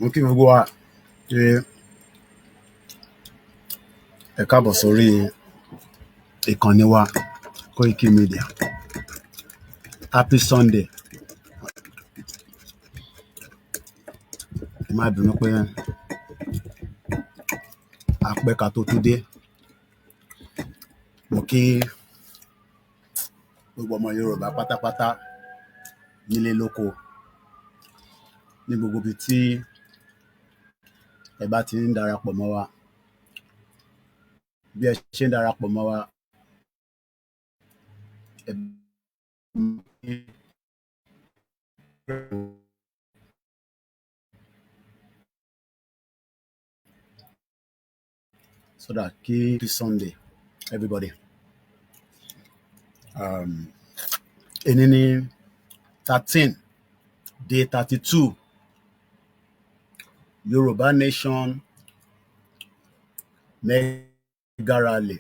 Mo kí gbogbo wa pé ẹ káàbọ̀ sórí ìkànnì wa Koikimedia. Happy Sunday. Ẹ má bínú pé àpẹka tó tún dé. Mo kí gbogbo ọmọ Yorùbá pátápátá nílé lóko ní gbogbo ibi tí ẹ bá ti ń darapọ̀ mọ́ wa. Bí ẹ ṣe ń darapọ̀ mọ́ wa, so that kí Sunday everybody. Èní ní 13 day 32 Yoruba Nation Mega Rally,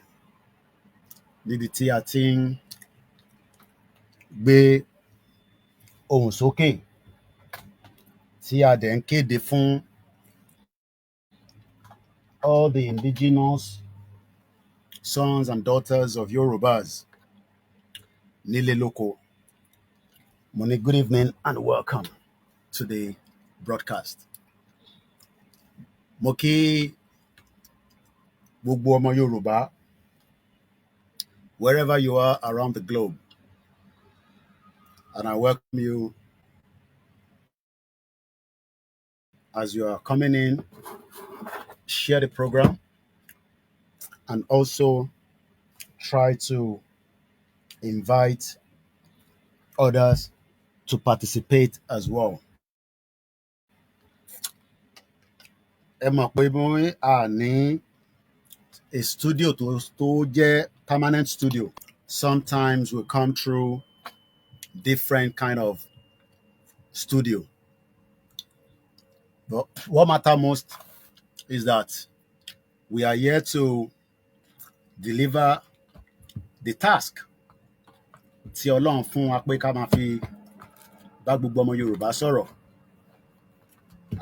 níbi tí a ti ń gbé ohùn sókè tí a dẹ̀ ń kéde fún all the indigenous sons and daughters of Yorubas nílé lóko. Mo ní good evening and welcome to the broadcast. Mo kí gbogbo ọmọ Yorùbá wherever you are around the globe, and I welcome you as you are coming in. Share the program and also try to invite others to participate as well. Ẹ mọ̀ pé bí a ní a studio tó jẹ́ permanent studio, sometimes we come through different kind of studio. But what matters most is that we are here to deliver the task tí Ọlọ́run fún wa pé ká máa fi bá gbogbo ọmọ Yorùbá sọ̀rọ̀.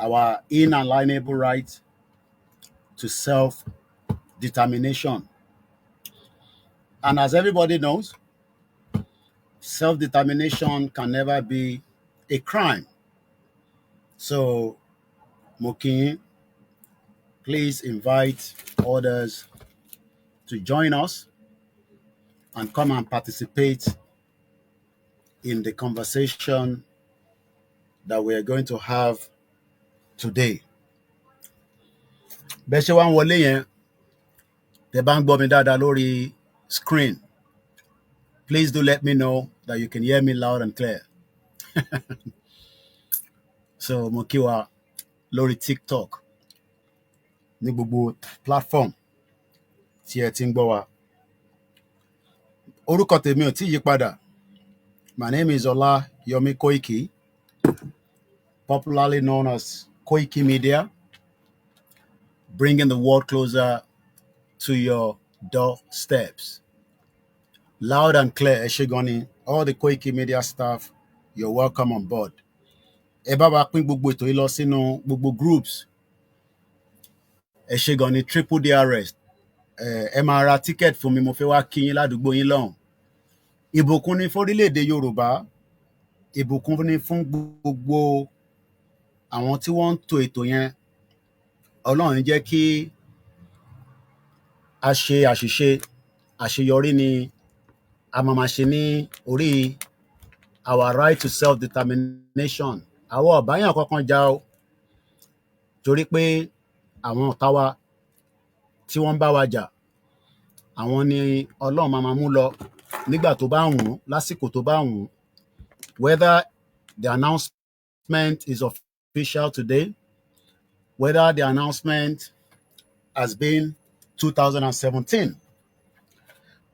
Our inalienable right to self-determination. And as everybody knows, self-determination can never be a crime. So, Mokin, please invite others to join us and come and participate in the conversation that we are going to have today. Bẹ́ ṣe wá ń wọlé yẹn, tẹ́ bá ń gbọ́ mi dáadáa lórí screen, please do let me know that you can hear me loud and clear. So mo kí wa lórí TikTok, ní gbogbo platform tí ẹ ti ń gbọ́ wa. Orúkọ tèmi ò tí yí padà. My name is OLAYOMI KOIKI, popularly known as Koikimedia, bringing the world closer to your doorsteps. Loud and clear, Eshegoni, all the Koikimedia staff, you're welcome on board. Ẹ bá wa pín gbogbo ètò yìí lọ sínú gbogbo groups. Eshegoni triple DRS. Ẹ máa ra ticket fún mi, mo fẹ́ wá kí yín ládùúgbò yín lọ́hùn. Ìbùkún ni fún orílẹ̀-èdè Yorùbá. Ìbùkún ni fún gbogbo àwọn tí wọ́n ń tò ètò yẹn. Ọlọ́run jẹ́ kí a ṣe àṣìṣe, àṣeyọrí ni a máa ṣe ní orí our right to self-determination. Àwọn ọ̀báyàn kankan jà o, torí pé àwọn ọ̀tá wa tí wọ́n bá wa jà, àwọn ni Ọlọ́run máa mú lọ nígbà tó bá wùn, lásìkò tó bá wùn. Whether the announcement is official today, whether the announcement has been 2017.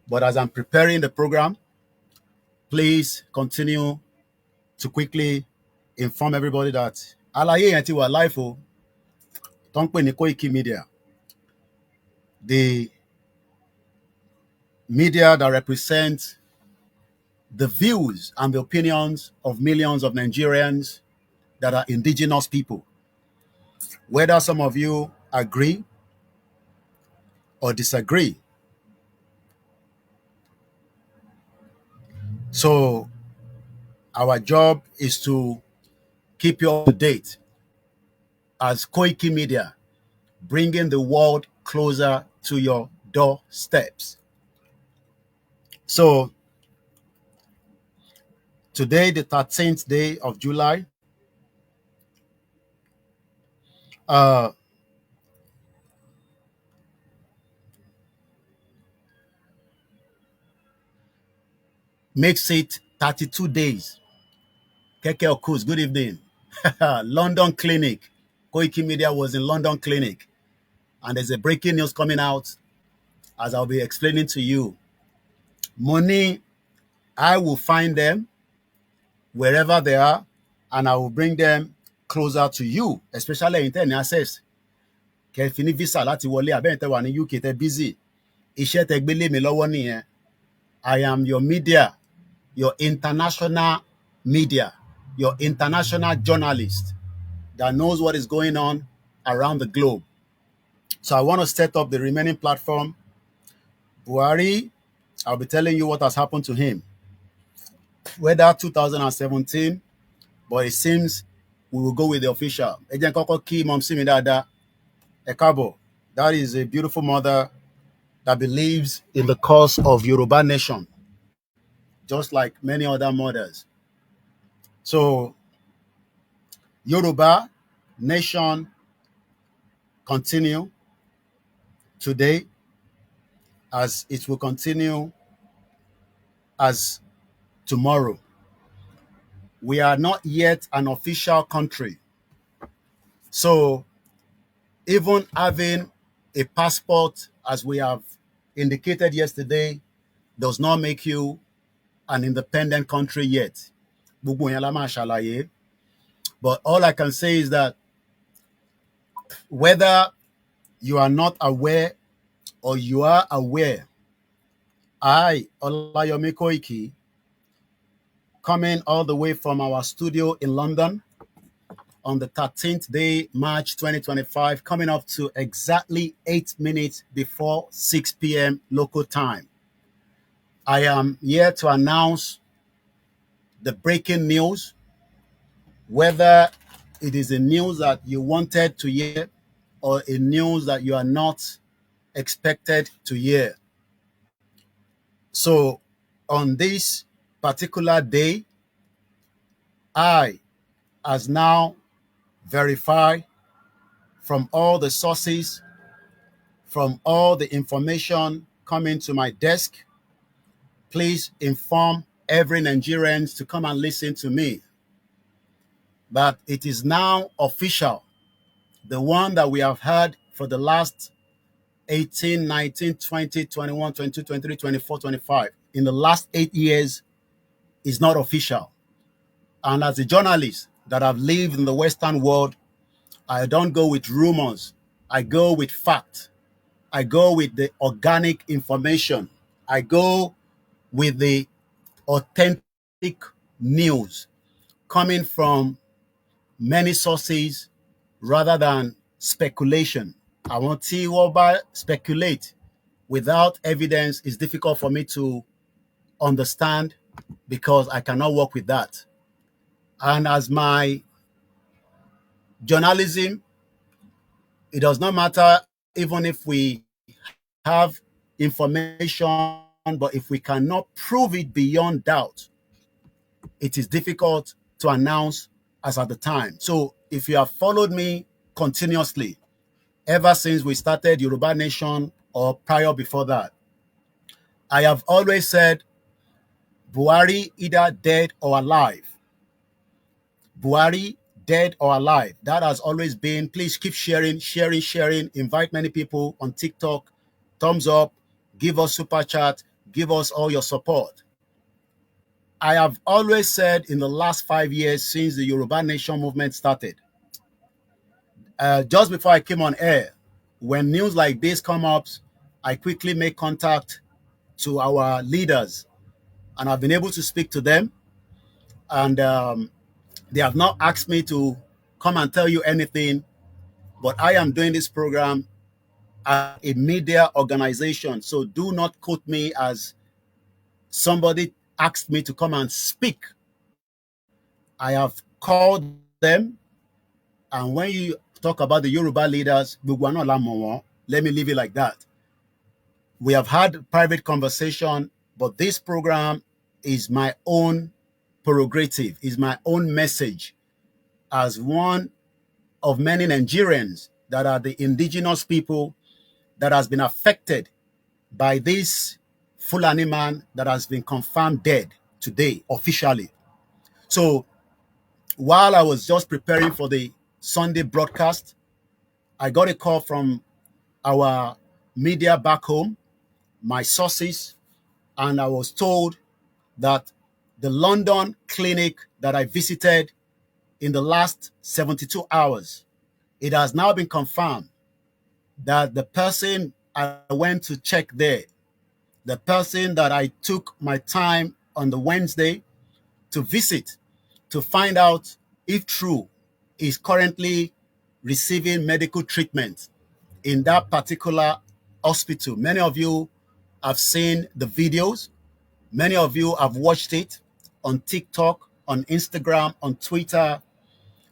But as I'm preparing the program, please continue to quickly inform everybody that àlàyé yẹn ti wà live o, tó ń pè ní Koikimedia. The media that represent the views and the opinions of millions of Nigerians that are indigenous people. Whether some of you agree or disagree. So our job is to keep you up to date as Koikimedia, bringing the world closer to your doorsteps. So today, the 13th day of July, uh, makes it 32 days. Keke Okus, good evening. London Clinic. Koikimedia was in London Clinic. And there's a breaking news coming out as I'll be explaining to you. Money, I will find them wherever they are, and I will bring them closer to you, especially in ten access. Kẹfì ní visa láti wọlé abẹ́yẹn tẹ́ wà ní UK tẹ́ busy. Iṣẹ́ tẹ́ gbélé mi lọ́wọ́ nìyẹn. I am your media, your international media, your international journalist that knows what is going on around the globe. So I want to set up the remaining platform. Buhari, I'll be telling you what has happened to him. Whether 2017, but it seems we will go with the official. Ẹ jẹ́ n kọ́kọ́ kí Mọ̀mísí mi dáadáa. Ẹ káàbọ̀. That is a beautiful mother that believes in the cause of Yoruba nation, just like many other mothers. So Yoruba nation continue today as it will continue as tomorrow. We are not yet an official country. So even having a passport, as we have indicated yesterday, does not make you an independent country yet. But all I can say is that whether you are not aware or you are aware, I, OLAYOMI KOIKI, coming all the way from our studio in London on the 13th day, March 2025, coming up to exactly 8 minutes before 6 p.m. local time. I am here to announce the breaking news, whether it is a news that you wanted to hear or a news that you are not expected to hear. So on this particular day, I, as now verified from all the sources, from all the information coming to my desk, please inform every Nigerian to come and listen to me. But it is now official, the one that we have had for the last 18, 19, 20, 21, 22, 23, 24, 25. In the last 8 years is not official. And as a journalist that have lived in the Western world, I don't go with rumors. I go with fact. I go with the organic information. I go with the authentic news coming from many sources rather than speculation. I want to speculate without evidence. It's difficult for me to understand because I cannot work with that. And as my journalism, it does not matter even if we have information, but if we cannot prove it beyond doubt, it is difficult to announce as at the time. So if you have followed me continuously, ever since we started Yoruba Nation or prior before that, I have always said Buhari either dead or alive. Buhari dead or alive. That has always been. Please keep sharing, sharing, sharing. Invite many people on TikTok. Thumbs up. Give us super chat. Give us all your support. I have always said in the last 5 years since the Yoruba Nation movement started, just before I came on air, when news like this come up, I quickly make contact to our leaders, and I've been able to speak to them, and they have not asked me to come and tell you anything, but I am doing this program as a media organization. So do not quote me as somebody asked me to come and speak. I have called them, and when you talk about the Yoruba leaders, let me leave it like that. We have had private conversation, but this program is my own prerogative, is my own message as one of many Nigerians that are the indigenous people that has been affected by this Fulani man that has been confirmed dead today officially. So while I was just preparing for the Sunday broadcast, I got a call from our media back home, my sources, and I was told that the London clinic that I visited in the last 72 hours, it has now been confirmed that the person I went to check there, the person that I took my time on the Wednesday to visit to find out if true is currently receiving medical treatment in that particular hospital. Many of you have seen the videos. Many of you have watched it on TikTok, on Instagram, on Twitter.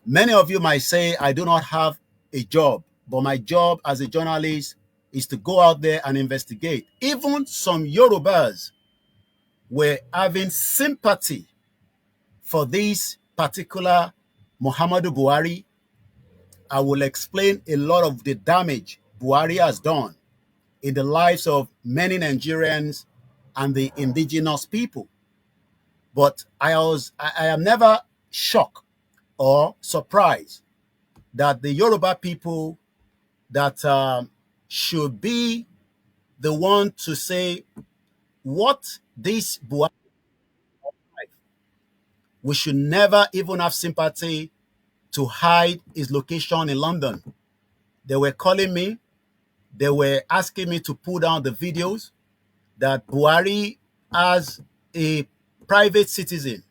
Many of you might say, I do not have a job, but my job as a journalist is to go out there and investigate. Even some Yorubas were having sympathy for this particular Muhammadu Buhari. I will explain a lot of the damage Buhari has done in the lives of many Nigerians and the indigenous people. But I am never shocked or surprised that the Yoruba people that should be the one to say what this Buhari, we should never even have sympathy to hide his location in London. They were calling me, they were asking me to pull down the videos that Buhari, as a private citizen,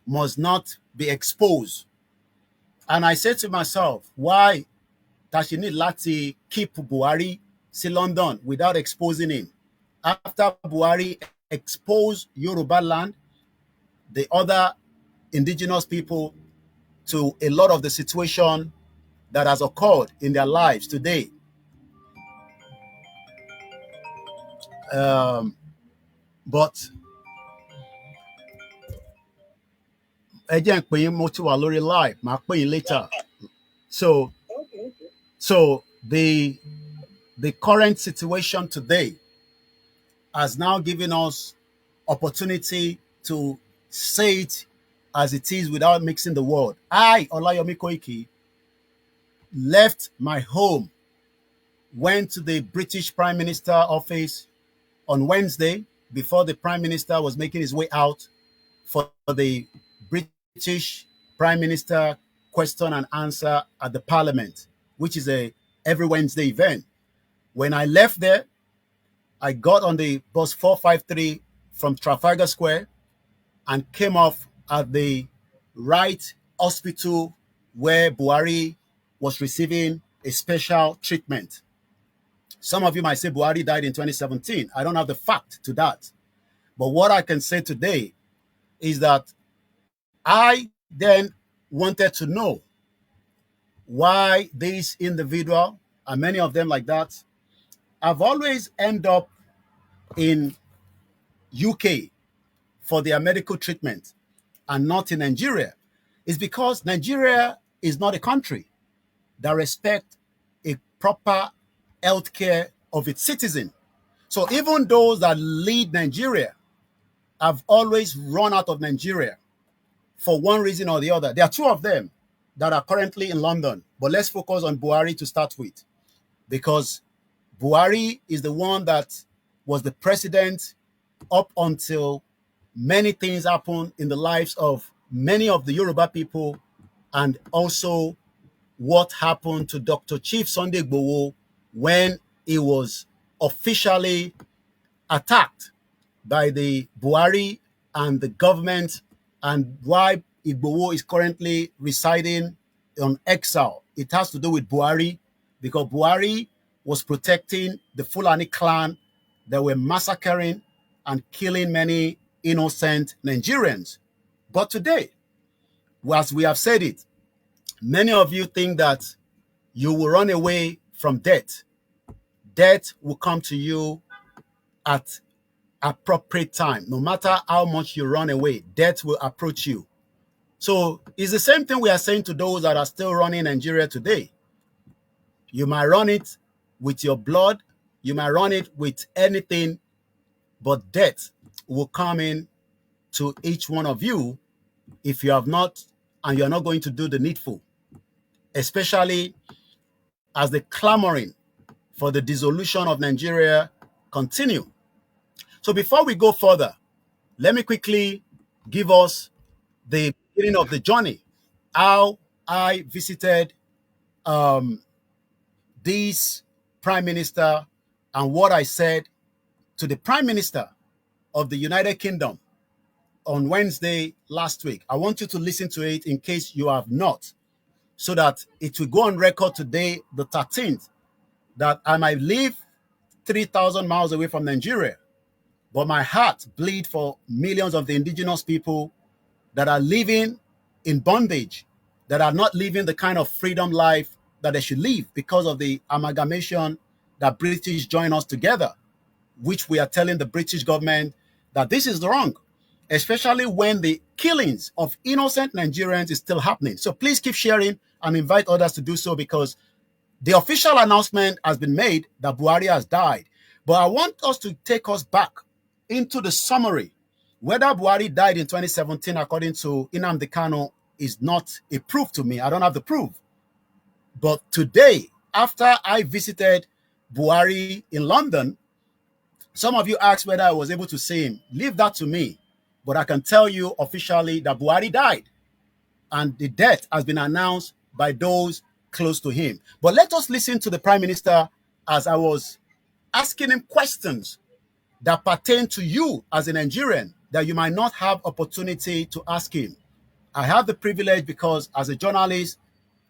must not be exposed. And I said to myself, why does she need Lati keep Buhari to London without exposing him? After Buhari exposed Yoruba land, the other indigenous people, to a lot of the situation that has occurred in their lives today. Um, but again, live, later. So, so the current situation today has now given us opportunity to say it as it is without mixing the word. I, OLAYOMI KOIKI, left my home, went to the British Prime Minister office on Wednesday before the Prime Minister was making his way out for the British Prime Minister question and answer at the Parliament, which is a every Wednesday event. When I left there, I got on the bus 453 from Trafalgar Square and came off at the right hospital where Buhari was receiving a special treatment. Some of you might say Buhari died in 2017. I don't have the fact to that. But what I can say today is that I then wanted to know why this individual, and many of them like that, have always end up in UK for their medical treatment and not in Nigeria. It's because Nigeria is not a country that respects a proper healthcare of its citizen. So even those that lead Nigeria have always run out of Nigeria for one reason or the other. There are two of them that are currently in London, but let's focus on Buhari to start with, because Buhari is the one that was the president up until many things happened in the lives of many of the Yoruba people, and also what happened to Dr. Chief Sunday Igboho when he was officially attacked by the Buhari and the government, and why Igboho is currently residing on exile. It has to do with Buhari, because Buhari was protecting the Fulani clan that were massacring and killing many innocent Nigerians. But today, as we have said it, many of you think that you will run away from death. Death will come to you at appropriate time. No matter how much you run away, death will approach you. So it's the same thing we are saying to those that are still running Nigeria today. You might run it with your blood, you might run it with anything, but death will come in to each one of you if you have not, and you're not going to do the needful, especially as the clamoring for the dissolution of Nigeria continue. So before we go further, let me quickly give us the beginning of the journey, how I visited this prime minister and what I said to the prime minister of the United Kingdom on Wednesday last week. I want you to listen to it in case you have not, so that it will go on record today, the 13th, that I might live 3,000 miles away from Nigeria, but my heart bleeds for millions of the indigenous people that are living in bondage, that are not living the kind of freedom life that they should live because of the amalgamation that British join us together, which we are telling the British government that this is wrong, especially when the killings of innocent Nigerians is still happening. So please keep sharing and invite others to do so, because the official announcement has been made that Buhari has died. But I want us to take us back into the summary. Whether Buhari died in 2017, according to Nnamdi Kanu, is not a proof to me. I don't have the proof. But today, after I visited Buhari in London, some of you asked whether I was able to see him. Leave that to me. But I can tell you officially that Buhari died, and the death has been announced by those close to him. But let us listen to the Prime Minister as I was asking him questions that pertain to you as a Nigerian that you might not have opportunity to ask him. I have the privilege, because as a journalist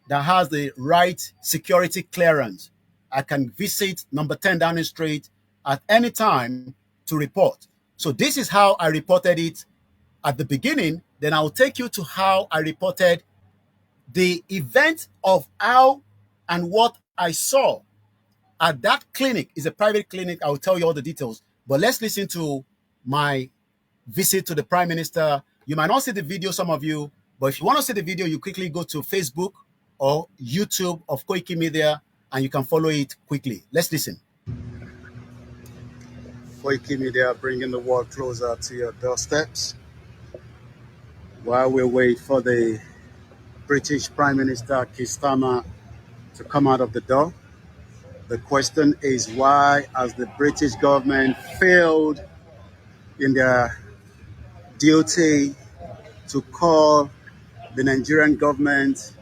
that has the right security clearance, I can visit number 10 Downing Street at any time to report. So this is how I reported it at the beginning. Then I'll take you to how I reported the event of how and what I saw at that clinic. Is a private clinic. I'll tell you all the details. But let's listen to my visit to the Prime Minister. You might not see the video, some of you, but if you want to see the video, you quickly go to Facebook or YouTube of Koikimedia, and you can follow it quickly. Let's listen. Koikimedia, bringing the world closer to your doorsteps. While we wait for the British Prime Minister Keir Starmer to come out of the door, the question is, why has the British government failed in their duty to call the Nigerian government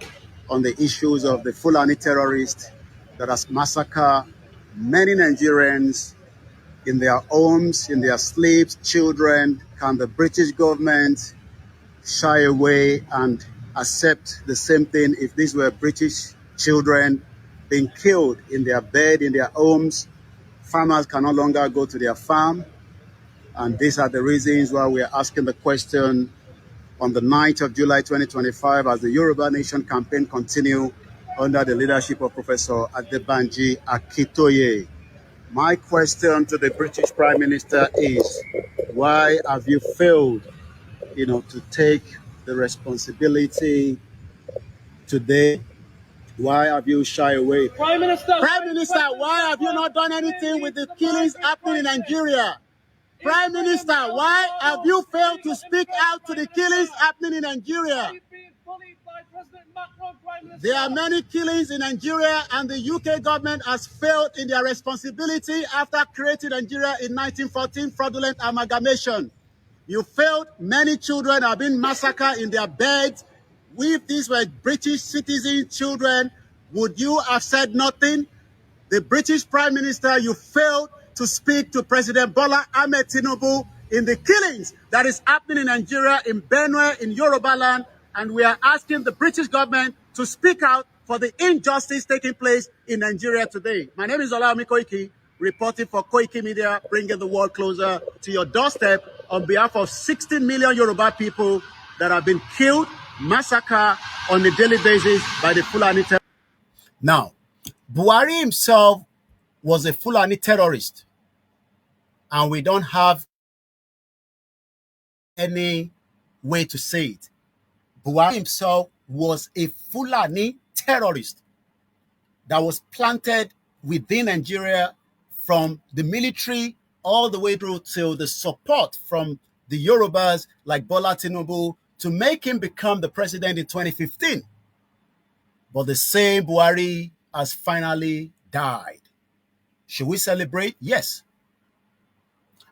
on the issues of the Fulani terrorists that has massacred many Nigerians in their homes, in their sleeps, children? Can the British government shy away and accept the same thing if these were British children being killed in their bed, in their homes? Farmers can no longer go to their farm. And these are the reasons why we are asking the question on the 9th of July 2025 as the Yoruba Nation campaign continue under the leadership of Professor Adebanji Akitoye. My question to the British Prime Minister is, why have you failed, to take the responsibility today? Why have you shy away? Prime Minister, why have you not done anything with the killings happening in Nigeria? Prime Minister, why have you failed to speak out to the killings happening in Nigeria? There are many killings in Nigeria, and the UK government has failed in their responsibility after creating Nigeria in 1914, fraudulent amalgamation. You failed. Many children have been massacred in their beds. If these were British citizen children, would you have said nothing? The British Prime Minister, you failed to speak to President Bola Ahmed Tinubu in the killings that is happening in Nigeria, in Benue, in Yoruba land, and we are asking the British government to speak out for the injustice taking place in Nigeria today. My name is OLAYOMI KOIKI, reporting for Koikimedia, bringing the world closer to your doorstep on behalf of 60 million Yoruba people that have been killed, massacred on a daily basis by the Fulani terrorists. Now, Buhari himself was a Fulani terrorist, and we don't have any way to say it. Buhari himself was a Fulani terrorist that was planted within Nigeria from the military all the way through to the support from the Yorubas like Bola Tinubu to make him become the president in 2015. But the same Buhari has finally died. Should we celebrate? Yes.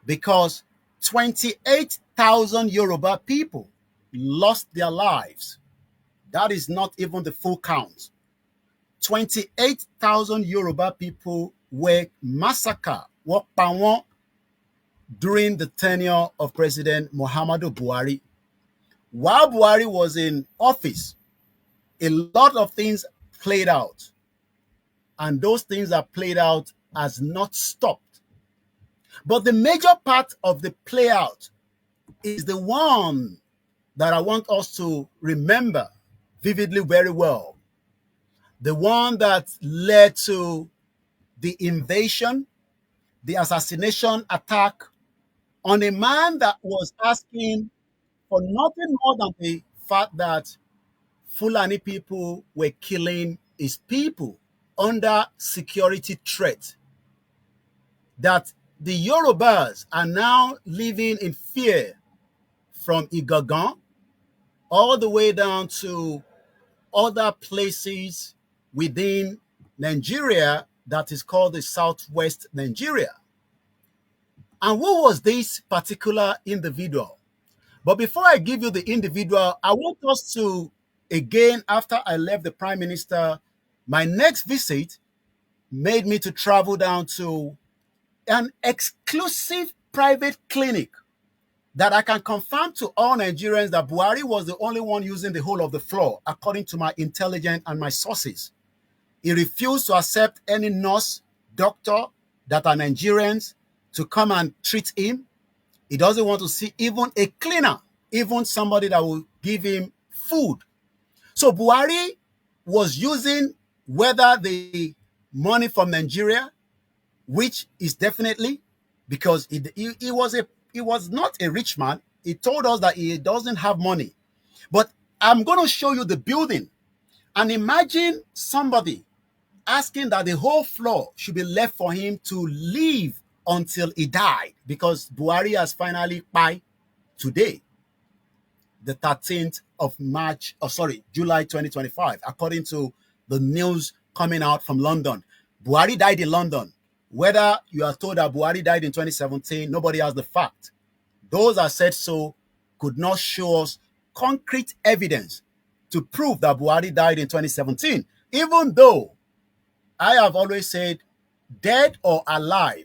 Because 28,000 Yoruba people lost their lives. That is not even the full count. 28,000 Yoruba people were massacred during the tenure of President Muhammadu Buhari. While Buhari was in office, a lot of things played out. And those things that played out has not stopped. But the major part of the play out is the one that I want us to remember vividly very well. The one that led to the invasion, the assassination attack on a man that was asking for nothing more than the fact that Fulani people were killing his people under security threat. That the Yorubas are now living in fear from Igagan all the way down to other places within Nigeria that is called the Southwest Nigeria. And who was this particular individual? But before I give you the individual, I want us to, again, after I left the Prime Minister, my next visit made me to travel down to an exclusive private clinic that I can confirm to all Nigerians that Buhari was the only one using the whole of the floor, according to my intelligence and my sources. He refused to accept any nurse, doctor that are Nigerians to come and treat him. He doesn't want to see even a cleaner, even somebody that will give him food. So Buhari was using whether the money from Nigeria, which is definitely because he was not a rich man. He told us that he doesn't have money. But I'm going to show you the building. And imagine somebody asking that the whole floor should be left for him to live until he died, because Buhari has finally Kpai today, the 13th of March, July 2025, according to the news coming out from London. Buhari died in London. Whether you are told that Buhari died in 2017, nobody has the fact. Those that said so could not show us concrete evidence to prove that Buhari died in 2017, even though I have always said, dead or alive,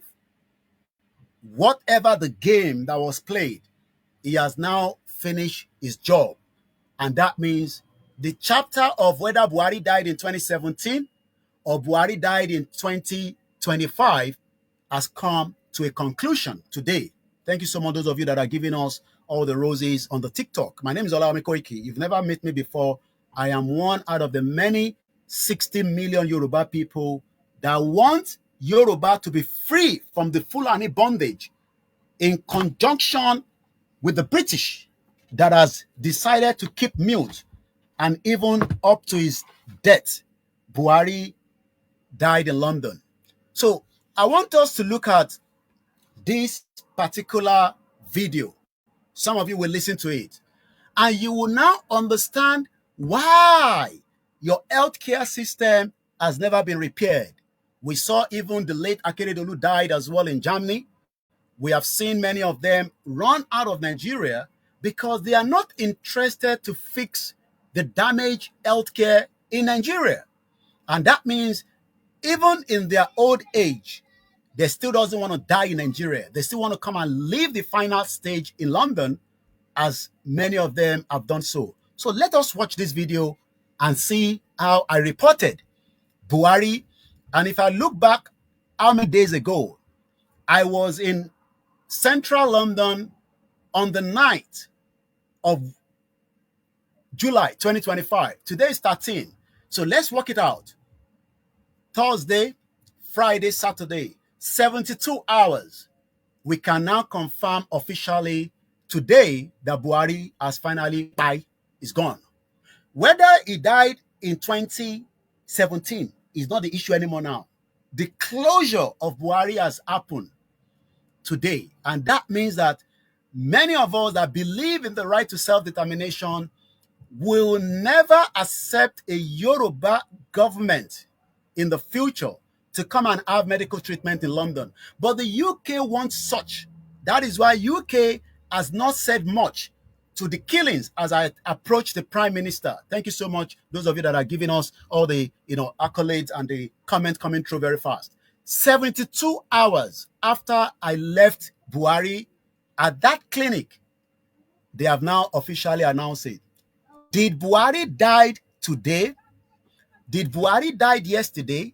whatever the game that was played, he has now finished his job. And that means the chapter of whether Buhari died in 2017 or Buhari died in 2025 has come to a conclusion today. Thank you so much, those of you that are giving us all the roses on the TikTok. My name is OLAYOMI KOIKI. You've never met me before. I am one out of the many 60 million Yoruba people that want Yoruba to be free from the Fulani bondage, in conjunction with the British that has decided to keep mute. And even up to his death, Buhari died in London. So I want us to look at this particular video. Some of you will listen to it, and you will now understand why your healthcare system has never been repaired. We saw even the late Akeredolu died as well in Germany. We have seen many of them run out of Nigeria because they are not interested to fix the damaged healthcare in Nigeria. And that means even in their old age, They still doesn't want to die in Nigeria. They still want to come and leave the final stage in London, as many of them have done so. So let us watch this video and see how I reported Buhari. And if I look back how many days ago, I was in central London on the 9th of July 2025. Today is 13. So let's work it out. Thursday, Friday, Saturday, 72 hours. We can now confirm officially today that Buhari has finally died, is gone. Whether he died in 2017 is not the issue anymore now. The closure of Buhari has happened today. And that means that many of us that believe in the right to self-determination will never accept a Yoruba government in the future to come and have medical treatment in London. But the UK wants such. That is why UK has not said much to the killings as I approach the Prime Minister. Thank you so much, those of you that are giving us all the accolades and the comments coming through very fast. 72 hours after I left Buhari at that clinic, they have now officially announced it. Did Buhari die today? Did Buhari die yesterday?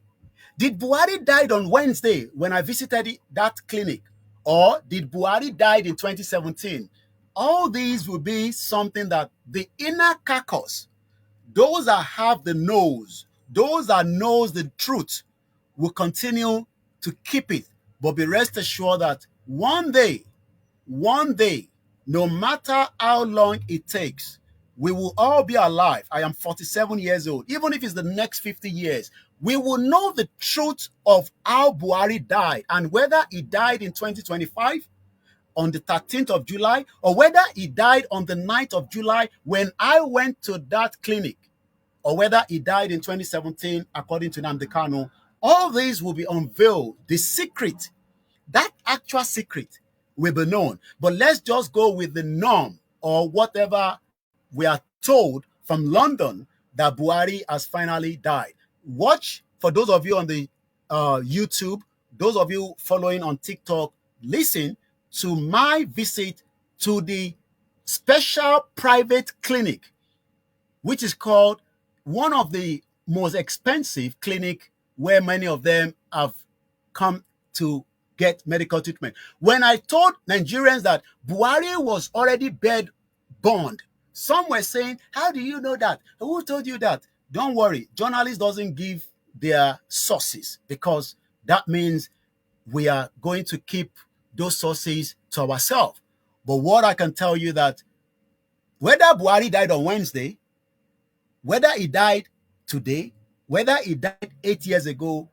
Did Buhari die on Wednesday when I visited that clinic? Or did Buhari die in 2017? All these will be something that the inner caucus, those that have the nose, those that knows the truth, will continue to keep it. But be rest assured that one day, no matter how long it takes, we will all be alive. I am 47 years old. Even if it's the next 50 years, we will know the truth of how Buhari died, and whether he died in 2025 on the 13th of July, or whether he died on the 9th of July when I went to that clinic, or whether he died in 2017 according to Nnamdi Kanu. All these will be unveiled. The secret, that actual secret, will be known. But let's just go with the norm, or whatever we are told from London, that Buhari has finally died. Watch, for those of you on the YouTube, those of you following on TikTok, listen to my visit to the special private clinic, which is called one of the most expensive clinic where many of them have come to get medical treatment. When I told Nigerians that Buhari was already bed bound, some were saying, how do you know that? Who told you that? Don't worry, journalists doesn't give their sources, because that means we are going to keep those sources to ourselves. But what I can tell you that whether Buhari died on Wednesday, whether he died today, whether he died 8 years ago,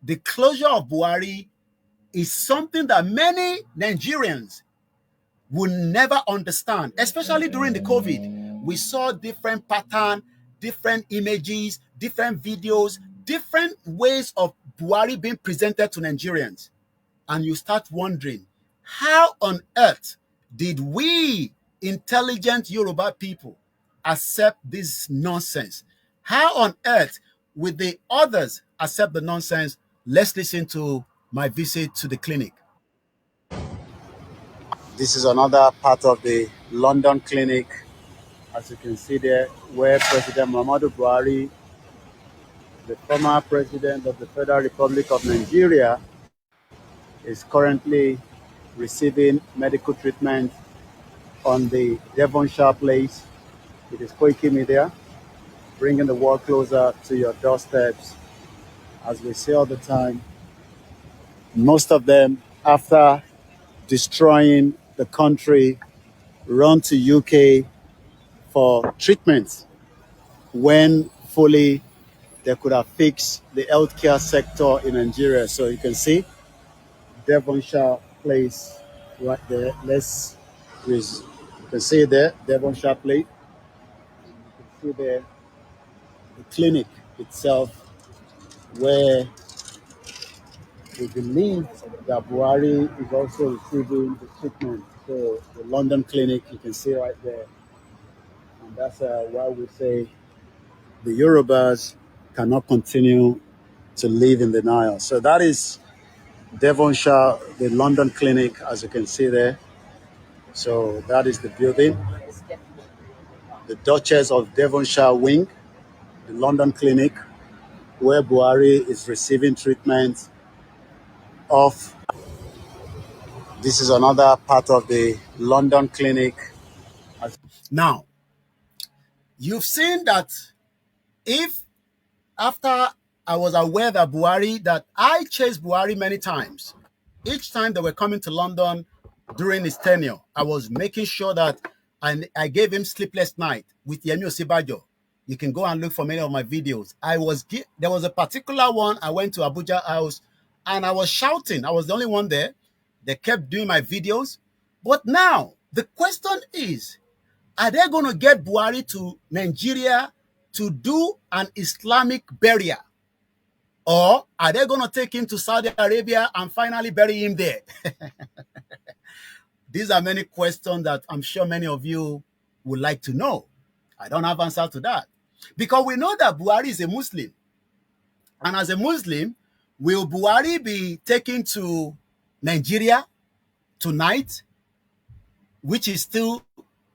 the closure of Buhari is something that many Nigerians will never understand, especially during the COVID. We saw different patterns, different images, different videos, different ways of Buhari being presented to Nigerians. And you start wondering, how on earth did we intelligent Yoruba people accept this nonsense? How on earth would the others accept the nonsense? Let's listen to my visit to the clinic. This is another part of the London clinic, as you can see there, where President Muhammadu Buhari, the former president of the Federal Republic of Nigeria, is currently receiving medical treatment on the Devonshire place. It is Koikimedia, bringing the world closer to your doorsteps. As we say all the time, most of them, after destroying the country, run to UK for treatment when fully they could have fixed the healthcare sector in Nigeria. So you can see Devonshire place right there. You can see there, Devonshire place. You can see there the clinic itself, where we believe that Buhari is also receiving the treatment. So the London clinic, you can see right there. And that's why we say the Yorubas cannot continue to live in denial. So that is Devonshire, the London Clinic, as you can see there. So that is the building, the Duchess of Devonshire Wing, the London Clinic, where Buhari is receiving treatment of. This is another part of the London Clinic. Now, you've seen that if after I was aware that that I chased Buhari many times. Each time they were coming to London during his tenure, I was making sure that I gave him sleepless night with Yemi Osibajo. You can go and look for many of my videos. There was a particular one. I went to Abuja House and I was shouting. I was the only one there. They kept doing my videos. But now the question is, are they going to get Buhari to Nigeria to do an Islamic burial? Or are they going to take him to Saudi Arabia and finally bury him there? These are many questions that I'm sure many of you would like to know. I don't have answer to that. Because we know that Buhari is a Muslim. And as a Muslim, will Buhari be taken to Nigeria tonight, which is still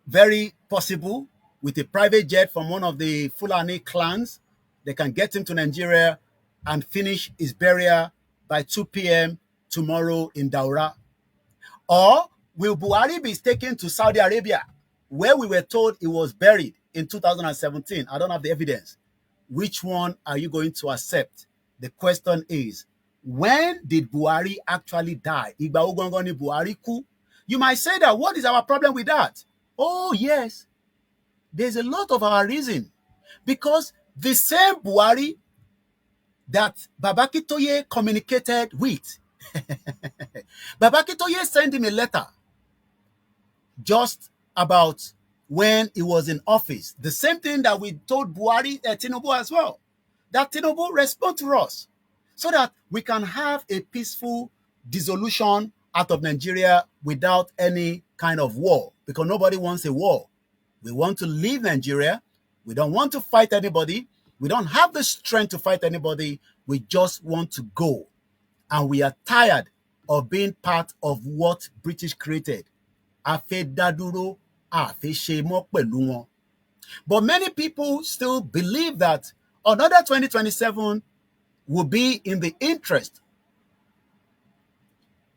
very possible, with a private jet from one of the Fulani clans? They can get him to Nigeria and finish his burial by 2 p.m. tomorrow in Daura. Or will Buhari be taken to Saudi Arabia, where we were told he was buried in 2017? I don't have the evidence. Which one are you going to accept? The question is, when did Buhari actually die? Ìgbà wo gangan ni Buhari kú? You might say that, what is our problem with that? Oh, yes. There's a lot of our reason. Because the same Buhari that Babakitoye communicated with, Babakitoye sent him a letter just about when he was in office. The same thing that we told Buhari, Tinubu as well. That Tinubu respond to us so that we can have a peaceful dissolution out of Nigeria without any kind of war, because nobody wants a war. We want to leave Nigeria. We don't want to fight anybody. We don't have the strength to fight anybody. We just want to go. And we are tired of being part of what British created. But many people still believe that another 2027 will be in the interest.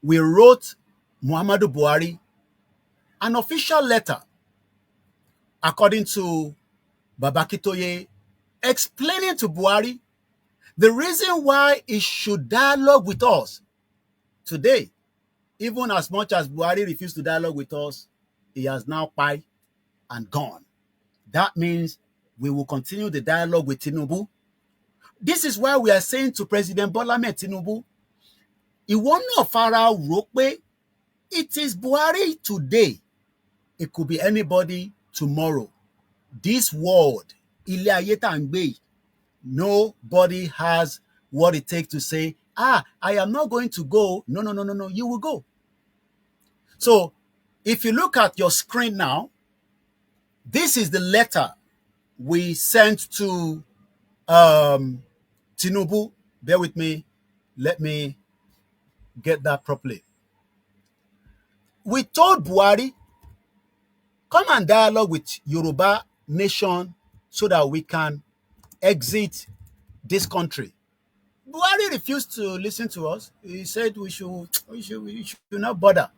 We wrote Muhammadu Buhari an official letter, according to Babakitoye, explaining to Buhari the reason why he should dialogue with us today. Even as much as Buhari refused to dialogue with us, he has now Kpai and gone. That means we will continue the dialogue with Tinubu. This is why we are saying to President Bola Ahmed Tinubu, ìwọ náà fara rò pé it is Buhari today. It could be anybody tomorrow. This world, ilé ayé tá ń gbé, nobody has what it takes to say, I am not going to go. No, you will go. So if you look at your screen now, this is the letter we sent to Tinubu. Bear with me. Let me get that properly. We told Buhari, come and dialogue with Yoruba nation so that we can exit this country. Buhari refused to listen to us. He said we should not bother.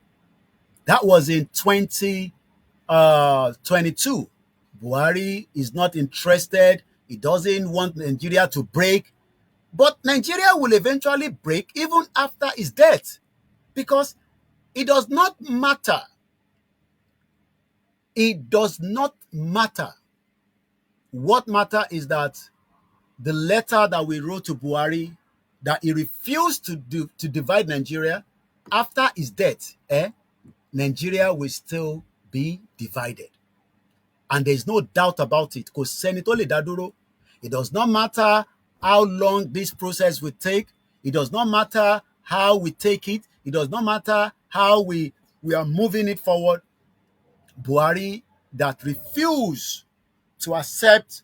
That was in 2022. Buhari is not interested. He doesn't want Nigeria to break. But Nigeria will eventually break even after his death, because it does not matter. It does not matter. What matters is that the letter that we wrote to Buhari, that he refused to divide Nigeria, after his death, Nigeria will still be divided. And there's no doubt about it. Because Senator Ledaduro, it does not matter how long this process will take. It does not matter how we take it. It does not matter how we are moving it forward. Buhari that refused to accept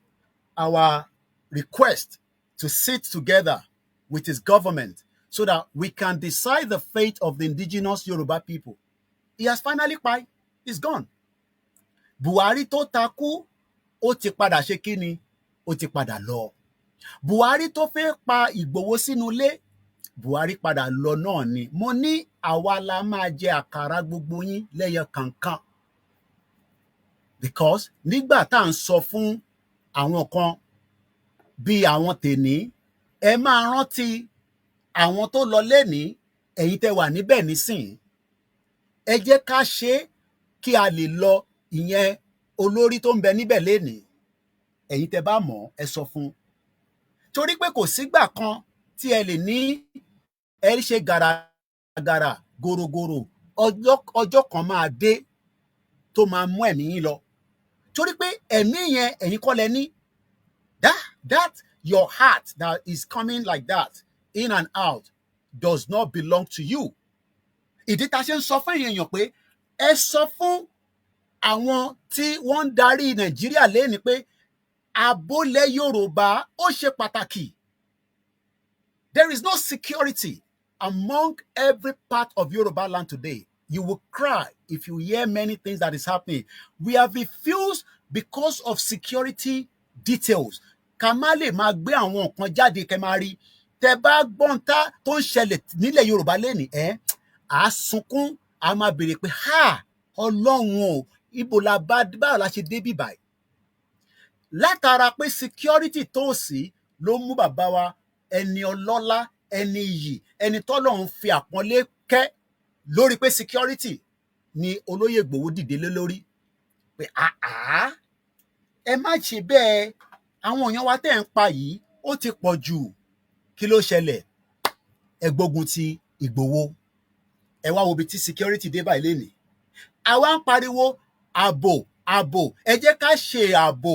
our request to sit together with his government so that we can decide the fate of the indigenous Yoruba people. He has finally Kpai. He's gone. Buhari tó takú, ó ti padà ṣe kíni, ó ti padà lọ. Buhari tó fẹ́ pa Ìgbòho sínú ilé, Buhari padà lọ náà ni. Mo ní àwa la máa jẹ àkàrà gbogbo yín lẹ́yọ kankan. Because nígbà tá à ń sọ fún àwọn kan bí àwọn tèní, ẹ máa rántí àwọn tó lọ lénìí, ẹ̀yin tẹ́ wà níbẹ̀ nísìn. Ẹ jẹ́ ká ṣe kí a lè lọ ìyẹn olórí tó ń bẹ níbẹ̀ lénìí. Ẹ̀yin tẹ́ bá mọ̀ ẹ sọ fún. Torí pé kò sígbà kan tí ẹ lè ní ẹ ṣe gàràgàrà gòrògòrò, ọjọ́ kan máa dé tó máa mú ẹ̀mí yín lọ. Torí pé ẹ̀mí yẹn ẹ̀yin kọ́ lẹ ní. That your heart that is coming like that in and out does not belong to you. Ìdí tá a ṣe ń sọ fún èèyàn pé ẹ sọ fún àwọn tí wọ́n ń darí Nàìjíríà lénìí pé àbólẹ̀ Yorùbá ó ṣe pàtàkì. There is no security among every part of Yoruba land today. You will cry if you hear many things that is happening. We have refused because of security details. Ká má lè máa gbé àwọn nǹkan jáde kẹ́ máa rí. Tẹ́ bá gbọ́n tá tó ń ṣẹlẹ̀ nílẹ̀ Yorùbá lénìí, à sunkún, a máa béèrè pé Ọlọ́run o, ibo la báwo la ṣe débí báyìí. Látara pé security tó sí ló mú bàbá wa ẹni ọlọ́lá, ẹni iyì, ẹni tọ́lọ́run fi àpọ́nlé kẹ́ lórí pé security ni olóyè Ìgbòho dìde lé lórí. Pé ẹ má ṣe bẹ́ẹ̀, àwọn èèyàn wa tẹ́ ń pa yìí ó ti pọ̀ jù. Kí ló ṣẹlẹ̀? Ẹ gbógun ti Ìgbòho. Ẹ wá wo ibi tí security dé báyìí lénìí. Àwa ń pariwo ààbò, ààbò, ẹ jẹ́ ká ṣe ààbò.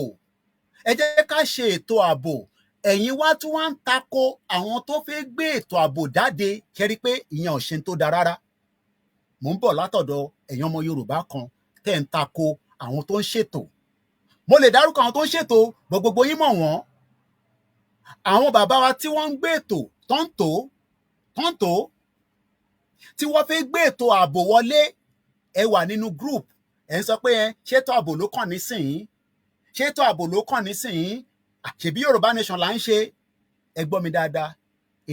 Ẹ jẹ́ ká ṣe ètò ààbò. Ẹ̀yin wá tún wá ń tako àwọn tó fẹ́ gbé ètò ààbò jáde, kẹ́rí pé ìyẹn ò ṣe tó da rárá. Mò ń bọ̀ látọ̀dọ̀ ẹ̀yin ọmọ Yorùbá kan tẹ́ ń tako àwọn tó ń ṣètò. Mo lè dárúkọ àwọn tó ń ṣètò, gbogbo yín mọ̀ wọ́n. Àwọn bàbá wa tí wọ́n ń gbé ètò tọ́ǹtò, tí wọ́n fẹ́ gbé ètò ààbò wọlé, ẹ wà nínú group, ẹ ń sọ pé ṣètò ààbò ló kàn nísìnyí, ṣètò ààbò ló kàn nísìnyí, ṣebí Yorùbá nation là ń ṣe. Ẹ gbọ́ mi dáadáa,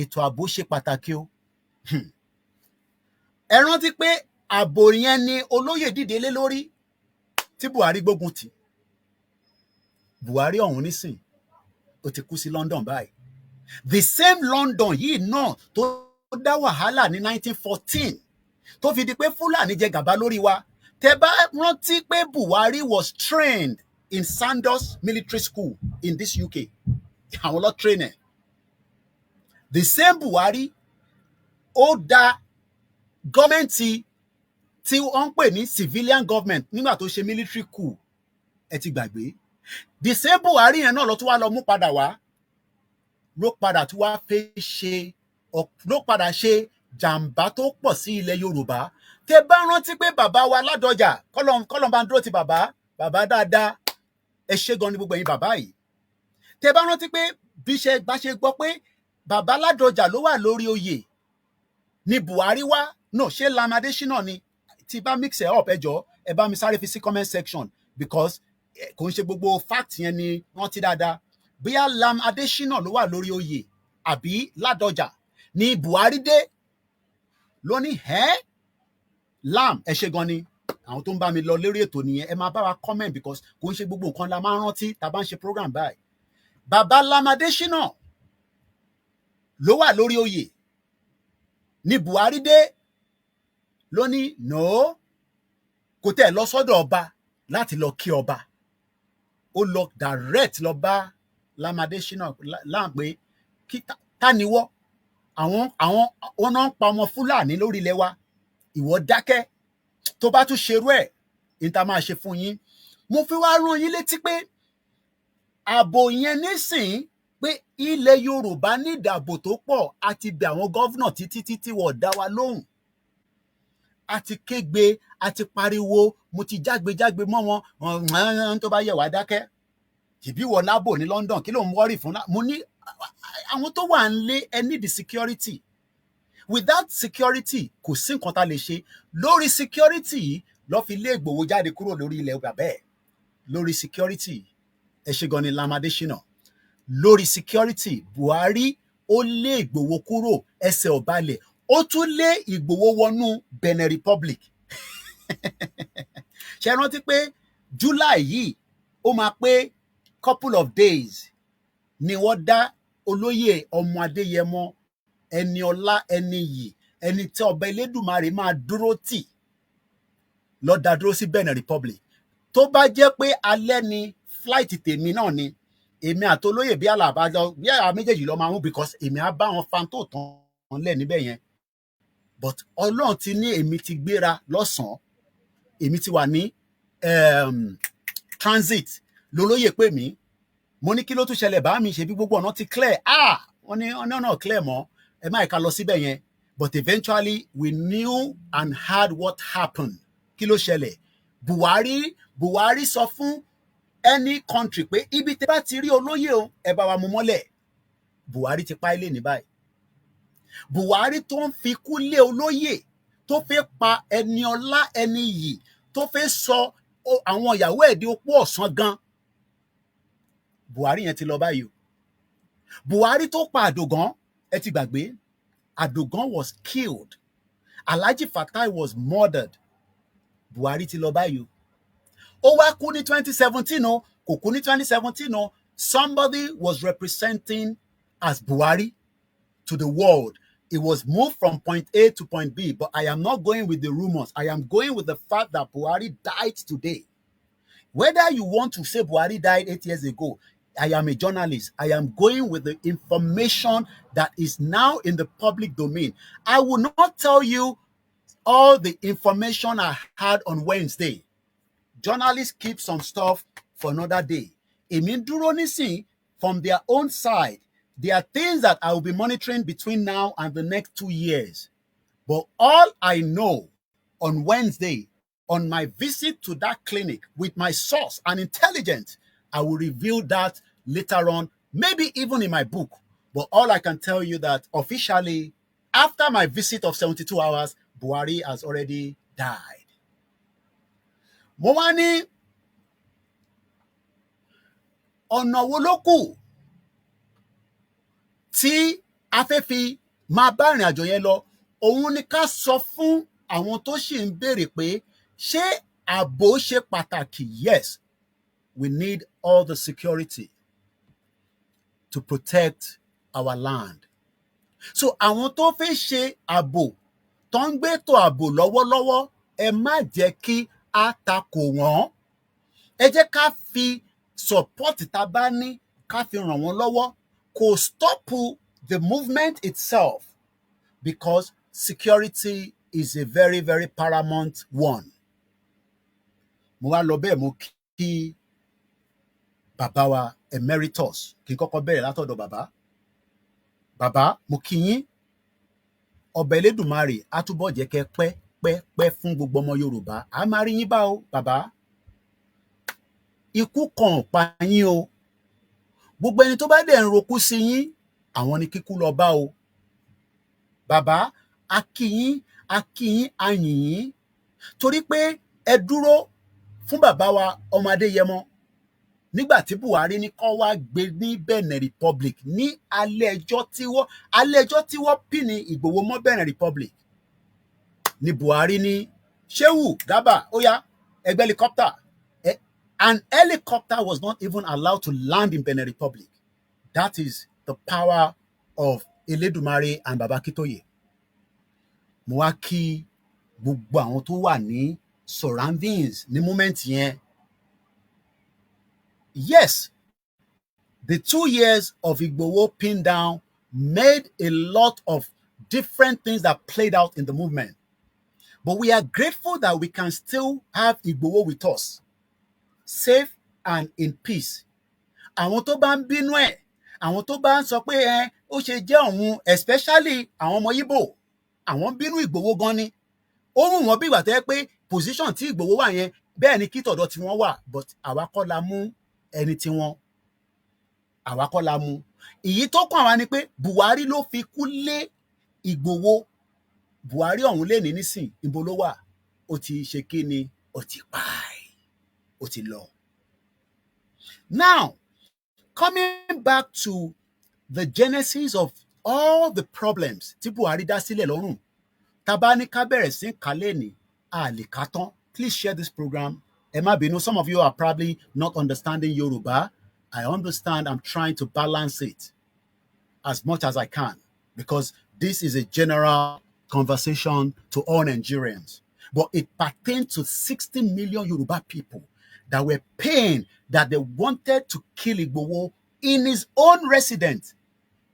ètò ààbò ṣe pàtàkì o. Ẹ rántí pé ààbò yẹn ni olóyè dìde lé lórí tí Buhari gbógun tì. Buhari ọ̀hún nísìn ó ti kú sí London báyìí. The same London yìí náà tó dá wàhálà ní 1914 tó fi di pé Fúlàní jẹ gàba lórí wa. Tẹ́ bá rántí pé Buhari was trained in Sandhurst Military School in this UK. Àwọn lọ train ẹ̀. The same Buhari ó dá gọ́ọ̀mẹ̀ntì tí wọ́n ń pè ní civilian government nígbà tó ṣe military coup. Ẹ ti gbàgbé. The same Buhari yẹn náà lọ tún wá lọ mú padà wá. Ló padà tún wá fẹ́ ṣe, ló padà ṣe jàǹbá tó pọ̀ sí ilẹ̀ Yorùbá. Tẹ́ bá rántí pé bàbá wa Ládọjà, kọ́lọ́n bá ń dúró ti bàbá dáadáa. Ẹ ṣé gan ni gbogbo ẹ̀yin bàbá yìí. Tẹ́ bá rántí pé bí bá ṣe gbọ́ pé bàbá Ládọjà ló wà lórí oyè ni Buhari wá. No, ṣé Lam Adésínà ni? Tí bá mix ẹ̀ up, ẹ jọ̀ọ́, ẹ bá mi sáré fi sí comment section because kò ń ṣe gbogbo fact yẹn ni rántí dáadáa. Bóyá Lam Adésínà ló wà lórí oyè àbí Ládọjà ni Buhari dé ló ní Lam, ẹ ṣé gan ni. Àwọn tó ń bá mi lọ lórí ètò nìyẹn, ẹ máa bá wa comment because kò ń ṣe gbogbo nǹkan la máa ń rántí tá a bá ń ṣe program báyìí. Bàbá Lam Adésínà ló wà lórí oyè ni Buhari dé ló ní no, kò tẹ̀ lọ sọ́dọ̀ ọba láti lọ kí ọba. Ó lọ direct lọ bá Lam Adésínà láǹpẹ́ kí ta ni wọ́. Àwọn wọn náà ń pa ọmọ Fúlàní lórí ilẹ̀ wa. Ìwọ dákẹ́. Tó bá tún ṣerú ẹ̀, ní ta máa ṣe fún yín. Mo fi wá rán yín létí pé ààbò yẹn nísìn pé ilẹ̀ Yorùbá ní ìdààbò tó pọ̀ àti bẹ̀ àwọn gọ́vnà títí wọ́n dá wa lóhùn. Àti kégbe, àti pariwo, mo ti jágbe mọ́ wọn, tó bá yẹ wá dákẹ́. Ṣèbí wọ lábò ní London, kí ló ń wọ́rì fún? Mo ní àwọn tó wà ń lé ẹ need security. without security kò sí nǹkan tá lè ṣe. Lórí security yìí ló fi lé Ìgbòho jáde kúrò lórí ilẹ̀ bàbá ẹ̀. Lórí security ẹ ṣe gan ni Lamade Shina. Lórí security Buhari ó lé Ìgbòho kúrò ẹsẹ̀ ọ̀balẹ̀, ó tún lé Ìgbòho wọnú Benin Republic. Ṣé rántí pé July yìí ó máa pé couple of days ni wọ́n dá olóyè ọmọ Adéyẹmọ ẹni ọlá ẹni yìí ẹni tí ọba Elédùmarè máa dúró tì lọ dá dúró sí Benin Republic. Tó bá jẹ́ pé alẹ́ ni flight tèmi náà ni èmi àtolóyè bí àlàbà lọ bí àwọn méjèèjì lọ máa mú because èmi á bá wọn fan tó tán lẹ̀ níbẹ̀ yẹn. But Ọlọ́run ti ní èmi ti gbéra lọ́sàn-án, èmi ti wà ní transit lolóyè pè mí, mo ní kí ló tún ṣẹlẹ̀ bá mi ṣe bí gbogbo ọ̀nà ti clear. Wọ́n ní ọ̀nà clear mọ́, ẹ má ìka lọ síbẹ̀ yẹn. But eventually we knew and heard what happened. Kí ló ṣẹlẹ̀? Buhari sọ fún any country pé ibi tẹ́ bá ti rí olóyè o ẹ bá wa mú mọ́lẹ̀. Buhari ti pa ilé ní báyìí. Buhari tó ń fi kú lé olóyè, tó fẹ́ pa ẹni ọlá ẹni yìí, tó fẹ́ sọ àwọn ìyàwó ẹ̀ di opó ọ̀sán gan. Buhari yẹn ti lọ báyìí o. Buhari tó pa Àdògán, ẹ ti gbàgbé, Àdògán was killed. Alhaji Fatai was murdered. Buhari ti lọ báyìí o. Ó wá kú ní 2017 o, kò kú ní 2017 o. Somebody was representing as Buhari to the world. It was moved from point A to point B, but I am not going with the rumors. I am going with the fact that Buhari died today. Whether you want to say Buhari died 8 years ago, I am a journalist. I am going with the information that is now in the public domain. I will not tell you all the information I had on Wednesday. Journalists keep some stuff for another day. Èmi dúró nísìn from their own side. There are things that I will be monitoring between now and the next 2 years. But all I know on Wednesday, on my visit to that clinic with my source and intelligence, I will reveal that later on, maybe even in my book. But all I can tell you that officially, after my visit of 72 hours, Buhari has already died. Mo wá ní ọ̀nà wo ló kù tí a fẹ́ fi máa bá ìrìn àjò yẹn lọ? Òun ni ká sọ fún àwọn tó sì ń béèrè pé ṣé ààbò ṣe pàtàkì? Yes, we need all the security to protect our land. So àwọn tó fẹ́ ṣe ààbò, tó ń gbé ètò ààbò lọ́wọ́lọ́wọ́, ẹ má jẹ́ kí a takò wọ́n. Ẹ jẹ́ ká fi support tá a bá ní ká fi ràn wọ́n lọ́wọ́. Kò stop the movement itself, because security is a very, very paramount one. Mo wá lọ bẹ́ẹ̀ mo kí bàbá wa emeritus, kí n kọ́kọ́ bẹ̀rẹ̀ látọ̀dọ̀ bàbá. Bàbá, mo kí yín. Ọba Elédùmarè á túbọ̀ jẹ́ kẹ́ pẹ́ fún gbogbo ọmọ Yorùbá. A máa rí yín bá o, bàbá. Ikú kan ò pa yín o. Gbogbo ẹni tó bá dẹ̀ ń rokú sí yín, àwọn ni kíkú lọ bá o. Bàbá, a kí yín, a yìn yín. Torí pé ẹ dúró fún bàbá wa ọmọ Adéyẹmọ nígbà tí Buhari ní kó wá gbé ní Benin Republic ní alẹ́ ẹjọ́ tí wọ́n pín ní Ìgbòho mọ́ Benin Republic. Ní Buhari ní Shehu Garba, ó yá, ẹgbẹ́ helicopter. An helicopter was not even allowed to land in Benin Republic. That is the power of Elédùmarè and Baba Akintoye. Mo wá kí gbogbo àwọn tó wà ní surroundings ní moment yẹn. Yes, the 2 years of Igboho pin down made a lot of different things that played out in the movement. But we are grateful that we can still have Igboho with us, safe and in peace. Àwọn tó bá ń bínú ẹ̀, àwọn tó bá ń sọ pé ó ṣe jẹ́ òun, especially àwọn ọmọ Ìgbò, àwọn bínú Ìgbòho gan ni. Ó mú wọn bí ìgbà tó yẹ pé position tí Ìgbòho wà yẹn bẹ́ẹ̀ ni kí tọ̀dọ̀ tí wọ́n wà, but àwa kọ́ la mú ẹni tí wọ́n, àwa kọ́ la mú. Èyí tó kàn wá ni pé Buhari ló fi kú lé Ìgbòho Buhari ọ̀hún lè ní nísìn ibo ló wà, ó ti ṣe kí ni, ó ti Kpai, ó ti lọ. Now, coming back to the genesis of all the problems tí Buhari dá sílẹ̀ lọ́rùn, tá bá ní ká bẹ̀rẹ̀ sí kálẹ̀ ní a lè ká tán. Please share this program. Ẹ má bínú, some of you are probably not understanding Yoruba. I understand. I'm trying to balance it as much as I can because this is a general conversation to all Nigerians. But it pertains to 60 million Yoruba people that were pained that they wanted to kill Igboho in his own residence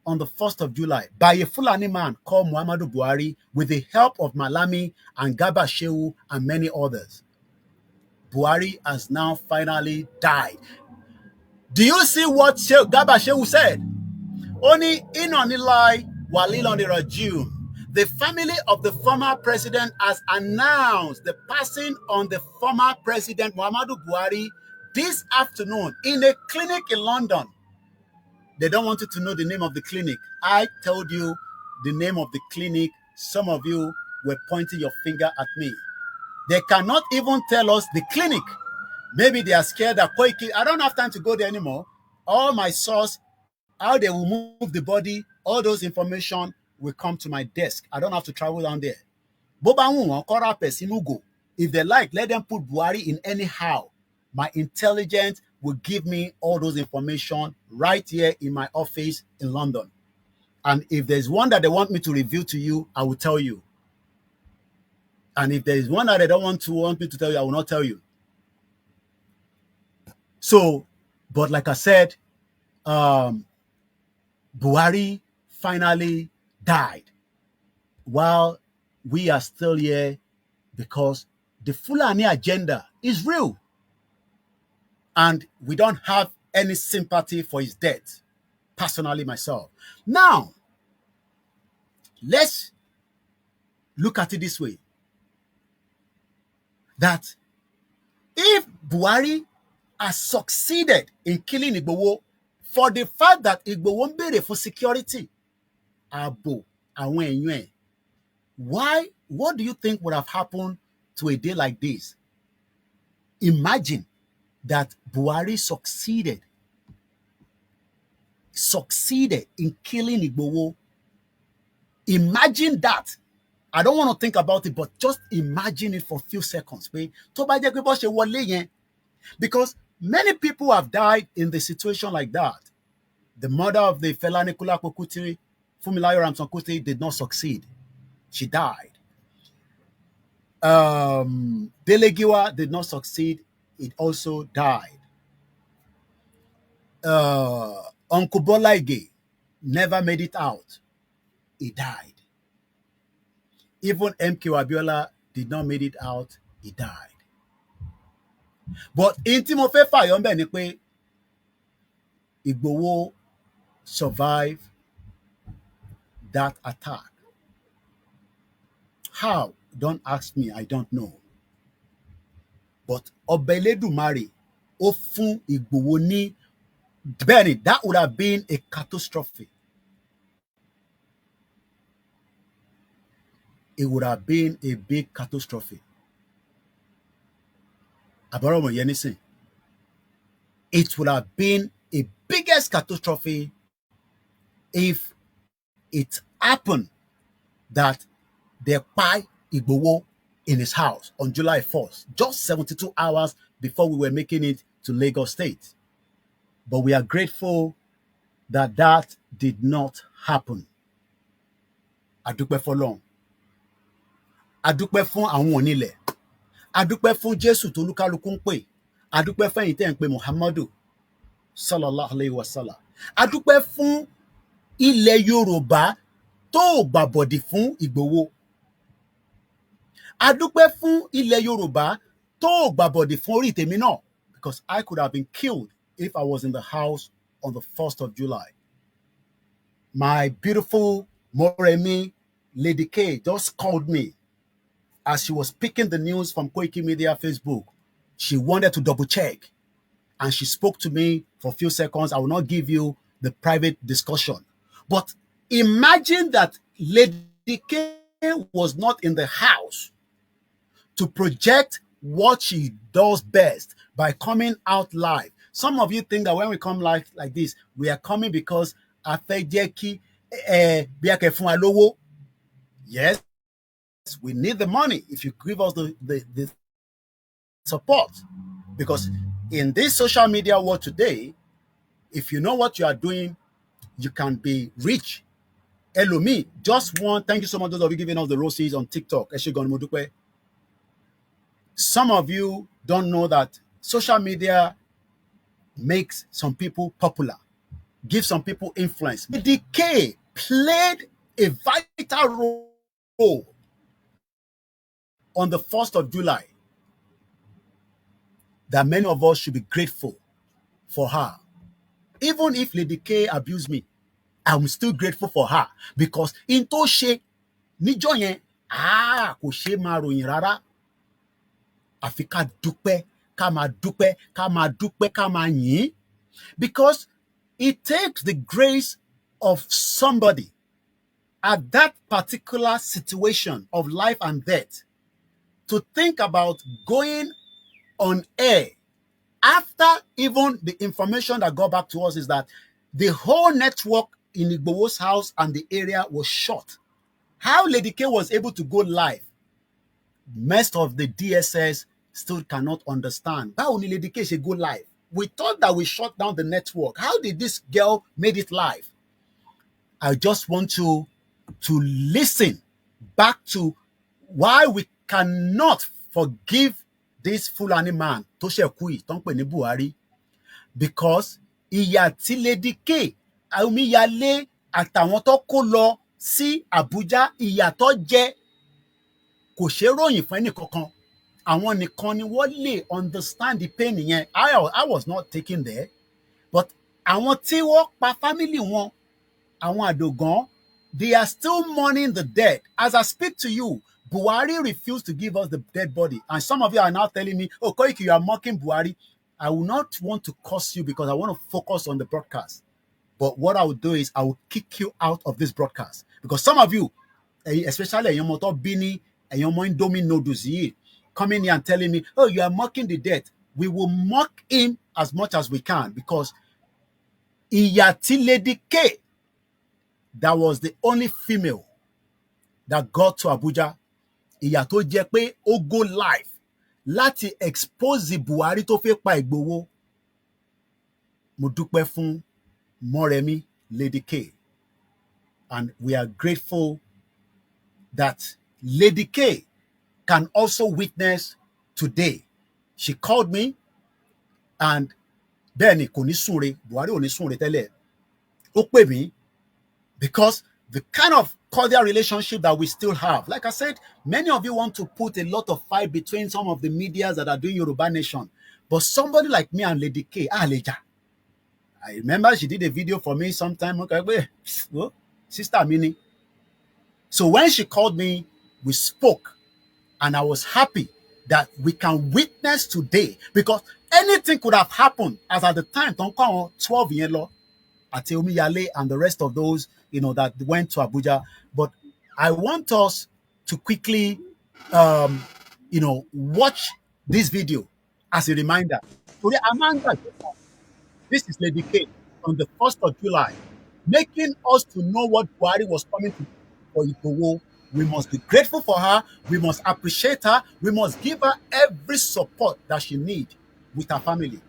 on the 1st of July by a Fulani man called Muhammadu Buhari with the help of Malami and Garba Shehu and many others. Buhari has now finally died. Do you see what Garba Shehu said? Only inonilai walilon rajim. The family of the former president has announced the passing on the former president Muhammadu Buhari this afternoon in a clinic in London. They don't want you to know the name of the clinic. I told you the name of the clinic. Some of you were pointing your finger at me. They cannot even tell us the clinic. Maybe they are scared that Koiki. I don't have time to go there anymore. All my source, how they will move the body, all those information will come to my desk. I don't have to travel down there. If they like, let them put Buhari in anyhow. My intelligence will give me all those information right here in my office in London. And if there's one that they want me to reveal to you, I will tell you. And if there is one that they don't want me to tell you, I will not tell you. So, but like I said, Buhari finally died while we are still here because the Fulani agenda is real. And we don't have any sympathy for his death, personally myself. Now, let's look at it this way. That if Buhari has succeeded in killing Igboho for the fact that Igboho ń béèrè for security, ààbò àwọn èèyàn ẹ̀, what do you think would have happened to a day like this? Imagine that Buhari succeeded in killing Igboho. Imagine that. I don't want to think about it, but just imagine it for a few seconds. Because many people have died in the situation like that. The mother of the Fela Anikulapo Kuti, Funmilayo Ramson Kuti, did not succeed. She died. Delegiwa did not succeed. It also died. Uncle Bolaige never made it out. He died. Even MK Abiola did not make it out. He died. But in Timofe Fayombe ni pé Igboho survived that attack. How? Don't ask me. I don't know. But Ọba Elédùmarè ó fún Igboho ní Benny, that would have been a catastrophe. It would have been a big catastrophe. It would have been a biggest catastrophe if it happened that they Kpai Igboho in his house on July 1st, just 72 hours before we were making it to Lagos State. But we are grateful that that did not happen. Adúpẹ́ f'Ọlọ́run. Adúpẹ́ fún àwọn onílẹ̀. Adúpẹ́ fún Jésù tó lúkálukú ń pè. Adúpẹ́ fẹ́yìn tẹ́ ń pè Muhammadu sallallahu alayhi wa sallam. Adúpẹ́ fún ilẹ̀ Yorùbá tó gbàbọ̀dì fún Ìgbòho. Adúpẹ́ fún ilẹ̀ Yorùbá tó gbàbọ̀dì fún orí tèmi náà, because I could have been killed if I was in the house on the 1st of July. My beautiful Moremi, Lady K, just called me as she was picking the news from Koikimedia Facebook. She wanted to double check and she spoke to me for a few seconds. I will not give you the private discussion. But imagine that Lady K was not in the house to project what she does best by coming out live. Some of you think that when we come live like this, we are coming because yes, we need the money if you give us the support. Because in this social media world today, if you know what you are doing, you can be rich. Elomi, just one. Thank you so much, those of you giving us the roses on TikTok. Some of you don't know that social media makes some people popular, gives some people influence. The decay played a vital role on the 1st of July that many of us should be grateful for her. Even if Lady K abused me, I'm still grateful for her because in tó ṣe níjọ́ yẹn kò ṣe máa ròyìn rárá. Àfi ká dúpẹ́, ká máa dúpẹ́, ká máa dúpẹ́, ká máa yìn. Because it takes the grace of somebody at that particular situation of life and death to think about going on air after even the information that got back to us is that the whole network in Igbowo's house and the area was shut. How Lady K was able to go live, most of the DSS still cannot understand. How only Lady K should go live? We thought that we shut down the network. How did this girl made it live? I just want you to listen back to why we cannot forgive this Fulani man, Toshekui, Tonkpe ni Buhari, because ìyà tí Lady K, Omiyale, àtàwọn tó kó lọ sí Abuja, ìyà tó jẹ kò ṣe ròyìn fún ẹnì kankan. Àwọn nìkan ni wọ́n lè understand the pain yẹn. I was not taken there, but àwọn tí wọ́n pa family wọn, àwọn àdògán, they are still mourning the dead. As I speak to you, Buhari refused to give us the dead body. And some of you are now telling me, oh, Koiki, you are mocking Buhari. I will not want to curse you because I want to focus on the broadcast. But what I will do is I will kick you out of this broadcast. Because some of you, especially Yomoto Bini and Yomo Indomie Noodles, coming here and telling me, oh, you are mocking the dead. We will mock him as much as we can because Iyati Lady K, that was the only female that got to Abuja. Ìyà tó jẹ́ pé ó go live láti expose Buhari tó fẹ́ pa Ìgbòho. Mo dúpẹ́ fún Moremi Lady K. And we are grateful that Lady K can also witness today. She called me and bẹ́ẹ̀ni kò ní súnre, Buhari ò ní súnre tẹ́lẹ̀. Ó pè mí because the kind of cordial relationship that we still have. Like I said, many of you want to put a lot of fight between some of the medias that are doing Yoruba Nation. But somebody like me and Lady K, Leja. I remember she did a video for me sometime. Okay, well, Sister Mini. So when she called me, we spoke. And I was happy that we can witness today. Because anything could have happened as at the time, 12 years ago, Ateomi Yale and the rest of those, that went to Abuja. But I want us to quickly, watch this video as a reminder. Today, Amanda, this is Lady K on the 1st of July, making us to know what Buhari was coming to for Igboho. We must be grateful for her. We must appreciate her. We must give her every support that she needs with her family.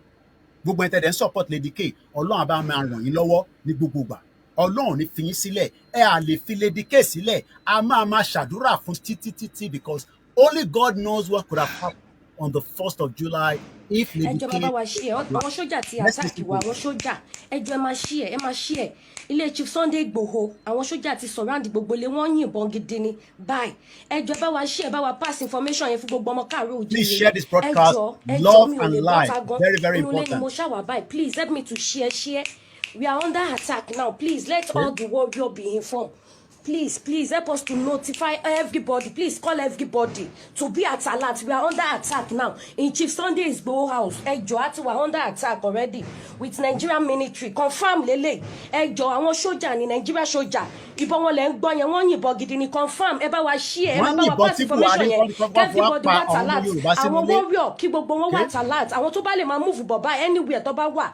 Gbogbo ẹ̀tẹ̀ dẹ̀ ń support Lady K, Ọlọ́run á bá máa ràn yín lọ́wọ́ ní gbogbo ìgbà. Ọlọ́run ní fi yín sílẹ̀. Ẹ à lè fi Lady K sílẹ̀. A máa ṣàdúrà fún títí because only God knows what could have happened on the 1st of July if Lady K. Ẹjọ́ bàbá wa ṣí ẹ̀, àwọn sójà ti àtàkì wa, àwọn sójà. Ẹjọ́ ẹ máa ṣí ẹ̀, Ilé Chief Sunday Igboho, àwọn sójà ti surround gbogbo ilé, wọ́n yìnbọn gidi ni. Báyìí, ẹjọ́ bá wa ṣí ẹ̀, bá wa pass information yẹn fún gbogbo ọmọ káàárọ̀ oòjíire. Please share this broadcast. Love and life. Very, very important. Mo ṣàwà báyìí. Please help me to share. We are under attack now. Please let all the warriors be informed. please help us to notify everybody. Please call everybody to be at alert. We are under attack now in Chief Sunday Igboho house. We are under attack already with Nigerian military. Confirm lele. Àwọn sójà ni Nigeria sójà. Ìbọn wọn lẹ ń gbọ́ yẹn, wọ́n yìnbọn gidi ni. Confirm. Ẹ bá wa share, ẹ bá wa pass information yẹn. Everybody wà at alert. Àwọn warrior kí gbogbo wọn wà at alert. Àwọn tó bá lè máa move bọ̀ bá anywhere tó bá wà.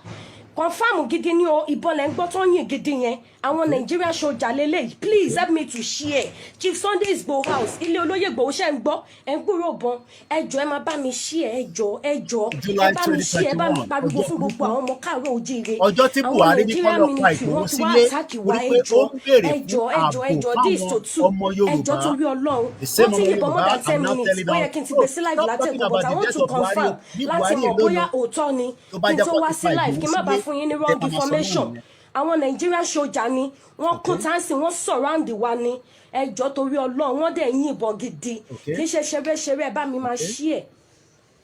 Confirm gidi ni o, ìbọn lẹ ń gbọ́ tó yìn gidi yẹn. Àwọn Nigeria sójà lélẹ̀. Please help me to share. Chief Sunday Igboho house, ilé olóyè Igboho ṣe ń gbọ́, ẹ ń gbúrò bọn. Ẹ jọ̀ọ́ ẹ máa bá mi share, ẹ jọ̀ọ́. Ẹ bá mi share, ẹ bá mi pariwo fún gbogbo àwọn ọmọ káàárọ̀ oòjíire. Ọjọ́ tí Buhari ní kọ́ lọ pa Ìgbòho sílé, orí pé ó ń béèrè fún ààbò fáwọn ọmọ Yorùbá. Torí Ọlọ́run. The same Wọ́n ti ọmọ yìnbọn more than Yorùbá, 10 I'm now minutes. telling Bóyá them, kí n ti gbé sí live stop látẹ̀kọ̀, talking but about I the want death to of Buhari. confirm Bí láti Buhari mọ̀ èló bóyá lọ òótọ́ ni tó bá kí n jẹ́ tó kó wá pa sí live kí n má bàa Ìgbòho fún yín ní sílé, wrong ẹ máa sọ information. náà nìyẹn. Àwọn Nigerian sójà ni wọ́n kún táǹsì, wọ́n surround wa ni. Ẹ jọ̀ọ́ torí Ọlọ́run, wọ́n dẹ̀ yìnbọn gidi. Kì í ṣe ṣeré ẹ bá mi máa share.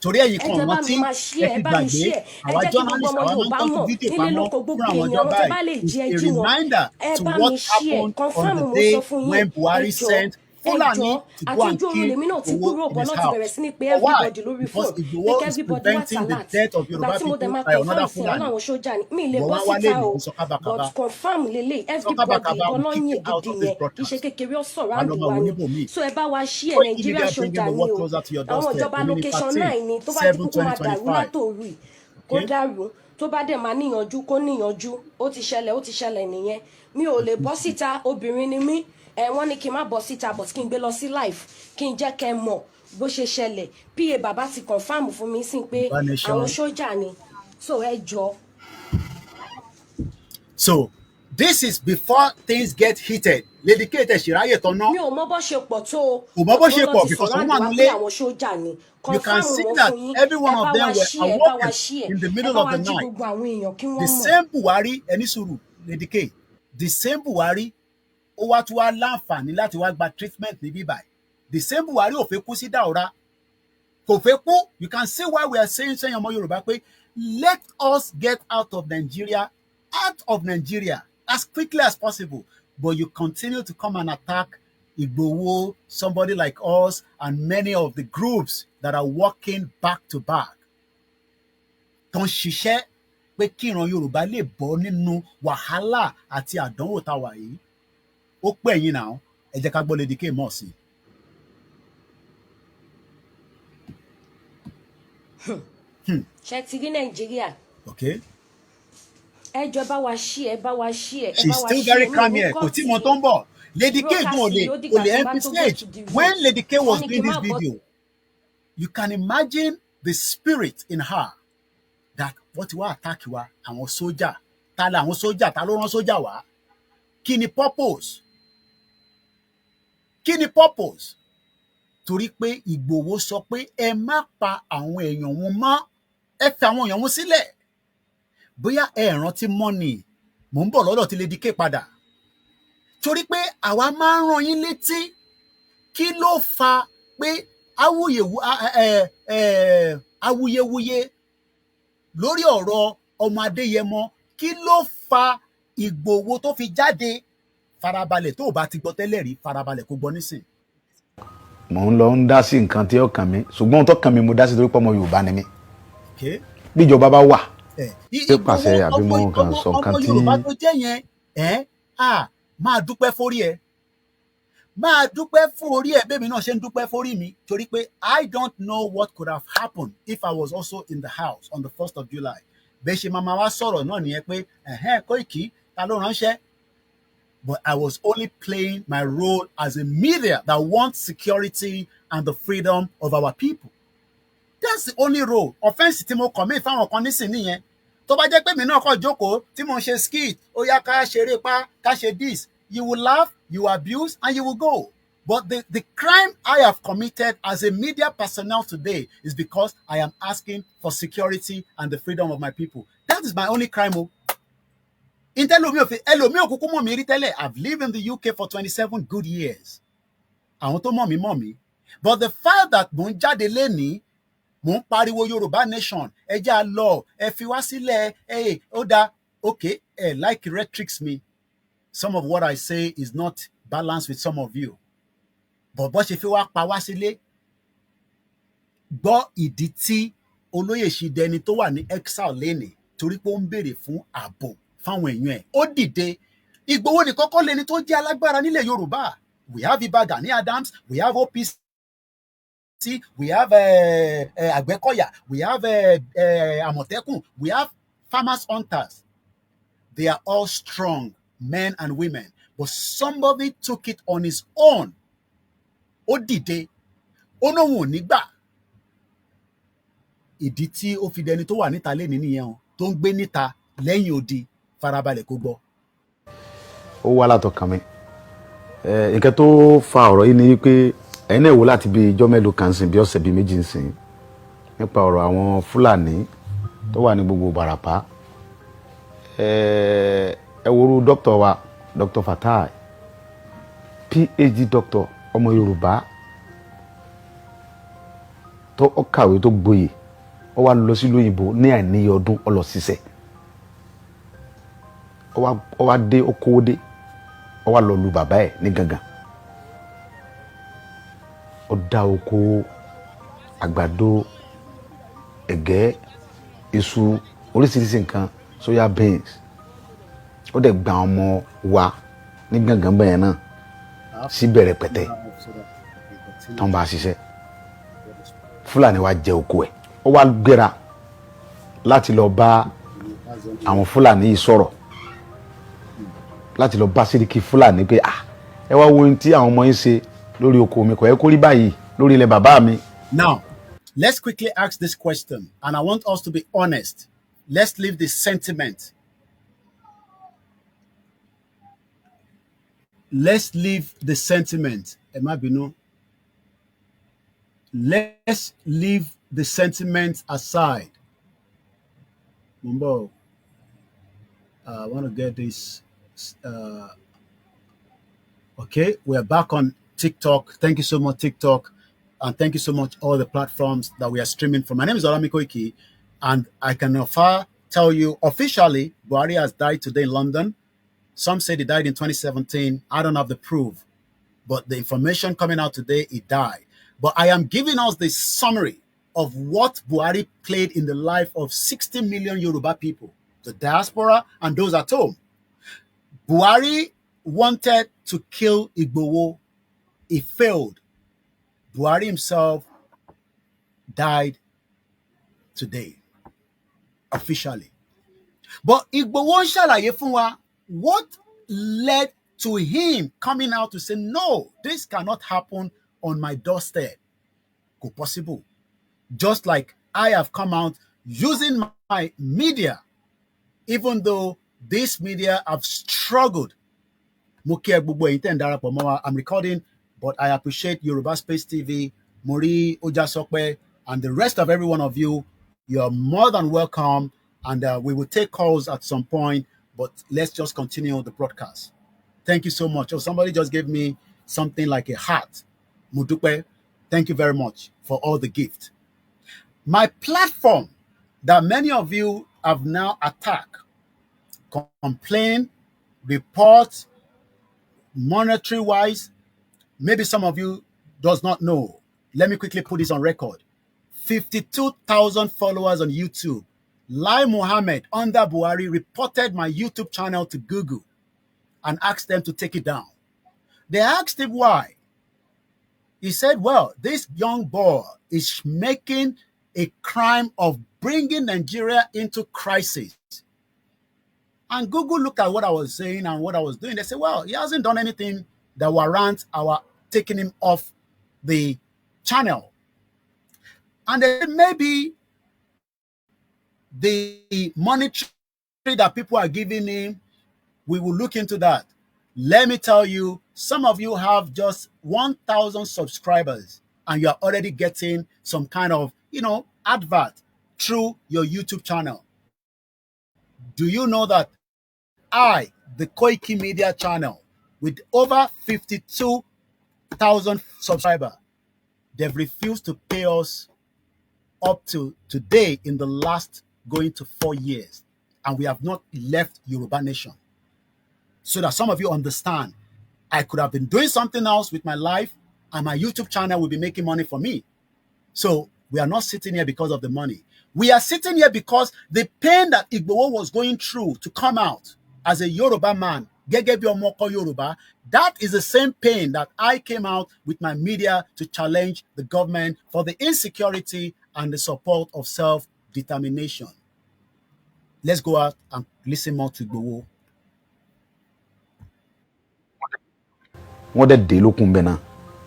Torí ẹ̀yin kan Ẹ bá rántí mi máa ẹ share, ti ẹ bá mi gbàgbé share. Ẹ àwa jẹ́ kí gbogbo journalist ọmọ àwa máa ń Yorùbá tọ́jú mọ̀ fídíò nílé pamọ́ lóko fún gbogbo àwọn èèyàn ọjọ́ àwọn tó bá báyìí. lè It's jẹ a ẹjú wọn. reminder Ẹ to bá what mi share. happened on Confirm the mo day sọ fún yín. when Ẹ Buhari jọ̀ọ́. sent Fulani to go Àti and ojú oorun kill lèmi náà ti Igboho kúrò in bọ̀ his náà ti bẹ̀rẹ̀ house. sí ní pé For why? everybody lórí Because phone. Pé Igboho is everybody wà preventing the alert. death of Ìgbà Yoruba tí mo dẹ̀ people máa by another confirm sí ọ̀nà Fulani. àwọn sójà ni mi lè But bọ́ wọ́n wálé síta ní o. ìsọkábàkàbà. But confirm lélẹ̀ everybody Sọkábàkàbà ìbọn will náà kick you yìn out gidi of this yẹn. Kì í ṣe broadcast. kékeré ó Wà surround lọ́mọ wa àwọn ni. oníbòmí. So ẹ bá wa share Nigeria Koikimedia bringing sójà the ni world o. closer to your Àwọn doorstep. ìjọba location 9 ni tó bá di 7 kúkú máa dàrú 2025. látòru kó Okay? dàrú tó bá dẹ̀ máa níyànjú kó níyànjú. Ó ti ṣẹlẹ̀ nìyẹn. Mi ò lè bọ́ síta, obìnrin ni mí. Wọ́n ní kí n má bọ́ síta but kí n gbé lọ sí live kí n jẹ́ kẹ́ mọ̀ bó ṣe ṣẹlẹ̀. PA bàbá ti confirm fún mi sí pé àwọn sójà ni. So ẹ jọ̀ọ́. So this is before things get heated. Lady K tẹ̀ ṣìráyè tán ná. Mi ò mọ bó ṣe pọ̀ tó o. Kò mọ bó ṣe pọ̀ because wọ́n wà nílé. Àwọn sójà ni. You can see that every one of them were awoken in the middle of the night. The same Buhari, ẹni sùúrù, Lady K, the same Buhari, ó wá tún wá láǹfààní láti wá gba treatment ní bíbáyìí. The same Buhari ò fẹ́ kú sí Daura. Kò fẹ́ kú. You can see why we are saying ọmọ Yorùbá pé let us get out of Nigeria as quickly as possible. But you continue to come and attack Igboho, somebody like us, and many of the groups that are working back to back. Tó ń ṣiṣẹ́ pé kí ìran Yorùbá lè bọ́ nínú wàhálà àti àdánwò tá a wà yìí. Ó pè yín náà, ẹ jẹ́ ká gbọ́ Lady K mọ̀ sí. Ṣé ti rí Nàìjíríà? Okay. Ẹ jọ̀ọ́ bá wa share, ẹ bá wa share. She's still very calm here. Kò tí mo tó ń bọ̀. Lady K go le emphasize when Lady K was doing this video, you can imagine the spirit in her that what you attack wa àwọn sójà ta la àwọn sójà ta ló rán sójà wá kí ni purpose torí pé Ìgbòho sọ pé ẹ má pa àwọn èèyàn wọn mọ́ ẹ fi àwọn èèyàn wọn sílẹ̀ bóyá ẹ rántí mọ́nì mò ń bọ̀ lọ́dọ̀ tí Lady K padà. Torí pé àwa máa ń rán yín létí kí ló fa pé awuyewuye lórí ọ̀rọ̀ ọmọ Adéyẹmọ kí ló fa Ìgbòho tó fi jáde farabalẹ̀ tó o bá ti gbọ́ tẹ́lẹ̀ rí farabalẹ̀ kó gbọ́ nísìn. Mò ń lọ ń dá sí nǹkan tí ó kàn mí ṣùgbọ́n ohun tó kàn mí mo dá sí torí pé ọmọ Yorùbá ni mí. Bíjọba bá wà pé pàṣẹ àbí mo kàn sọ nǹkan tí. Ọmọ Yorùbá tó jẹ́ yẹn máa dúpẹ́ fórí ẹ máa dúpẹ́ fún orí ẹ bẹ́ẹ̀ mi náà ṣe ń dúpẹ́ fórí mi torí pé I don't know what could have happened if I was also in the house on the 1st of July. Bẹ́ẹ̀ ṣe máa wá sọ̀rọ̀ náà nìyẹn pé Koiki ta ló ránṣẹ́. But I was only playing my role as a media that wants security and the freedom of our people. That's the only role. Offense tí mo commit fáwọn kan nísìn nìyẹn. Tó bá jẹ́ pé mi náà kọ́ jókòó tí mo ń ṣe skit ó yá ká ṣeré pa ká ṣe this you will laugh you abuse and you will go. But the crime I have committed as a media personnel today is because I am asking for security and the freedom of my people. That is my only crime. Ẹlòmíì ò kúkú mọ̀ mí rí tẹ́lẹ̀. I've lived in the UK for 27 good years. Àwọn tó mọ̀ mí. But the fact that mò ń jáde lénìí mò ń pariwo Yorùbá nation ẹ jẹ́ a lọ ẹ fi wá sílẹ̀ ó dáa okay like rhetorics me. Some of what I say is not balance with some of you. But bó ṣe fi wá pa wá sílé, gbọ́ ìdí tí olóyè Ṣìdẹni tó wà ní exile lénìí torí pé ó ń béèrè fún ààbò fáwọn èèyàn ẹ̀. Ó dìde. Ìgbòho ní kọ́kọ́ lẹni tó jẹ́ alágbára nílẹ̀ Yorùbá. We have Ìbà Gani Adams, we have OPC, we have Àgbẹ̀kọ̀yà, we have Àmọ̀tẹ́kùn, we have farmers hunters. They are all strong men and women. But somebody took it on his own. Ó dìde. Ó lóun ò ní gbà. Ìdí tí ó fi dẹni tó wà níta lénìí nìyẹn o, tó ń gbé níta lẹ́yìn odi, farabalẹ̀ kó gbọ́. Ó wá látọkàn mi. Nǹkan tó fa ọ̀rọ̀ yìí ni pé ẹ̀yin náà wò láti bí ijọ́ mélòó kan sìn bí ọ̀sẹ̀ bíi méjì sìn nípa ọ̀rọ̀ àwọn Fúlàní tó wà ní gbogbo Ìbàràpá. Ẹ worú dókítà wa, Dr. Fatai, PhD doctor, ọmọ Yorùbá tó kàwé tó gboyè, ó wá lọ sí lóyìnbó ní àìníye ọdún ó lọ ṣiṣẹ́. Ó wá dé ó kówó dé, ó wá lọ lu bàbá ẹ̀ ní gangan. Ó dá oko àgbàdo, ẹ̀gẹ́, iṣu, oríṣiríṣi nǹkan, soya beans. Ó dẹ̀ gba ọmọ wa ní gangan bẹ́ẹ̀ náà sí bẹ̀rẹ̀ pẹ̀tẹ́ tán bá ṣiṣẹ́. Fúlàní wa jẹ oko ẹ̀. Ó wá gbéra láti lọ bá àwọn Fúlàní yìí sọ̀rọ̀, láti lọ bá Sẹ́ríkì Fúlàní pé ẹ wá wo ohun tí àwọn ọmọ yín ṣe lórí oko mi, kò yẹ kó rí báyìí lórí ilẹ̀ bàbá mi. Now, let's quickly ask this question, and I want us to be honest. Let's leave the sentiment. Let's leave the sentiment. Let's leave the sentiment aside. Mumbo, I want to get this. Okay, we're back on TikTok. Thank you so much, TikTok. And thank you so much, all the platforms that we are streaming from. My name is OLAYOMI KOIKI, and I can tell you officially, Buhari has died today in London. Some say he died in 2017. I don't have the proof. But the information coming out today, he died. But I am giving us the summary of what Buhari played in the life of 60 million Yoruba people, the diaspora and those at home. Buhari wanted to kill Igboho. He failed. Buhari himself died today, officially. But Igboho ń ṣàlàyé fún wa what led to him coming out to say, no, this cannot happen on my doorstep. Go possible. Just like I have come out using my media, even though this media have struggled. I'm recording, but I appreciate Yoruba Space TV, Mori Ojasokwe, and the rest of every one of you. You're more than welcome, and we will take calls at some point, but let's just continue the broadcast. Thank you so much. Oh, somebody just gave me something like a heart. Mudupe, thank you very much for all the gift. My platform that many of you have now attacked, complain, report, monetary-wise, maybe some of you does not know. Let me quickly put this on record. 52,000 followers on YouTube. Lai Mohammed under Buhari reported my YouTube channel to Google and asked them to take it down. They asked him why. He said, well, this young boy is making a crime of bringing Nigeria into crisis. And Google looked at what I was saying and what I was doing. They said, well, he hasn't done anything that warrants our taking him off the channel. And then maybe the monetary that people are giving him, we will look into that. Let me tell you, some of you have just 1,000 subscribers and you're already getting some kind of, advert through your YouTube channel. Do you know that I, the Koikimedia channel, with over 52,000 subscribers, they've refused to pay us up to today in the last going to 4 years. And we have not left Yoruba Nation. So that some of you understand, I could have been doing something else with my life, and my YouTube channel will be making money for me. So we are not sitting here because of the money. We are sitting here because the pain that Igboho was going through to come out as a Yoruba man, gẹ́gẹ́ bí ọmọ ọkọ Yoruba, that is the same pain that I came out with my media to challenge the government for the insecurity and the support of self-determination. Let's go out and listen more to Igboho. wọ́n dẹ̀ dé lókun bẹ́ẹ̀ náà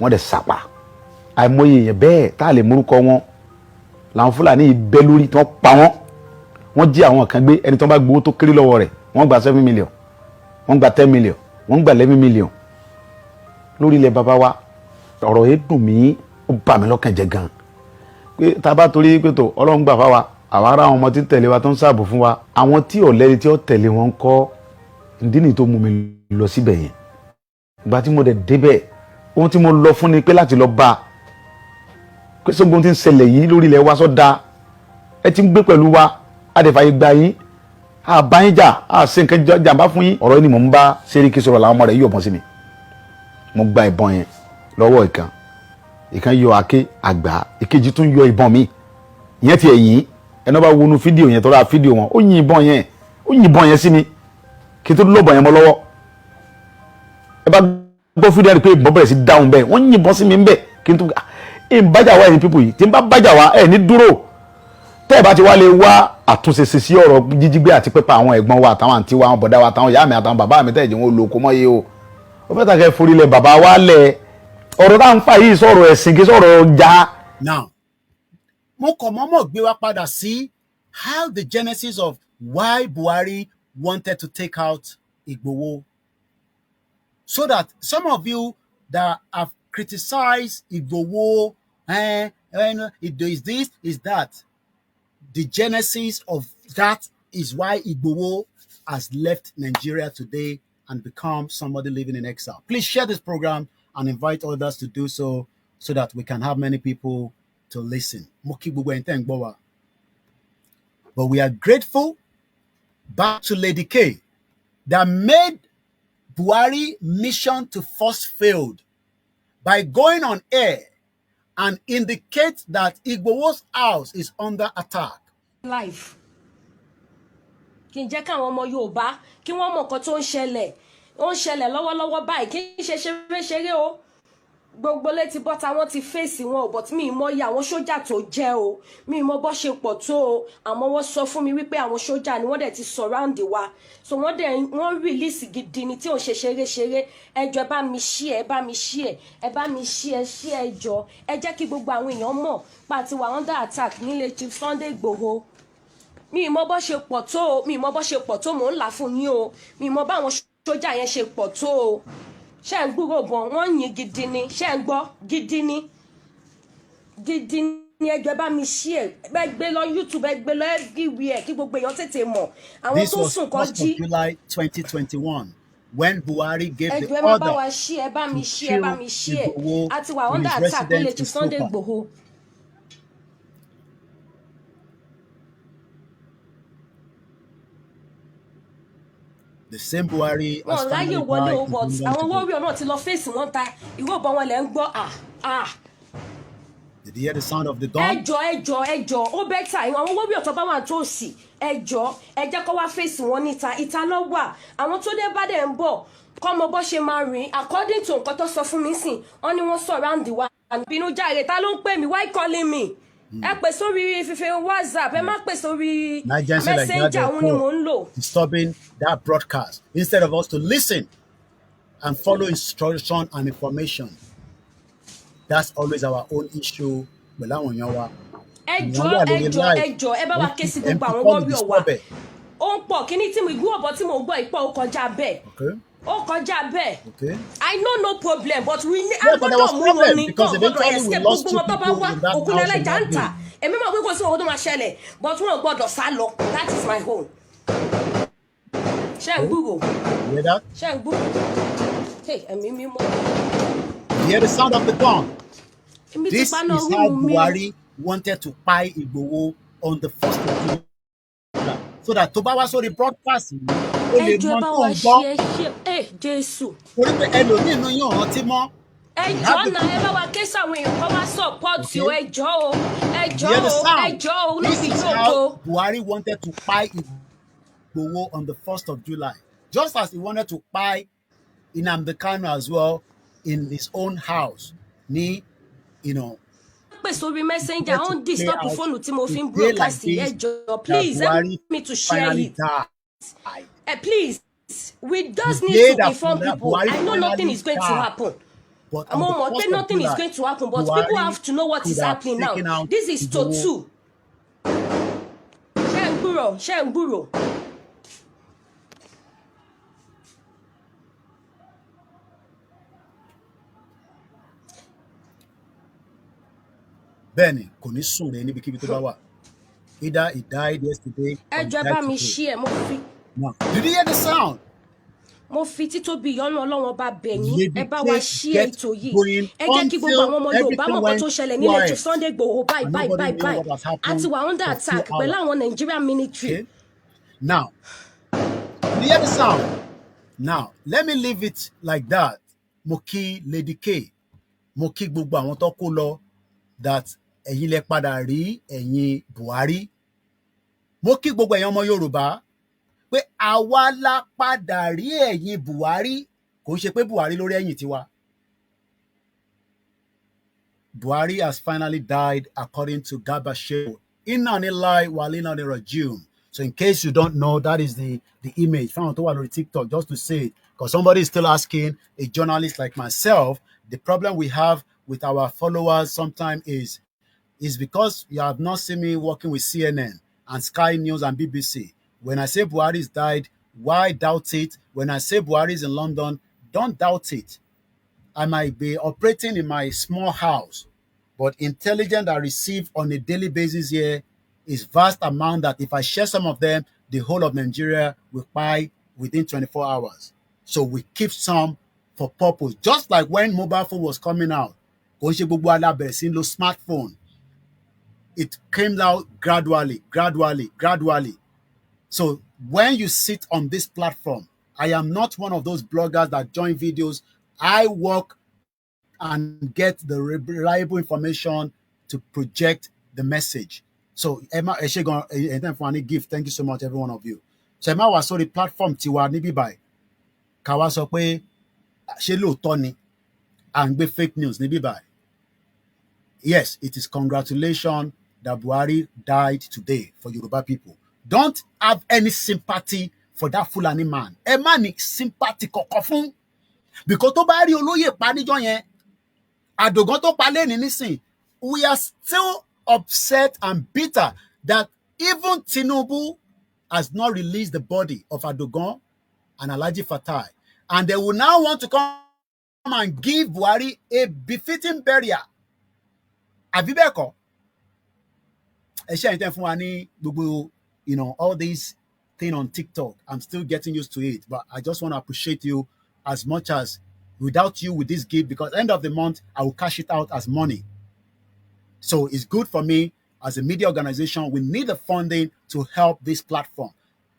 wọ́n dẹ̀ sàpà àìmọye èèyàn bẹ́ẹ̀ tá a lè morúkọ wọn làwọn Fúlàní ìbẹ́ lórí tí wọ́n pa wọ́n jí àwọn kan gbé ẹni tí wọ́n bá gbowó tó kéré lọ́wọ́ rẹ̀ wọ́n gba 7 million wọ́n gba 10 million wọ́n gba 11 million lórí ilẹ̀ bàbá wa. Ọ̀rọ̀ yìí dùn mí ó bà mí lọ́kàn jẹ́ gan pé tá a bá torí pé tó Ọlọ́run gbà fáwa àwa ará àwọn ọmọ tí ń tẹ̀lé wa tó ń ṣààbò fún wa àwọn tí ò lẹ́ni tí ó tẹ̀lé wọn kọ́ ìdí nìyí tó mú mi lọ síbẹ̀ yẹn. Ìgbà tí mo dẹ̀ débẹ̀ ohun tí mo lọ fún ni pé láti lọ bá a pé sógun tí ń ṣẹlẹ̀ yìí lórí ilẹ̀ wa sọ́dá ẹ ti ń gbé pẹ̀lú wa adẹ̀fàyè gba yín àbáyín jà àṣẹ nǹkan jàǹbá fún yín. Ọ̀rọ̀ yìí ni mò ń bá Sẹ́ríkì sọ̀rọ̀ làwọn ọmọ rẹ̀ yọ̀bọ̀n sí mi. Mo gba ìbọn yẹn lọ́wọ́ ìkan yọ àáké àgbà ìkejì tún yọ ìbọn mi ìyẹn ti ẹ̀yìn ẹni bá wọnú fídíò yẹn tọ́ra fídíò wọn ó yin ìbọn yẹn sí mi kí n tó lọ́bọ̀ yẹn mọ́ lọ́wọ́. Ẹ bá gbọ́ fídíò rẹ̀ pé ìbọn bẹ̀rẹ̀ sí dáhùn bẹ́ẹ̀ wọ́n yin ìbọn sí mi ń bẹ̀ kí n tó bájà wá ẹ̀yin pípò yìí tí n bá bájà wá ẹ̀ ní dúró tẹ́ ẹ̀ bá ti wá lè wá àtúnṣe sí ọ̀rọ̀ jíjígbé àti pípa àwọn ẹ̀gbọ́n wa àtàwọn àǹtí wa àwọn bọ̀dá wa àtàwọn ìyá mi àtàwọn bàbá mi tẹ́ẹ̀jẹ̀ wọn ò lo oko mọ́ yé o ó fẹ́ tàkẹ́ forílẹ̀ bàbá wa lẹ̀ ọ̀rọ̀ tá à ń fà yìí sọ̀rọ̀ ẹ̀sìn kì í sọ̀rọ̀ ọjà. Now, mo kàn mọ́mọ́ gbé wa padà sí how the genesis of why Buhari wanted to take out Igboho, so that some of you that have criticized Igboho, it is this, is that. The genesis of that is why Igboho has left Nigeria today and become somebody living in exile. Please share this program and invite others to do so that we can have many people to listen. But we are grateful back to Lady K that made Buhari mission to force failed by going on air and indicate that Igboho's house is under attack. Life. Kí n jẹ́ káwọn ọmọ Yorùbá kí wọ́n mọ̀ nǹkan tó ń ṣẹlẹ̀ lọ́wọ́lọ́wọ́ báyìí kí n ṣe ṣeré o. Gbogbo létí bọ́ta wọ́n ti fèsì wọn ò but mi mọ iye àwọn sójà tó jẹ́ o. Mi mọ bó ṣe pọ̀ tó o. Àmọ́ wọ́n sọ fún mi wípé àwọn sójà ni wọ́n dẹ̀ ti surround wa. So wọ́n release gidi ni tí ò ń ṣe ṣeré. Ẹ jọ̀ọ́ ẹ bá mi share, ẹ bá mi share, ẹ bá mi share ẹ jọ̀ọ́. Ẹ jẹ́ kí gbogbo àwọn èèyàn mọ̀ pa ti wà under attack nílé Chief Sunday Igboho. Mi mọ bó ṣe pọ̀ tó o. Mi mọ bó ṣe pọ̀ tó mò ń là fún yín o. Mi mọ báwọn sójà yẹn ṣe pọ̀ tó o. Ṣé ń gbúrò gan wọ́n yin gidi ni ṣé ń gbọ́ gidi ni ẹ jọ̀ọ́ bá mi share ẹ gbé lọ YouTube ẹ gbé lọ everywhere kí gbogbo èèyàn tètè mọ̀ àwọn tó sùn kan jí. This was 1st of July 2021 when Buhari gave the order to kill Igboho àti wà under attack nílé Chief Sunday Igboho. The same Buhari has found a wọlé o but àwọn warrior náà ti lọ face wọn ta ìwé ọ̀bọ̀n wọn lẹ̀ ń gbọ́ Did you hear the sound of the gun? ẹjọ́ ó bẹ́tà àwọn warrior tó bá wà tó sì ẹjọ́ ẹ jẹ́ kó wá face wọn níta ìta ló wà àwọn tó dé bá dẹ̀ ń bọ̀ kọ́ mọ bó ṣe máa rìn according to nǹkan tó sọ fún mi sìn wọ́n ní wọ́n surround wa bínú járe ta ló ń pè mí why calling me ẹ pè sórí fífẹ́ WhatsApp ẹ má pè sórí messenger òun ni mò ń lò. Disturbing that broadcast instead of us to listen and follow instruction and information. That's always our own issue pẹ̀lú àwọn èèyàn wa. ẹjọ́ ẹ bá wa ké sí gbogbo àwọn warrior wa ó ń pọ̀ kíní tí mo ìgbó ọ̀bọ tí mo gbọ́ ìpọ̀ ó kọjá bẹ́ẹ̀. ó kọjá bẹ́ẹ̀. I know no problem but we need agbọ́dọ̀ mú wọn ní gbọ́dọ̀ escape gbogbo wọn tó bá wá òkúlẹ̀ ẹlẹ́jà ń tà èmi mọ̀ pé kò sí ohun tó máa ṣẹlẹ̀ but wọn gbọ́dọ̀ sá lọ that is my home. ṣé ń gbúrò ṣé ń gbúrò ẹ̀mí mímọ́. Hear the sound of the gun. This is how Buhari wanted to kpai Igboho on the 1st of July so that tó bá wá sórí broadcast o lè ẹjọ́ mọ ẹ bá tó wa ń gbọ́ ṣe Jésù. torí pé ẹlòmíì inú yín ò rántí mọ́. ẹjọ́ náà ẹ bá wa ké sáwọn èèyàn kọ́ wá sọ̀pọ̀tì o, ẹjọ́ o, ẹjọ́ Hear the o, sound. ẹjọ́ o, ló This fi is jókòó. how Buhari wanted to kpai Igboho on the 1st of July. Just as he wanted to kpai Nnamdi Kanu as well in his own house. Ni, you know, pè sórí messenger ó ń disturb fóònù tí mo fi ń a day like broadcast this ẹjọ́ please help Buhari me to share finally it. died. Please, we just The need day to that inform people. Buhari I know nothing finally is going to died. happen. But on the 1st of Nothing is July, going to happen, but Buhari people have to know what is could have happening taken now. out This is Igboho. Totu. Ṣé ń gbúrò. Bẹ́ẹ̀ni, kò ní sùn rẹ̀ níbikíbi tó bá wà. Either he died yesterday or he ẹjọ́ ẹ died bá mi today. ṣí ẹ mo fi. Now, did you hear the sound? Mo fi títóbi ìyọ́nú Ọlọ́run bá bẹ̀ yín, Lady ẹ bá wa K ṣí get ètò yìí. going Ẹ jẹ́ kí gbogbo àwọn ọmọ until Yorùbá mọ̀ everything nǹkan tó went ṣẹlẹ̀ nílé Chief quiet. Sunday Igboho báyìí And báyìí nobody báyìí knew báyìí. what was A happening ti wà under for attack 2 pẹ̀lú hours. àwọn Nigerian military. Okay? Now, did you hear the sound? Now, let me leave it like that. Mo kí Lady K. Mo kí gbogbo àwọn tó kó lọ that ẹ̀yin lẹ padà rí ẹ̀yin Buhari. Mo kí gbogbo ẹ̀yin ọmọ Yorùbá pé àwa la padà rí ẹ̀yin Buhari, kò ń ṣe pé Buhari lórí ẹ̀yìn tiwa. Buhari has finally died according to Garba Shehu. Inna lillahi wa inna ilaihi raji'un. So in case you don't know, that is the image. Found on TikTok, just to say it, because somebody is still asking, a journalist like myself, the problem we have with our followers sometimes is because you have not seen me working with CNN and Sky News and BBC. When I say Buhari's died, why doubt it? When I say Buhari's in London, don't doubt it. I might be operating in my small house, but intelligence I receive on a daily basis here is vast amount that if I share some of them, the whole of Nigeria will buy within 24 hours. So we keep some for purpose. Just like when mobile phone was coming out, kò ń ṣe gbogbo wa la bẹ̀rẹ̀ sí lo smartphone. It came out gradually. So when you sit on this platform, I am not one of those bloggers that join videos. I work and get the reliable information to project the message. So Emma Eshegon and gift. Thank you so much, every one of you. So Emma was sorry platform tiwa níbí báyìí. Ká wá sọ pé ṣé lóòótọ́ ni à ń gbé fake news níbí báyìí. Yes, it is congratulations that Buhari died today for Yoruba people. Don't have any sympathy for that Fulani man. Ẹ má ní sympathy kankan fún. Because tó bá rí olóyè pa níjọ́ yẹn, Adogan tó pa lẹ́ni nísìn, we are still upset and bitter that even Tinubu has not released the body of Adogan and Alhaji Fatai. And they will now want to come and give Buhari a befitting burial. Àbí bẹ́ẹ̀ kọ́? Ẹ ṣe àyìntẹ́ fún wa ní gbogbo, all these thing on TikTok. I'm still getting used to it, but I just want to appreciate you as much as without you with this gift, because end of the month, I will cash it out as money. So it's good for me as a media organization. We need the funding to help this platform.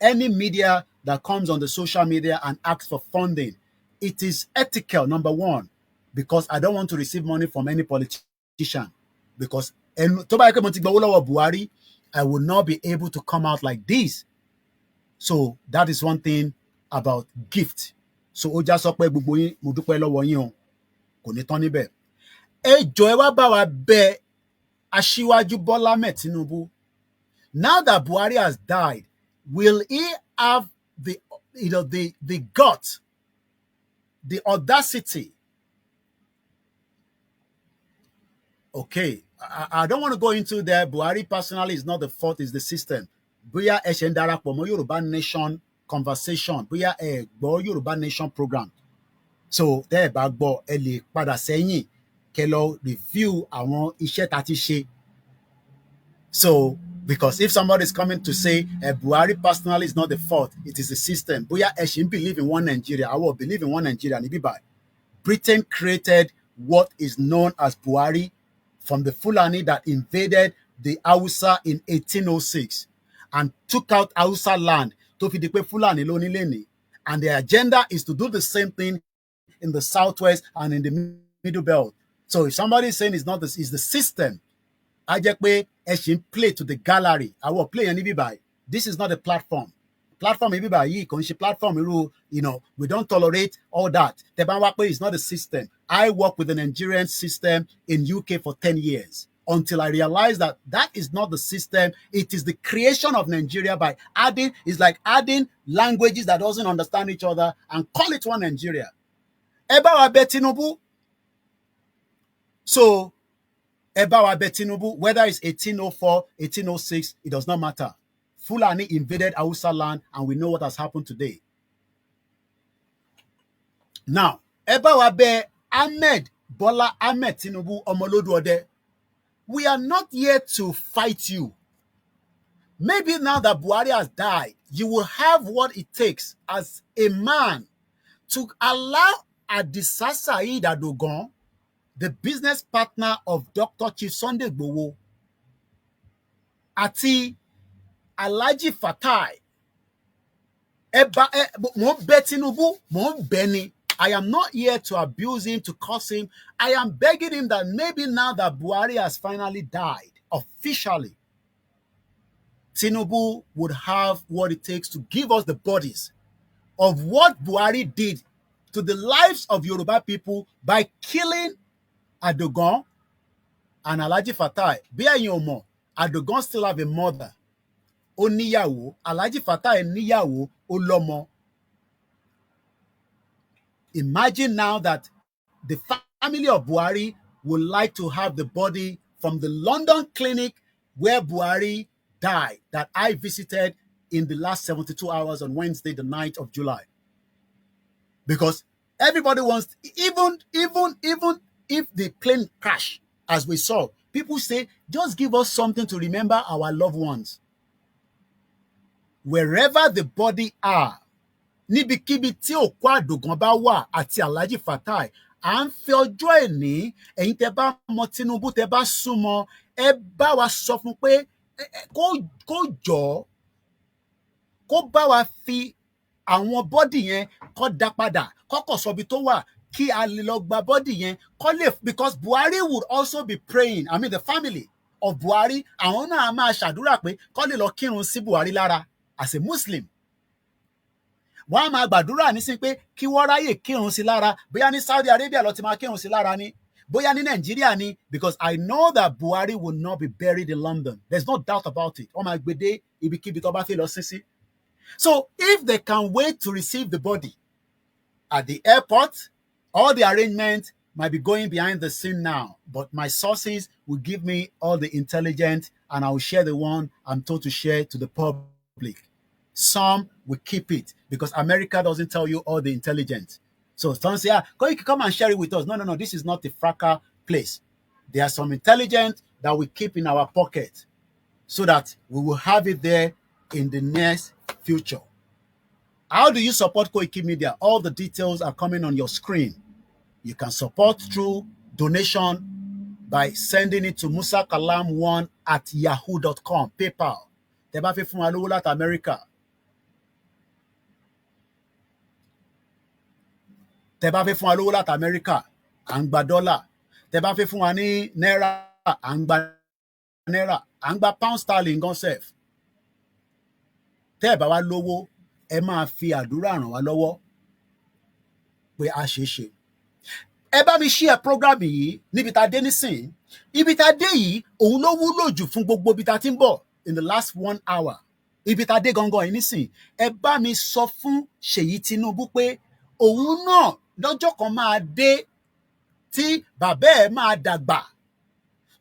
Any media that comes on the social media and asks for funding, it is ethical, number one, because I don't want to receive money from any politician. Because Buhari, I will not be able to come out like this. So that is one thing about gift. So ó já sọ pé gbogbo yín mo dúpẹ́ lọ́wọ́ yín o, kò ní tán níbẹ̀. Ẹ jọ̀ọ́ ẹ wá bá wa bẹ̀ Aṣíwájú Bọ́lá Ahmed Tinubu. Now that Buhari has died, will he have the guts, the audacity? Okay, I don't want to go into there. Buhari personally is not the fault, it's the system. Bóyá ẹ ṣe ń darapọ̀ mọ́ Yorùbá Nation conversation, bóyá ẹ gbọ́ Yorùbá Nation program. So tẹ́ ẹ bá gbọ́, ẹ lè padà sẹ́yìn kẹ́ lọ review àwọn iṣẹ́ tá ti ṣe. So because if somebody is coming to say Buhari personally is not the fault, it is the system. Bóyá ẹ ṣì ń believe in one Nigeria, I will believe in one Nigeria níbí báyìí. Britain created what is known as Buhari from the Fulani that invaded the Hausa in 1806 and took out Hausa land, tó fi di pé Fúlàní ló nílé ní, and their agenda is to do the same thing in the southwest and in the middle belt. So if somebody is saying it's not this, it's the system, á jẹ́ pé ẹ ṣì ń play to the gallery. Àwọn play yẹn níbí báyìí. This is not a platform. Platform níbí báyìí kò ń ṣe platform irú, we don't tolerate all that. Tẹ́ bá wá pé it's not a system. I work with the Nigerian system in UK for 10 years until I realized that that is not the system. It is the creation of Nigeria by adding, it's like adding languages that doesn't understand each other and call it one Nigeria. Ẹ bá wa bẹ̀ Tinubu. So, ẹ bá wa bẹ̀ Tinubu, whether it's 1804, 1806, it does not matter. Fulani invaded Hausa land, and we know what has happened today. Now, ẹ bá wa bẹ̀ Bola Ahmed Tinubu Omoloduode. We are not here to fight you. Maybe now that Buhari has died, you will have what it takes as a man to allow Adisa Saheed Adogon, the business partner of Dr. Chief Sunday Igboho, àti Alhaji Fatai. Mo bẹ̀ Tinubu, mo bẹ̀ ni. I am not here to abuse him, to curse him. I am begging him that maybe now that Buhari has finally died, officially, Tinubu would have what it takes to give us the bodies of what Buhari did to the lives of Yoruba people by killing Adogon and Alhaji Fatai. Bí ẹ̀yin ò mọ̀, Adogon still have a mother. Ó níyàwó, Alhaji Fatai níyàwó, ó lọ́mọ. Imagine now that the family of Buhari would like to have the body from the London clinic where Buhari died, that I visited in the last 72 hours on Wednesday, the 9th of July. Because everybody wants, even if the plane crash, as we saw, people say, just give us something to remember our loved ones. Wherever the body are, níbikíbi tí òkú Àdògán bá wà àti Alhaji Fatai, à ń fi ọjọ́ ẹ̀ní, ẹ̀yin tẹ́ bá mọ Tinubu, tẹ́ bá súnmọ́, ẹ bá wa sọ fún pé kó jọ̀ọ́, kó bá wa fi àwọn bọ́dì yẹn kó dá padà, kọ́kọ́ sọbi tó wà, kí a lè lọ gba bọ́dì yẹn, kó lè, because Buhari would also be praying, I mean the family of Buhari, àwọn náà máa ṣàdúrà pé kó lè lọ kírun sí Buhari lára as a Muslim. Wọ́n á máa gbàdúrà nísìn pé kí wọ́n ráyè kírun sí lára, bóyá ní Saudi Arabia ló ti máa kírun sí lára ni, bóyá ní Nàìjíríà ni, because I know that Buhari will not be buried in London. There's no doubt about it. Wọ́n máa gbé dé ibikíbi tó bá fẹ́ lọ sí sí. So if they can wait to receive the body at the airport, all the arrangements might be going behind the scene now, but my sources will give me all the intelligence, and I will share the one I'm told to share to the public. Some will keep it because America doesn't tell you all the intelligence. So some say, Koiki, come and share it with us. No. This is not a fracas place. There are some intelligence that we keep in our pocket so that we will have it there in the next future. How do you support Koikimedia? All the details are coming on your screen. You can support through donation by sending it to musakalam1@yahoo.com, PayPal. Tẹ́ bá fẹ́ fún wa lówó láti America. Tẹ́ bá fẹ́ fún wa lówó láti America, à ń gba dọ́là. Tẹ́ bá fẹ́ fún wa ní náírà, à ń gba náírà. À ń gba pound sterling gan sef. Tẹ́ bá wa lówó, ẹ máa fi àdúrà ràn wá lọ́wọ́ pé a ṣe é ṣe. Ẹ bá mi share program yìí níbi tá dé nísìn. Ibi tá dé yìí, òun ló wúlò jù fún gbogbo ibi tá ti ń bọ̀ in the last 1 hour. Ibi tá dé gangan yìí nísìn. Ẹ bá mi sọ fún Ṣèyí Tinubu pé òun náà lọ́jọ́ kan máa dé tí bàbá ẹ̀ máa dàgbà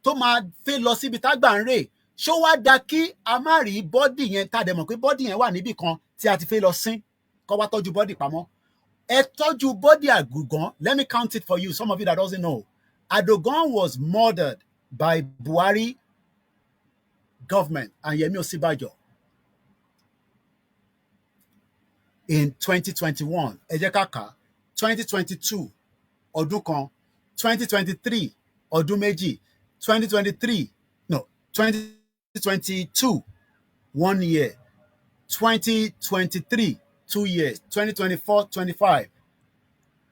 tó máa fẹ́ lọ síbi tágbà ń rè. Ṣó wá dá kí a má rí bọ́dì yẹn, tá dẹ̀ mọ̀ pé bọ́dì yẹn wà níbì kan tí a ti fẹ́ lọ sín, kó wá tọ́jú bọ́dì pamọ́. Ẹ tọ́jú bọ́dì Àdògán. Let me count it for you, some of you that doesn't know. Adogon was murdered by Buhari government and Yemi Osinbajo in 2021. Ẹ jẹ́ ká kà, 2022, ọdún kan, 2023, ọdún méjì, 2022, 1 year, 2023, 2 years, 2024, 25.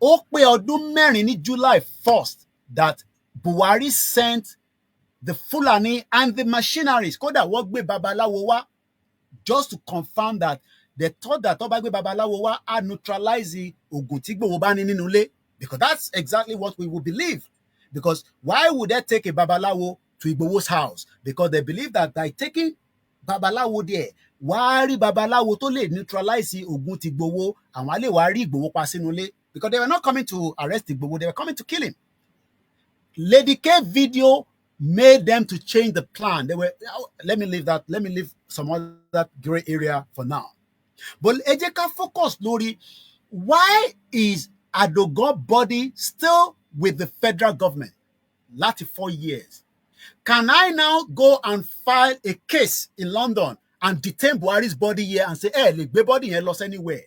Ó pé ọdún mẹ́rin ní July 1st that Buhari sent the Fulani and the machineries. Kódà wọ́n gbé babaláwo wá just to confirm that they thought that tó bá gbé babaláwo wá á neutralize ogun tí Igboho bá ní nínú ilé, because that's exactly what we would believe. Because why would they take a babalawo to Igboho's house? Because they believe that by taking babalawo there, wá rí babalawo tó lè neutralize ogun ti Igboho, àwọn á lè wá rí Igboho pa sínú ilé. Because they were not coming to arrest Igboho, they were coming to kill him. Lady K video made them to change the plan. They were, let me leave that, let me leave some other gray area for now. But ẹ jẹ́ ká focus lórí, why is Adogon body still with the federal government? Láti 4 years. Can I now go and file a case in London and detain Buhari's body here and say, hey, lè gbé body yẹn lọ anywhere?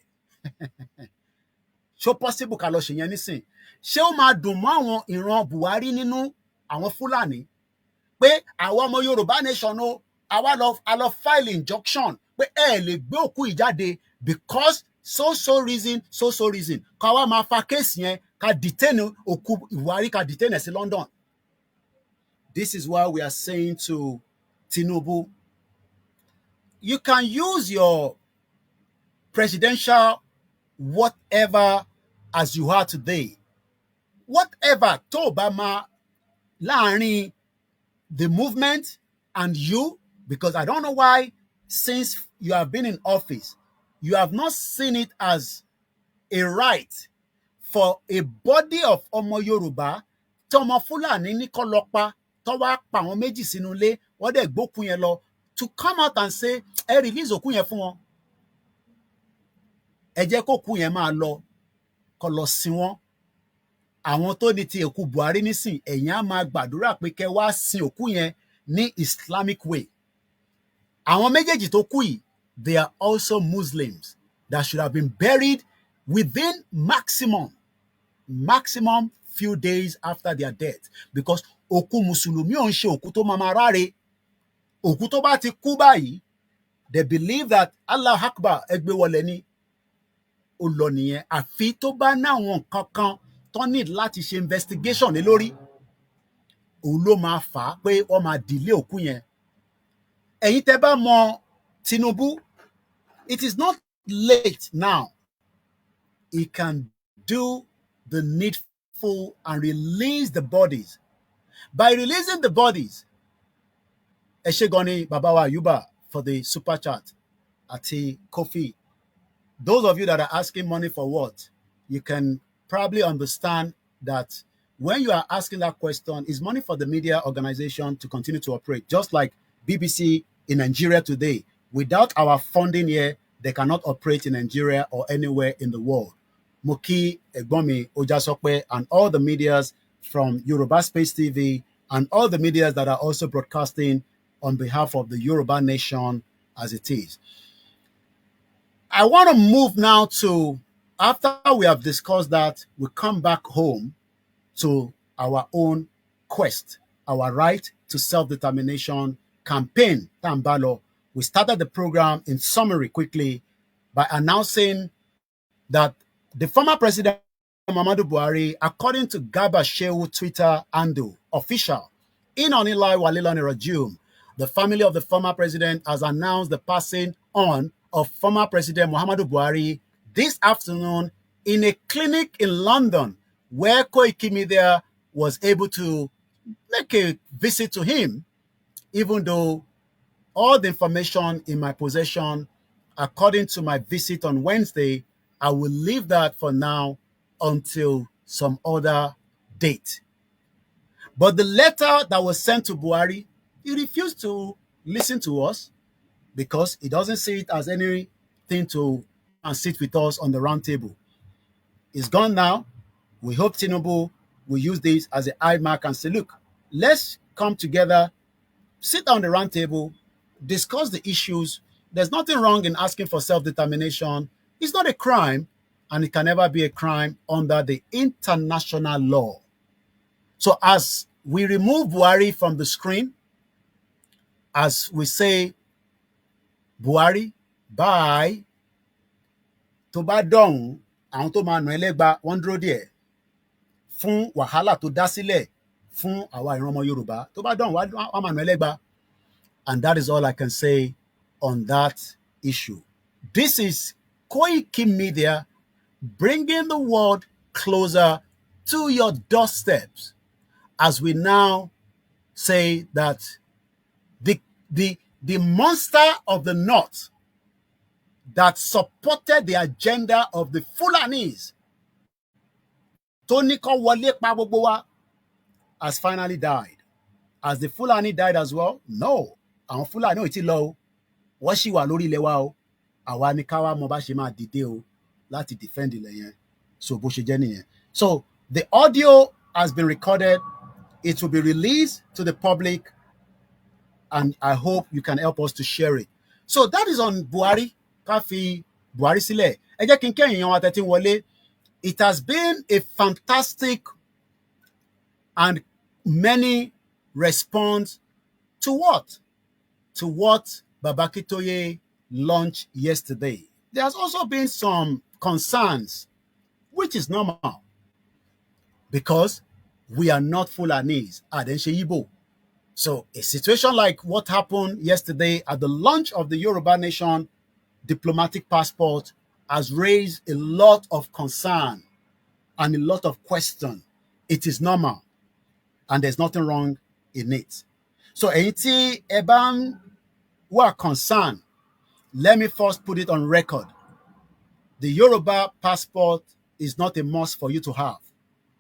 Ṣó possible ká lọ ṣe yẹn nísìn? Ṣé ó máa dùn mọ́ àwọn ìran Buhari nínú àwọn Fúlàní pé àwọn ọmọ Yorùbá nation o, àwa lọ file injunction pé ẹ lè gbé òkú ìjáde because so reason, ká wá máa fa case yẹn ká detain òkú Buhari, ká detain ẹ̀ sí London. This is why we are saying to Tinubu, you can use your presidential whatever as you are today. Whatever tó bá máa láàrin the movement and you, because I don't know why, since you have been in office, you have not seen it as a right for a body of Ọmọ Yorùbá tí ọmọ Fúlàní ní kó lọ pa, tó wá pa àwọn méjì sínú ilé, wọ́n dẹ̀ gbókú yẹn lọ, to come out and say, ẹ release òkú yẹn fún wọn. Ẹ jẹ́ kó òkú yẹn máa lọ, kó lọ sin wọn. Àwọn tó ní ti òkú Buhari nísìn, ẹ̀yin á máa gbàdúrà pé kẹ́ wá sin òkú yẹn ní Islamic way. Àwọn méjèèjì tó kú yìí, they are also Muslims that should have been buried within maximum few days after their death. Because òkú Mùsùlùmí ò ń ṣe òkú tó máa ráre. Òkú tó bá ti kú báyìí, they believe that Allah Akbar ẹgbẹ́ wọlé ní ó lọ nìyẹn. Àfi tó bá náwọn kankan tó need láti ṣe investigation ní lórí, òun ló máa fà á pé wọ́n máa delay òkú yẹn. Ẹ̀yin tẹ́ bá mọ Tinubu, it is not late now. He can do the needful and release the bodies. By releasing the bodies, ẹ ṣé gan ni Baba wa Ayuba for the super chat àti Kofi. Those of you that are asking money for what, you can probably understand that when you are asking that question, is money for the media organization to continue to operate, just like BBC in Nigeria today. Without our funding here, they cannot operate in Nigeria or anywhere in the world. Muki, Egbomi, Ojasokwe, and all the medias from Yoruba Space TV and all the medias that are also broadcasting on behalf of the Yoruba nation as it is. I want to move now to, after we have discussed that, we come back home to our own quest, our right to self-determination campaign, Tambalo. We started the program in summary quickly by announcing that the former president, Muhammadu Buhari, according to Garba Shehu Twitter handle, official, in Onilai Walilani Rajum, the family of the former president has announced the passing on of former President Muhammadu Buhari this afternoon in a clinic in London, where Koikimedia was able to make a visit to him, even though all the information in my possession, according to my visit on Wednesday, I will leave that for now until some other date. But the letter that was sent to Buhari, he refused to listen to us because he doesn't see it as anything to and sit with us on the round table. It's gone now. We hope Tinubu will use this as an eye mark and say, look, let's come together, sit on the round table, discuss the issues. There's nothing wrong in asking for self-determination. It's not a crime, and it can never be a crime under the international law. So as we remove Buhari from the screen, as we say, Buhari, bye tó bá dọ̀hún àwọn tó máa nà ẹlẹ́gba wọ́n dúró díẹ̀ fún wàhálà tó dá sílẹ̀ fún àwa ìran ọmọ Yorùbá tó bá dọ̀hún wọ́n máa nà ẹlẹ́gba. And that is all I can say on that issue. This is Koikimedia, bringing the world closer to your doorsteps, as we now say that the monster of the north that supported the agenda of the Fulanis, Toniko Wale pa gbogbo wa, has finally died. Has the Fulani died as well? No. Àwọn Fulani ò tí lọ o. Wọ́n ṣì wà lórí ilẹ̀ wa o. Àwa ni ká wá mọ bá ṣe máa dìde o láti defend ilẹ̀ yẹn. So bó ṣe jẹ́ nìyẹn. So the audio has been recorded. It will be released to the public, and I hope you can help us to share it. So that is on Buhari. Ká fi Buhari sílẹ̀. Ẹ jẹ́ kí n kẹ́yìn yan atẹ́tí wọlé. It has been a fantastic and many response to what? To what Baba Akintoye launched yesterday. There has also been some concerns, which is normal, because we are not Fulanis, Adenshe Igbo. So a situation like what happened yesterday at the launch of the Yoruba Nation diplomatic passport has raised a lot of concern and a lot of question. It is normal, and there's nothing wrong in it. So anything Eban were concerned, let me first put it on record. The Yoruba passport is not a must for you to have.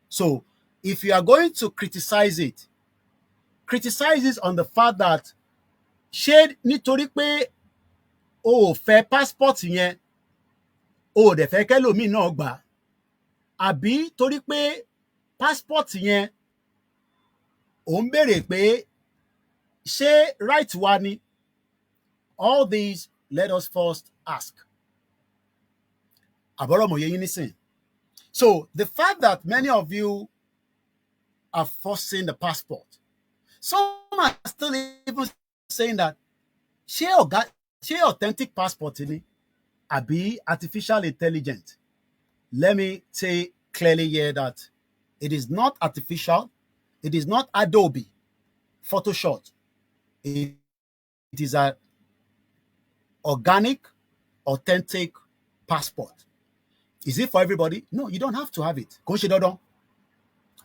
So if you are going to criticize it on the fact that ṣé nítorí pé o ò fẹ́ passport yẹn, o ò dẹ̀ fẹ́ kẹ́lòmíì náà gbà, àbí torí pé passport yẹn ò ń béèrè pé ṣé right wa ni? All these, let us first ask. So the fact that many of you are forcing the passport, some are still even saying that ṣé authentic passport ni àbí artificial intelligence. Let me say clearly here that it is not artificial, it is not Adobe Photoshop. It is an organic, authentic passport. Is it for everybody? No, you don't have to have it. Kò ń ṣe dandan.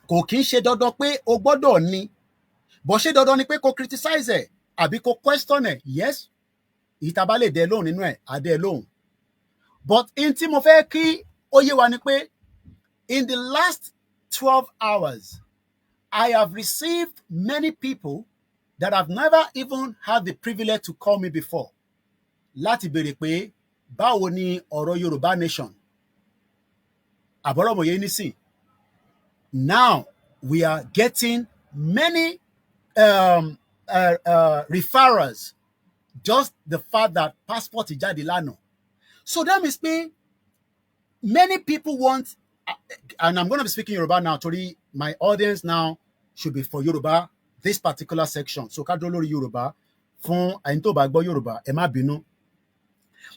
Kò kí ń ṣe dandan pé o gbọ́dọ̀ ní. Bó ṣe dandan ni pé kò criticize ẹ̀ àbí kò question ẹ̀. Yes, ìta bá lè dẹ lóhùn nínú ẹ̀, á dẹ lóhùn. But in tí mo fẹ́ kí ó yé wa ni pé in the last 12 hours, I have received many people that have never even had the privilege to call me before. Láti béèrè pé báwo ni ọ̀rọ̀ Yorùbá Nation? Àbọ̀rọ̀ mòye nísìn. Now we are getting many referrals, just the fact that passport is jáde lánàá. So that means many people want, and I'm going to be speaking Yoruba now, Tori, my audience now should be for Yoruba, this particular section. So ká dúró lórí Yoruba fún ẹni tó bá gbọ́ Yoruba, ẹ má bínú.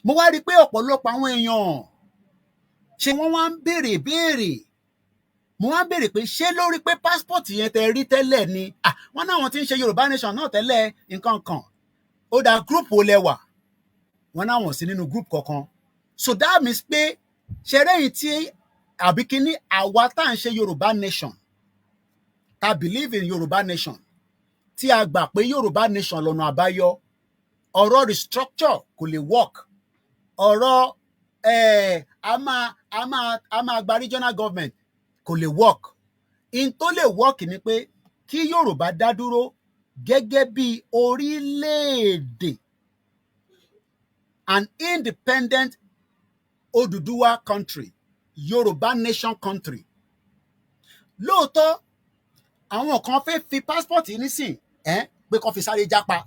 Mo wá rí pé ọ̀pọ̀lọpọ̀ àwọn èèyàn ṣé wọ́n wá ń béèrè. Mo wá ń béèrè pé ṣé lórí pé passport yẹn tẹ rí tẹ́lẹ̀ ni? Wọ́n náà wọ́n ti ń ṣe Yorùbá Nation náà tẹ́lẹ̀ nǹkan kan. Ó dá group wo lẹ́wà? Wọ́n náà wọ́n sí nínú group kankan. So that means pé ṣẹrẹ́yìn tí àbí kíní àwa tá à ń ṣe Yorùbá Nation, ta believe in Yorùbá Nation, tí a gbà pé Yorùbá Nation lọ́nà àbáyọ, ọ̀rọ̀ restructure kò lè work. Ọ̀rọ̀ a máa gba regional government kò lè work. In tó lè work ni pé kí Yorùbá dá dúró gẹ́gẹ́ bí orílẹ̀-èdè, an independent Oduduwa country, Yorùbá Nation country. Lóòótọ́ àwọn kan fẹ́ fi passport yìí nísìn pé kó fi sáré jápa.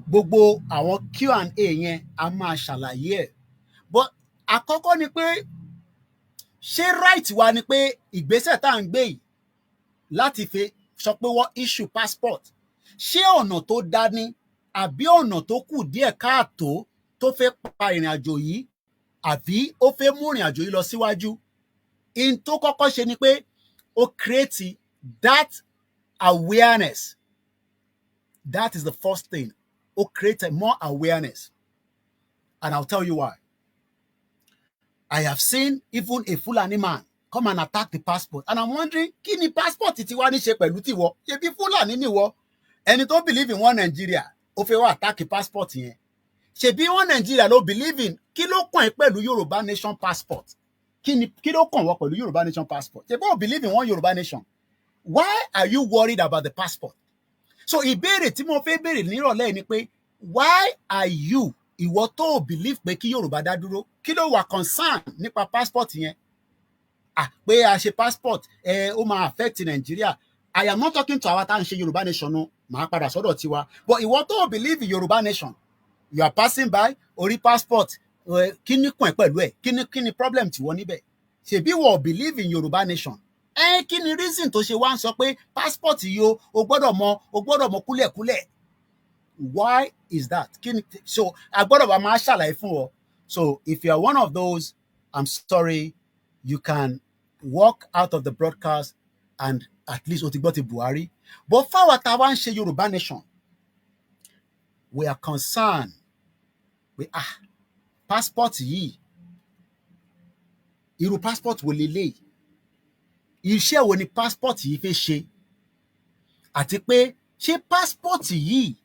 Gbogbo àwọn Q&A yẹn a máa ṣàlàyé ẹ̀. But àkọ́kọ́ ni pé ṣé right wa ni pé ìgbésẹ̀ tá à ń gbé yìí láti fi sọ pé wọ́n issue passport, ṣé ọ̀nà tó dá ní àbí ọ̀nà tó kù díẹ̀ káàtó tó fẹ́ pa ìrìn àjò yìí àbí ó fẹ́ mú ìrìn àjò yìí lọ síwájú. In tó kọ́kọ́ ṣe ni pé ó create that awareness. That is the first thing. Ó create more awareness. And I'll tell you why. I have seen even a Fulani man come and attack the passport. And I'm wondering, kí ni passport ti wá ní ṣe pẹ̀lú tiwọ? Ṣebí Fulani ni wọ. Ẹni tó believe in one Nigeria, ó fẹ́ wá attack passport yẹn. Ṣebí one Nigeria ló believe in, kí ló kàn ẹ́ pẹ̀lú Yoruba nation passport? Kí ló kàn wọ́ pẹ̀lú Yoruba nation passport? Ṣebí ó believe in one Yoruba nation. Why are you worried about the passport? So ìbéèrè tí mo fẹ́ béèrè nírọ̀lẹ́ ni pé, why are you, ìwọ tó believe pé kí Yorùbá dá dúró, kí ló wà concern nípa passport yẹn? Pé a ṣe passport ó máa affect Nigeria. I am not talking to our tá à ń ṣe Yorùbá nation no, màá padà sọ́dọ̀ tiwa. But ìwọ tó believe in Yorùbá nation, you are passing by orí passport, kí ni kàn ẹ́ pẹ̀lú ẹ̀? Kí ni problem tiwọ níbẹ̀? Ṣebí wọ́n believe in Yorùbá nation. Kí ni reason tó ṣe wá ń sọ pé passport yìí o gbọ́dọ̀ mọ kúlẹ̀kúlẹ̀? Why is that? So a gbọ́dọ̀ bá máa ṣàlàyé fún ọ. So if you are one of those, I'm sorry, you can walk out of the broadcast and at least o ti gbọ́ ti Buhari. But fáwọn tá a wá ń ṣe Yorùbá nation, we are concerned with passport yìí, irú passport wo leléyìí? Iṣẹ́ wo ni passport yìí fẹ́ ṣe? Àti pé ṣé passport yìí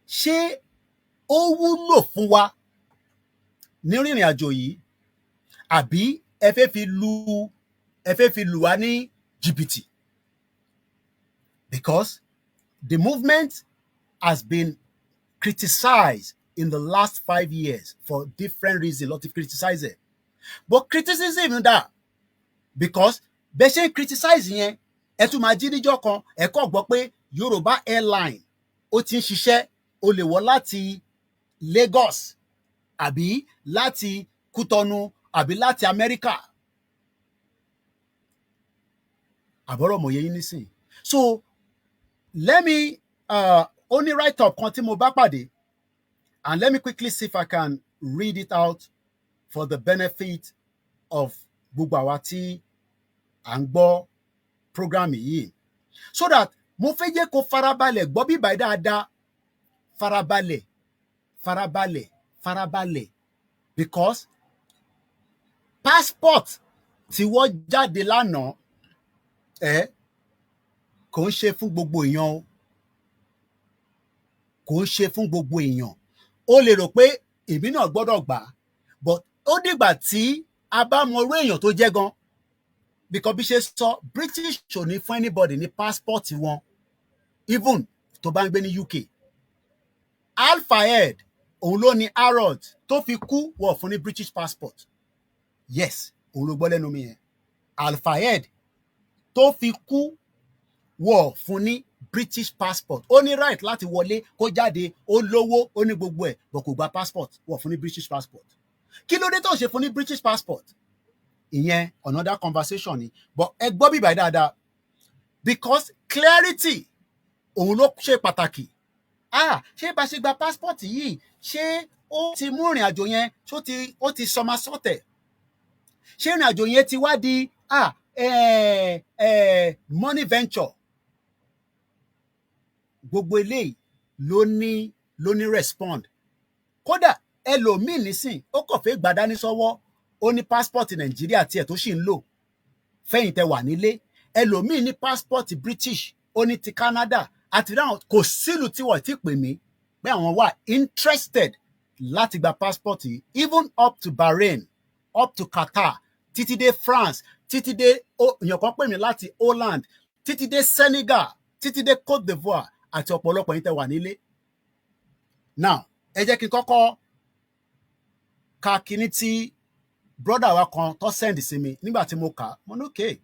ṣé ó wúlò fún wa ní rìnrìn àjò yìí? Àbí ẹ fẹ́ fi lù wá ní jìbìtì? Because the movement has been criticized in the last 5 years for different reasons. Lot of criticize it. But criticism is that because bẹ́ ṣe ń criticize yẹn, ẹ tún máa jí níjọ́ kan, ẹ kọ́ gbọ́ pé Yorùbá airline ó ti ń ṣiṣẹ́, ó lè wọ̀ láti Lagos àbí láti Kútọ́nù àbí láti Amẹ́ríkà. Àbọ̀rọ̀ mọ̀ yẹn nísìn. So let me only write up kan tí mo bá pàdé, and let me quickly see if I can read it out for the benefit of gbogbo àwa tí à ń gbọ́ program yìí, so that mo fẹ́ jẹ́ kó farabalẹ̀ gbọ́ bí báyìí dáadáa, farabalẹ̀, because passport tí wọ́n jáde lánàá kò ń ṣe fún gbogbo èèyàn o, kò ń ṣe fún gbogbo èèyàn. O lè rò pé èmi náà gbọ́dọ̀ gbà, but ó dìgbà tí a bá mọ orú èèyàn tó jẹ́ gan. Because bí ṣe sọ, British ò ní fún anybody ní passport wọn, even tó bá ń gbé ní UK. Al-Fayed òun ló ní Harrods tó fi kú, wọ́n fún ní British passport. Yes, òun ló gbọ́ lẹ́nu mi yẹn. Al-Fayed tó fi kú, wọ́n fún ní British passport. Ó ní right láti wọlé kó jáde, ó lówó, ó ní gbogbo ẹ̀, but kò gba passport, wọ́n fún ní British passport. Kí ló dé tó ṣe fún ní British passport? Ìyẹn another conversation ni, but ẹ gbọ́ bíbá dáadáa, because clarity òun ló ṣe pàtàkì. Ṣé bá ṣe gba passport yìí, ṣé ó ti mú ìrìn àjò yẹn, ó ti sọmọ sọ́tẹ̀? Ṣé ìrìn àjò yẹn ti wá di money venture? Gbogbo eléyìí ló ní respond. Kódà ẹlòmíì nísìn, ó kàn fẹ́ gbà dání sọ́wọ́, ó ní passport Nàìjíríà tiẹ̀ tó sì ń lò fẹ́yìn tẹ wà nílé. Ẹlòmíì ní passport British, ó ní ti Canada, àti ráhùn kò sílùú tí wọ́n ti pè mí pé àwọn wà interested láti gba passport yìí, even up to Bahrain, up to Qatar, títí dé France, títí dé èèyàn kan pè mí láti Holland, títí dé Senegal, títí dé Côte d'Ivoire, àti ọ̀pọ̀lọpọ̀ yín tẹ wà nílé. Now ẹ jẹ́ kí n kọ́kọ́ ka kíní tí brother wa kan tó send sí mi nígbà tí mo kà, mo ní okay,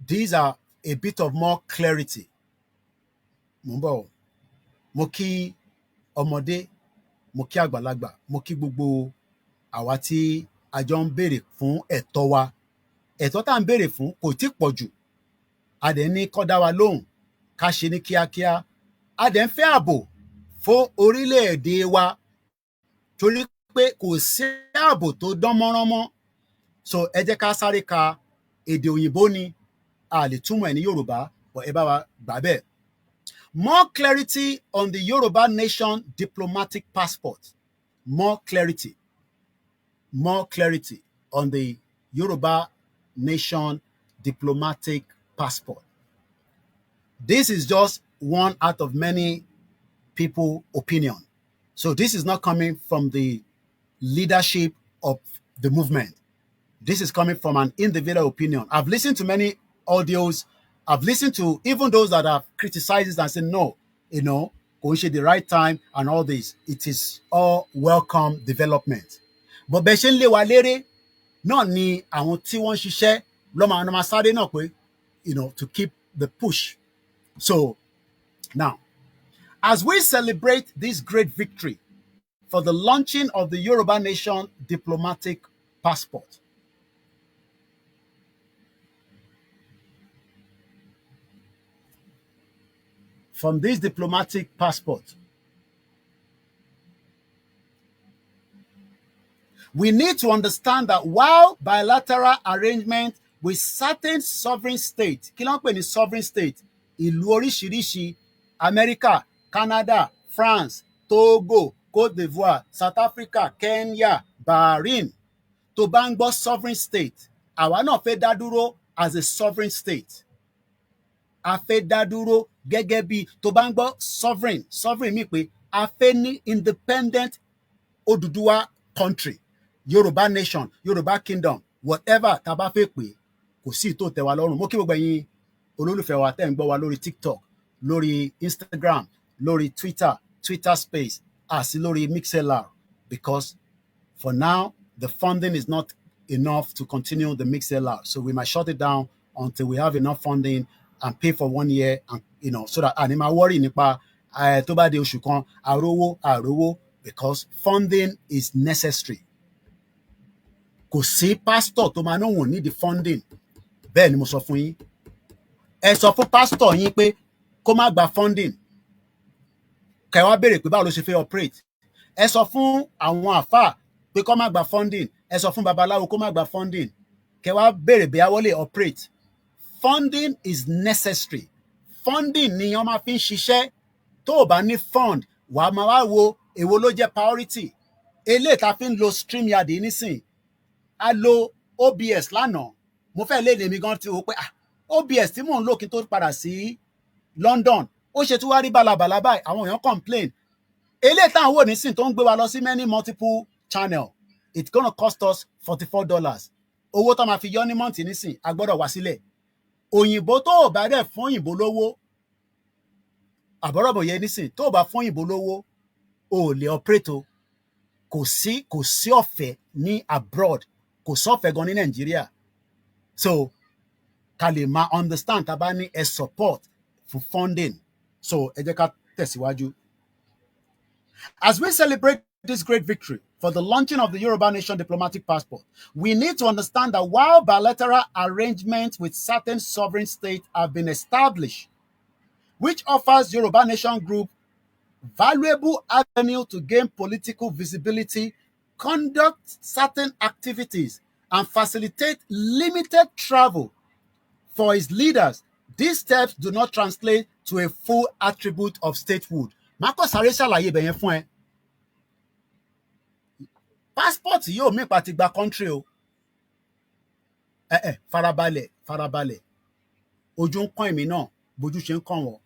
these are a bit of more clarity. Mo ń bọ̀, mo kí ọmọdé, mo kí àgbàlagbà, mo kí gbogbo àwa tí a jọ ń béèrè fún ẹ̀tọ́ wa. Ẹ̀tọ́ tá à ń béèrè fún kò tí pọ̀ jù. A dẹ̀ ní kó dá wa lóhùn, ká ṣe ní kíákíá. a dẹ̀ ń fẹ́ ààbò fún orílẹ̀-èdè wa torí pé kò sí ààbò tó dán mọ́rán mọ́. So ẹ jẹ́ ká sáré ka èdè òyìnbó ni a lè túmọ̀ ẹ̀ ní Yorùbá but ẹ bá wa gbà bẹ́ẹ̀. More clarity on the Yoruba Nation diplomatic passport. More clarity on the Yoruba Nation diplomatic passport. This is just one out of many people opinion. So this is not coming from the leadership of the movement. This is coming from an individual opinion. I've listened to many audios. I've listened to even those that have criticized it and said, no, going the right time and all this. It is all welcome development. But bẹ́ẹ̀ ṣe ń lé wa léré náà ni àwọn tí wọ́n ń ṣiṣẹ́ lọ́mọ sáré náà pé, to keep the push. So now, as we celebrate this great victory for the launching of the Yoruba Nation diplomatic passport, from this diplomatic passport, we need to understand that while bilateral arrangement with certain sovereign states, kí ló ń pè ní sovereign state, ìlú oríṣiríṣi, America, Canada, France, Togo, Cote d'Ivoire, South Africa, Kenya, Bahrain, tó bá ń gbọ́ sovereign state, àwa náà fẹ́ dá dúró as a sovereign state. A fẹ́ dá dúró gẹ́gẹ́ bí tó bá ń gbọ́ sovereign mi pé a fẹ́ ní independent Odùduwà country, Yoruba nation, Yoruba kingdom, whatever tá bá fẹ́ pé kò sí tó tẹ́ wa lọ́rùn. Mo kí gbogbo ẹ̀yin olólùfẹ́ wa tẹ́ ń gbọ́ wa lórí TikTok, lórí Instagram, lórí Twitter space, àti lórí MixLR, because for now the funding is not enough to continue the MixLR, so we might shut it down until we have enough funding and pay for 1 year, and so that àní máa worry nípa tó bá di oṣù kan àrówó, because funding is necessary. Kò sí pastor tó máa náà ní the funding. Bẹ́ẹ̀ ni mo sọ fún yín. Ẹ sọ fún pastor yín pé kó má gba funding. Kẹ́ wá béèrè pé báwo ló ṣe fẹ́ operate. Ẹ sọ fún àwọn àfáà pé kó má gba funding. Ẹ sọ fún babaláwo kó má gba funding. Kẹ́ wá béèrè bí àwọn lè operate. Funding is necessary. Funding ni wọ́n máa fi ń ṣiṣẹ́. Tó o bá ní fund, wàá máa wá wo èwo ló jẹ́ priority. Eléyìí tá fi ń lo StreamYard nísìn. A lo OBS lánàá. Mo fẹ́ léde mi gan tí o pé OBS tí mò ń lò kí n tó padà sí London. Ó ṣe tí wá rí balabala báyìí. Àwọn èèyàn complain. Eléyìí táwọn wò nísìn tó ń gbé wa lọ sí many multiple channel. It's gonna cost us $44. Owó tó máa fi yọ ní month nísìn, a gbọ́dọ̀ wá sílẹ̀. Òyìnbó tó ò bá dẹ̀ fún òyìnbó lówó, àbọ̀rọ̀bọ̀ yẹn nísìn, tó ò bá fún òyìnbó lówó, o ò lè operate o. Kò sí ọ̀fẹ́ ní abroad, kò sí ọ̀fẹ́ gan ní Nàìjíríà. So ká lè máa understand tá a bá ní ẹ support for funding. So ẹ jẹ́ ká tẹ̀síwájú. As we celebrate this great victory for the launching of the Yoruba Nation diplomatic passport, we need to understand that while bilateral arrangements with certain sovereign states have been established, which offers Yoruba Nation Group valuable avenue to gain political visibility, conduct certain activities, and facilitate limited travel for its leaders, these steps do not translate to a full attribute of statehood. Mákọ̀ sáré ṣàlàyé ibẹ̀ yẹn fún ẹ. Passport yóò mí pa ti gba country o. Farabalẹ̀. Ojú ń kàn èmi náà, bójú ṣe ń kàn wọ́n.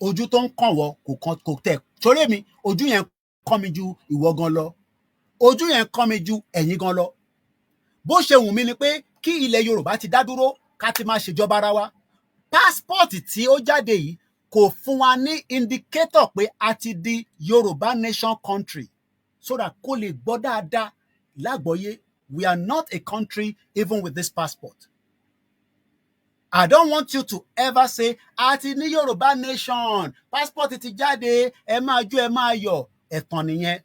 Ojú tó ń kàn wọ́n kò tẹ̀. Torí mi, ojú yẹn kàn mí ju ìwọ gan lọ. Ojú yẹn kàn mí ju ẹ̀yin gan lọ. Bó ṣe wù mí ni pé kí ilẹ̀ Yorùbá ti dá dúró ká ti máa ṣèjọba ara wa. Passport tí ó jáde yìí kò fún wa ní indicator pé a ti di Yoruba Nation country, so that kó lè gbọ́ dáadáa lágbọ́yé. We are not a country even with this passport. I don't want you to ever say, àti ní Yoruba Nation, passport ti jáde, ẹ máa jó, ẹ máa yọ̀. Ẹ̀tàn nìyẹn.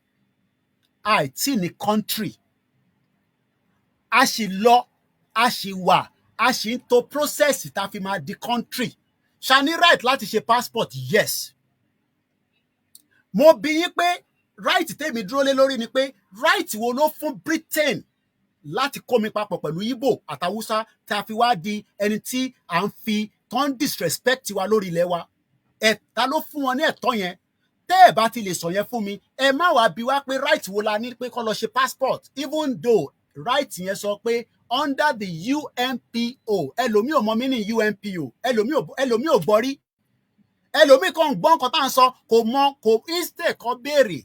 Àìtí ní country. A ṣì lọ, a ṣì wà, a ṣì ń to process tá fi máa di country. ṣá ní right láti ṣe passport? Yes. Mo bi yín pé right tèmi dúró lé lórí ni pé right wo ló fún Britain láti kó mi papọ̀ pẹ̀lú Igbo àtàwùsá tí a fi wá di ẹni tí à ń fi tán disrespect wa lórí ilẹ̀ wa. Ẹ̀ta ló fún wọn ní ẹ̀tọ́ yẹn. Tẹ́ ẹ̀ bá ti lè sọ yẹn fún mi, ẹ má wá bi wá pé right wo la ní pé kó lọ ṣe passport, even though right yẹn sọ pé under the UNPO. Ẹlòmíì ò mọ mí ní UNPO, ẹlòmíì ò gbọ́ rí, ẹlòmíì kan gbọ́ nǹkan tá à ń sọ kò mọ, kò instead kan béèrè.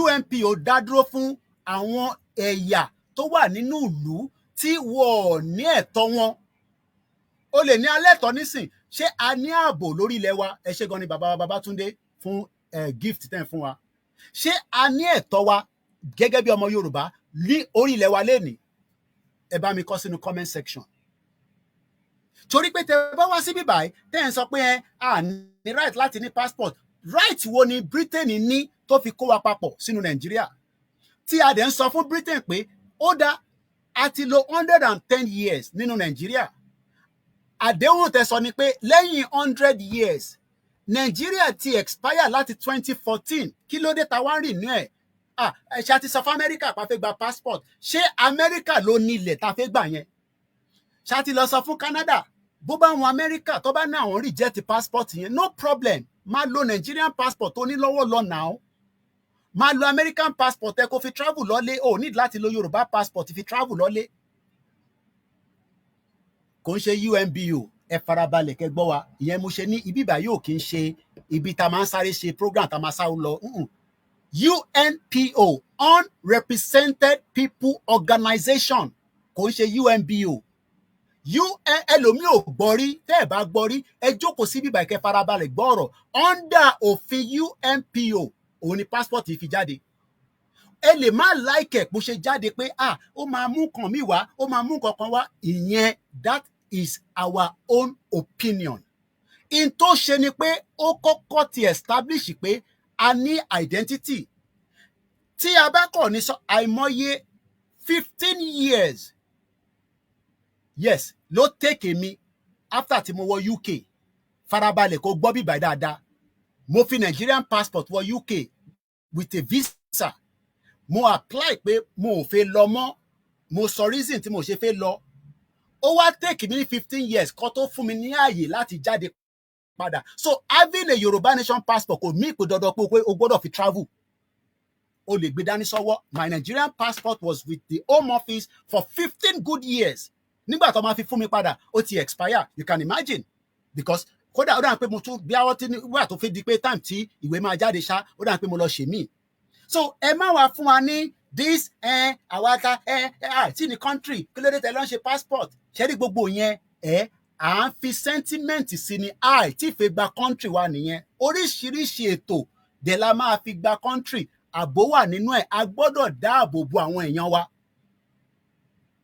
UNPO dá dúró fún àwọn ẹ̀yà tó wà nínú ìlú tí wọ́n ní ẹ̀tọ́ wọn. O lè ní alẹ́ ẹ̀tọ́ nísìn, ṣé a ní ààbò lórí ilẹ̀ wa? Ẹ ṣé gan ni bàbá wa Babátúndé fún gift tẹ́ fún wa. Ṣé a ní ẹ̀tọ́ wa gẹ́gẹ́ bí ọmọ Yorùbá ní orí ilẹ̀ wa lénìí? Ẹ bá mi kọ sínú comment section. Torí pé tẹ́ bá wá síbí báyìí tẹ́ ń sọ pé a ní right láti ní passport. Right wo ni Britain ní tó fi kó wa papọ̀ sínú Nàìjíríà? Tí a dẹ̀ ń sọ fún Britain pé ó dá a ti lò 110 years nínú Nàìjíríà. Àdéhùn tẹ́ sọ ni pé lẹ́yìn 100 years Nàìjíríà ti expire láti 2014. Kí ló dé ta wá rìn ní ẹ̀? Ṣé a ti sọ fún Amẹ́ríkà pa fẹ́ gba passport? Ṣé Amẹ́ríkà ló nílẹ̀ ta fẹ́ gbà yẹn? Ṣé a ti lọ sọ fún Canada? Bó bá wọn Amẹ́ríkà tó bá ní àwọn reject passport yẹn, no problem. Máa lo Nigerian passport tó ní lọ́wọ́ lọ now. Máa lo American passport ẹ kó fi travel lọ́lé. O need láti lo Yorùbá passport fi travel lọ́lé. Kò ń ṣe UNBO, ẹ farabalẹ̀ kẹ́ gbọ́ wa. Ìyẹn mo ṣe ní ibi báyìí ò kí ń ṣe ibi tá máa ń sáré ṣe program tá máa sáré lọ. UNPO, Unrepresented People Organization, kò ń ṣe UNBO. Ẹlòmíì ò gbọ́ rí, tẹ́ ẹ̀ bá gbọ́ rí, ẹ jókòó sí bíbá ìkẹ́ farabalẹ̀ gbọ́ ọ̀rọ̀. Under òfin UNPO, òun ni passport yìí fi jáde. Ẹ lè má like ẹ̀ bó ṣe jáde pé ó máa mú nǹkan mi wá, ó máa mú nǹkan kan wá. Ìyẹn, that is our own opinion. In tó ṣe ni pé ó kọ́kọ́ ti establish pé a ní identity. Tí a bá kọ̀ ní sọ àìmọye 15 years. Yes, ló take mi after tí mo wọ UK. Farabalẹ̀ kó gbọ́ bíbá dáadáa. Mo fi Nigerian passport wọ UK with a visa. Mo apply pé mo ò fẹ́ lọ mọ́. Mo sọ reason tí mo ṣe fẹ́ lọ. Ó wá take mi ní 15 years kó tó fún mi ní ààyè láti jáde padà. So having a Yoruba nation passport kò mí ìpè dandan pé o gbọ́dọ̀ fi travel. O lè gbé dání sọ́wọ́. My Nigerian passport was with the Home Office for 15 good years. Nígbà tó máa fi fún mi padà, ó ti expire. You can imagine. Because kódà ó dà pé mo tún bí àwọn tí wà tó fi di pé time tí ìwé máa jáde ṣá, ó dà pé mo lọ ṣe mí. So ẹ má wá fún wa ní this àwaka tí ní country kí ló dé tẹ́ lọ ń ṣe passport. Ṣé rí gbogbo yẹn à ń fi sentiment sí ni tí ìfẹ́ gba country wa nìyẹn. Oríṣiríṣi ètò dẹ̀ la máa fi gba country. Ààbò wà nínú ẹ̀. A gbọ́dọ̀ dáàbò bo àwọn èèyàn wa.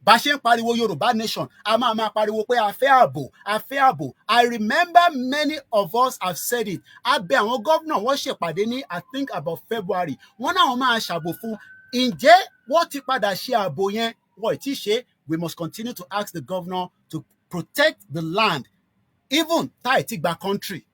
Bá ṣe ń pariwo Yorùbá nation, a máa pariwo pé a fẹ́ ààbò, a fẹ́ ààbò. I remember many of us have said it. A bẹ̀ àwọn gómìnà wọ́n ṣèpàdé ní I think about February. Wọ́n náà máa ṣàbò fún. Ǹjẹ́ wọ́n ti padà ṣe ààbò yẹn? Wọ́n ì tí ṣe. We must continue to ask the governor to protect the land, even tá ì ti gba country.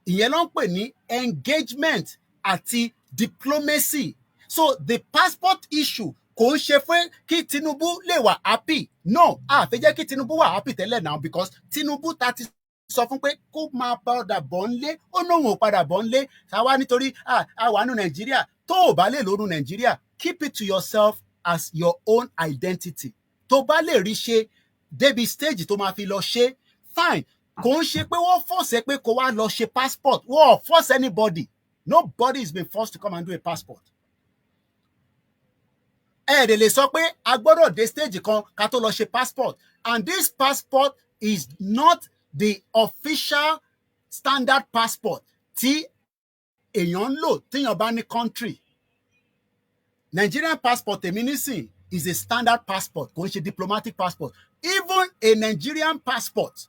Ìyẹn ló ń pè ní engagement àti diplomacy. So the passport issue kò ń ṣe fún kí Tinubu lè wà happy. No, a fẹ́ jẹ́ kí Tinubu wà happy tẹ́lẹ̀ now because Tinubu ta ti sọ fún pé kó máa padà bọ̀ ńlé. Ó lóun ò padà bọ̀ ńlé. Ṣáwá nítorí àwa nù Nàìjíríà. Tó o bá lè lóru Nàìjíríà, keep it to yourself as your own identity. Tó bá lè rí ṣe débi stage tó máa fi lọ ṣe, fine. Kò ń ṣe pé wọ́n force pé kó wá lọ ṣe passport. Wọ́n force anybody. Nobody is being forced to come and do a passport. Ẹ̀ẹ́dẹ̀ lè sọ pé a gbọ́dọ̀ dé stage kan ká tó lọ ṣe passport. And this passport is not the official standard passport tí èèyàn ń lò téèyàn bá ní country. Nigerian passport èmi nísìn is a standard passport, kò ń ṣe diplomatic passport. Even a Nigerian passport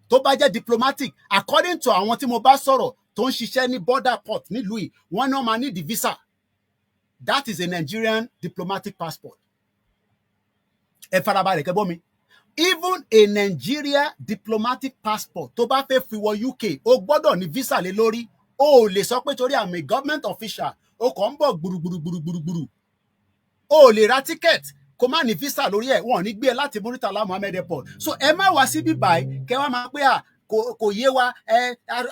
tó bá jẹ́ diplomatic, according to àwọn tí mo bá sọ̀rọ̀ tó ń ṣiṣẹ́ ní border port nílùú yìí, wọ́n náà máa ní the visa. That is a Nigerian diplomatic passport. Ẹ farabalẹ̀ kẹ́ gbọ́ mi. even a Nigeria diplomatic passport tó bá fẹ́ fi wọ UK ó gbọ́dọ̀ ní visa lé lórí. O lè sọ pé torí I'm a government official o kàn ń bọ̀ gbùrùgbùrùgbùrùgbùrù. O lè ra ticket kó má ní visa lórí ẹ̀ wọ́n ní gbé ẹ láti Muritala Muhammed Airport. So ẹ má wá síbí báyìí kẹ́ wá máa pé kò yé wa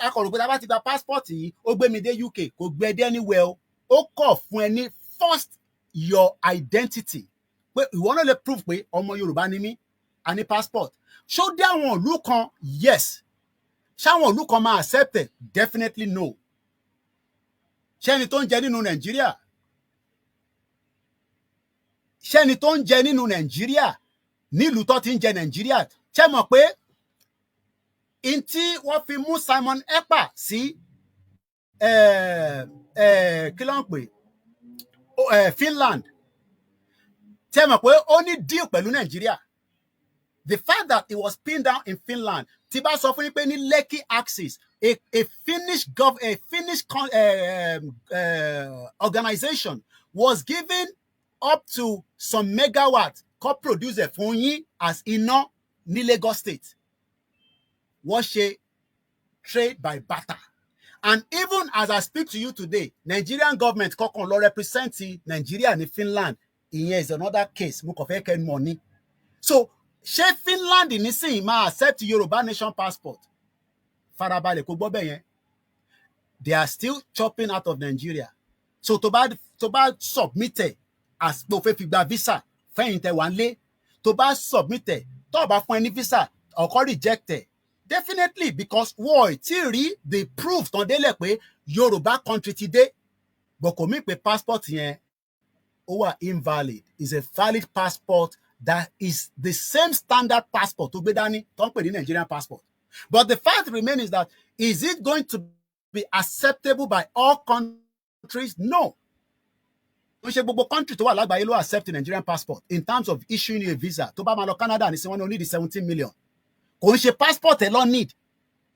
akọ̀rò pé tá bá ti gba passport yìí ó gbé mi dé UK kò gbé dé anywhere ó kọ̀ fún ẹ ní first your identity pé ìwọ náà lè prove pé ọmọ Yorùbá ni mí a ní passport. Ṣó dé àwọn ìlú kan? Yes. Ṣáwọn ìlú kan máa accept it? Definitely no. Ṣẹ́ni tó ń jẹ nínú Nàìjíríà? Ṣẹ́ni tó ń jẹ nínú Nàìjíríà nílùú tó ti ń jẹ Nàìjíríà? Ṣé mọ̀ pé in tí wọ́n fi mú Simon Ekpa sí kí ló ń pè Finland? Ṣé mọ̀ pé ó ní deal pẹ̀lú Nàìjíríà? The fact that it was pinned down in Finland, tí bá sọ fún yín pé ní Lekki axis, a Finnish organization was given up to some megawatts co-producer fún yín as iná ní Lagos State. Wọ́n ṣe trade by barter. And even as I speak to you today, Nigerian government kọ̀ọ̀kan lọ represent Nigeria ní Finland. Ìyẹn is another case. Mo kàn fẹ́ kẹ́ mọ̀ ní. So ṣé Finland nísìnyí máa accept Yoruba nation passport? Farabalẹ̀ kó gbọ́ bẹ́ẹ̀ yẹn. They are still chopping out of Nigeria. So tó bá submit as pé o fẹ́ fi gba visa fẹ́yìn tẹ wà nílé, tó bá submit tó bá fún ẹ ní visa ọkọ reject ẹ. Definitely because wọ́n ti rí the proof tán délẹ̀ pé Yoruba country ti dé. But kò mí pé passport yẹn ó wà invalid. It's a valid passport that is the same standard passport tó gbé dání tó ń pè ní Nigerian passport. But the fact remains is that is it going to be acceptable by all countries? No. Ó ṣe gbogbo country tó wà lágbàáyé ló accept Nigerian passport in terms of issuing you a visa. Tó bá máa lọ Canada ní sí wọn ní only the 17 million. Kò ń ṣe passport ẹ lọ need.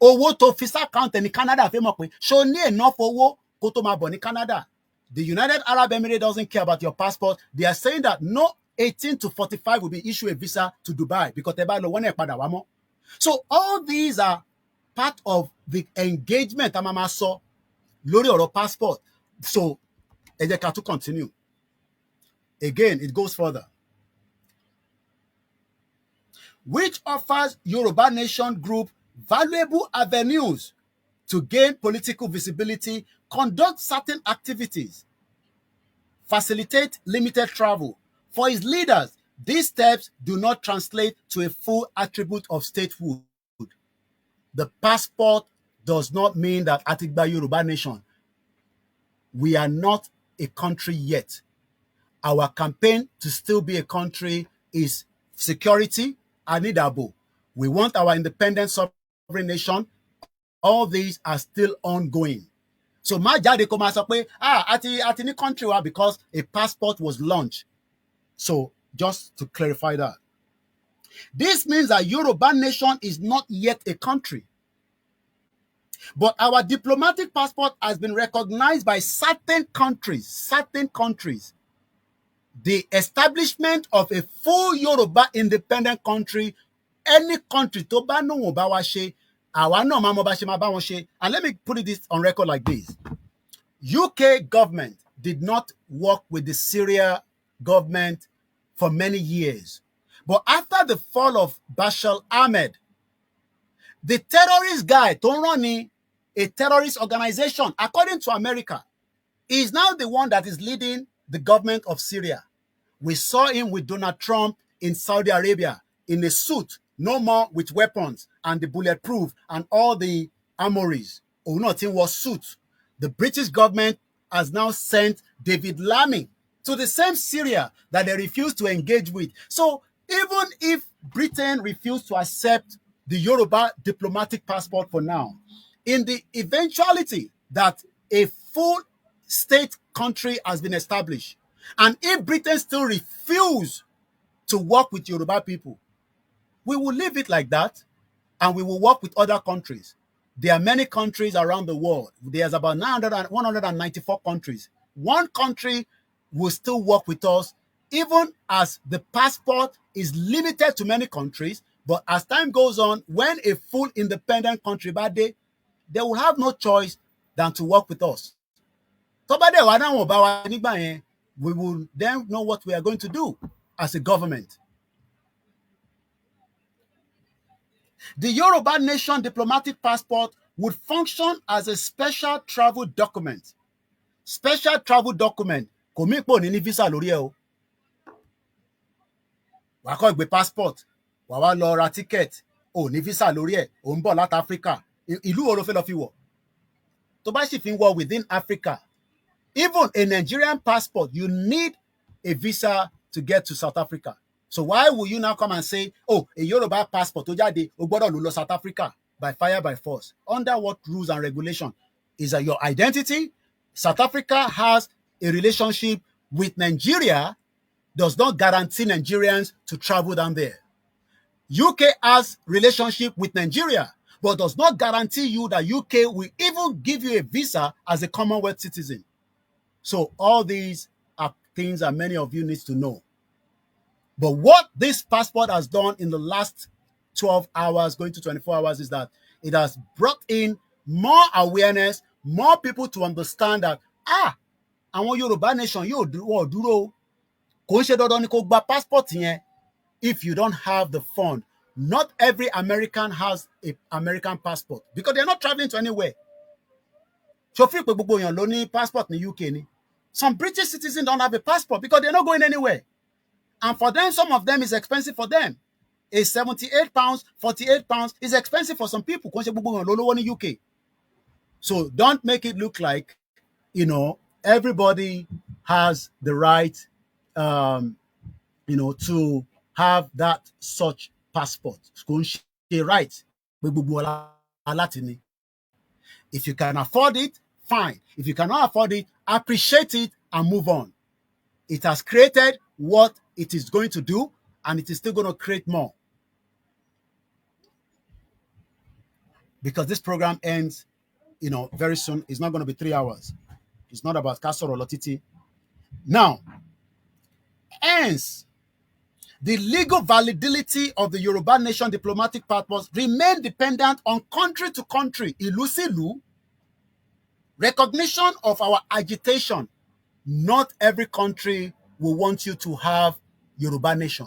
Owó tó fi account ẹ ní Canada fẹ́ mọ̀ pé ṣó ní enough owó kó tó máa bọ̀ ní Canada. The United Arab Emirates doesn't care about your passport. They are saying that no 18 to 45 will be issued a visa to Dubai because tẹ́ bá lọ wọ́n náà padà wá mọ́. So all these are part of the engagement a máa máa sọ lórí ọ̀rọ̀ passport. So ẹ jẹ́ ká tún continue. Again, it goes further. Which offers Yoruba Nation Group valuable avenues to gain political visibility, conduct certain activities, facilitate limited travel. For its leaders, these steps do not translate to a full attribute of statehood. The passport does not mean that Atigba Yoruba Nation, we are not a country yet. Our campaign to still be a country is security and needable. We want our independent sovereign nation. All these are still ongoing. So má jáde kó máa sọ pé àti ní country wa because a passport was launched. So just to clarify that. This means that Yoruba Nation is not yet a country. But our diplomatic passport has been recognized by certain countries. The establishment of a full Yoruba independent country, any country tó bá náà wọ́n bá wá ṣe, àwa náà máa mọ bá ṣe máa bá wọn ṣe. And let me put this on record like this. UK government did not work with the Syria government for many years. But after the fall of Bashar Ahmed, the terrorist guy, tó ń run ní a terrorist organization, according to America, is now the one that is leading the government of Syria. We saw him with Donald Trump in Saudi Arabia in a suit, no more with weapons and the bulletproof and all the armories. Òun náà ti wọ suit. The British government has now sent David Lammy to the same Syria that they refused to engage with. So even if Britain refused to accept the Yoruba diplomatic passport for now, in the eventuality that a full state country has been established, and if Britain still refuses to work with Yoruba people, we will leave it like that, and we will work with other countries. There are many countries around the world. There's about 194 countries. One country will still work with us even as the passport is limited to many countries, but as time goes on, when a full independent country bá dé, they will have no choice than to work with us. Tó bá dẹ̀ wá dáwọn ọba wa nígbà yẹn, we will then know what we are going to do as a government. The Yoruba Nation diplomatic passport would function as a special travel document. Special travel document kò mí pò ní visa lórí ẹ o. Wàá kọ́ gbé passport, wàá wá lọ ra ticket, ò ní visa lórí ẹ, ò ń bọ̀ láti Africa. Ìlú wo ló fẹ́ lọ fi wọ̀? Tó bá sì fi ń wọ̀ within Africa, even a Nigerian passport, you need a visa to get to South Africa. So why will you now come and say, oh, a Yoruba passport, tó jáde, o gbọ́dọ̀ lọ South Africa by fire, by force? Under what rules and regulation? Is that your identity? South Africa has a relationship with Nigeria, does not guarantee Nigerians to travel down there. UK has relationship with Nigeria, but does not guarantee you that UK will even give you a visa as a Commonwealth citizen. So all these are things that many of you need to know. But what this passport has done in the last 12 hours, going to 24 hours, is that it has brought in more awareness, more people to understand that, àwọn Yoruba nation yóò dúró. Kò ń ṣe dandan ni kó gba passport yẹn if you don't have the fund. Not every American has an American passport because they're not traveling to anywhere. So fi pé gbogbo èèyàn ló ní passport ní UK ni. Some British citizens don't have a passport because they're not going anywhere. And for them, some of them is expensive for them. A 78 pounds, 48 pounds is expensive for some people. Kò ń ṣe gbogbo èèyàn ló lówó ní UK. So don't make it look like, everybody has the right, to have that such passport. Kò ń ṣe right. If you can afford it, fine. If you cannot afford it, appreciate it and move on. It has created what it is going to do, and it is still going to create more. Because this program ends, very soon. It's not going to be 3 hours. It's not about Castor or Lotiti. Now, hence, the legal validity of the Yoruba Nation diplomatic passports remain dependent on country to country, ìlú sí ìlú, recognition of our agitation. Not every country will want you to have Yoruba Nation.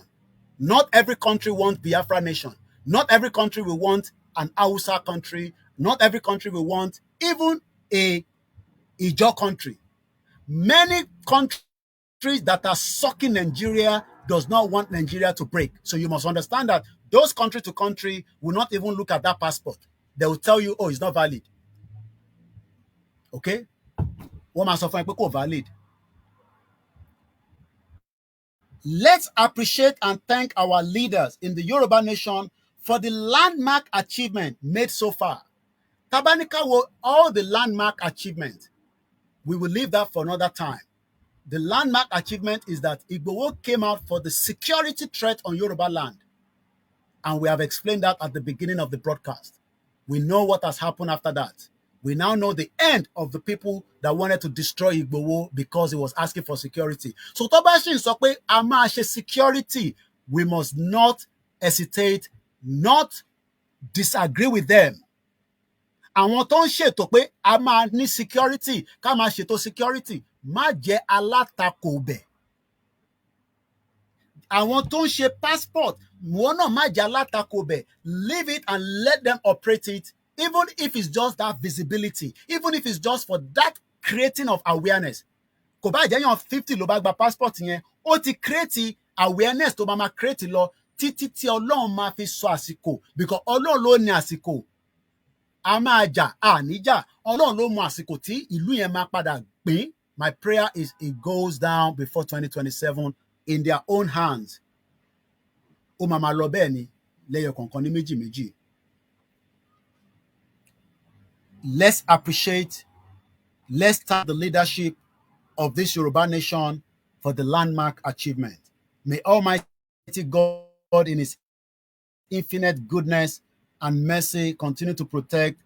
Not every country wants Biafra Nation. Not every country will want an Hausa country. Not every country will want even a Ijaw country. Many countries that are sucking Nigeria does not want Nigeria to break. So you must understand that those country to country will not even look at that passport. They will tell you, oh, it's not valid. Okay? Wọ́n máa sọ fún ẹ pé kò valid. Let's appreciate and thank our leaders in the Yoruba Nation for the landmark achievement made so far. Tabanika will all the landmark achievement. We will leave that for another time. The landmark achievement is that Igboho came out for the security threat on Yoruba land. And we have explained that at the beginning of the broadcast. We know what has happened after that. We now know the end of the people that wanted to destroy Igboho because he was asking for security. So Tobashi sọ pé a máa ṣe security. We must not hesitate, not disagree with them. Àwọn tó ń ṣètò pé a máa ní security, ká máa ṣètò security, má jẹ́ alátakò bẹ̀. Àwọn tó ń ṣe passport, wọ́n náà má jẹ́ alátakò bẹ̀. Leave it and let them operate it, even if it's just that visibility, even if it's just for that creating of awareness. Kò bá jẹ́ yàn 50 ló bá gba passport yẹn, ó ti create awareness tó máa create lọ títí tí Ọlọ́run máa fi sọ àsìkò, because Ọlọ́run ló ní àsìkò. A máa jà, níjà. Ọlọ́run ló mọ àsìkò tí ìlú yẹn máa padà pín. My prayer is it goes down before 2027 in their own hands. Ó máa máa lọ bẹ́ẹ̀ ni lẹ́yọ kọ̀ọ̀kan ní méjì méjì. Let's appreciate, let's thank the leadership of this Yoruba nation for the landmark achievement. May Almighty God in His infinite goodness and mercy continue to protect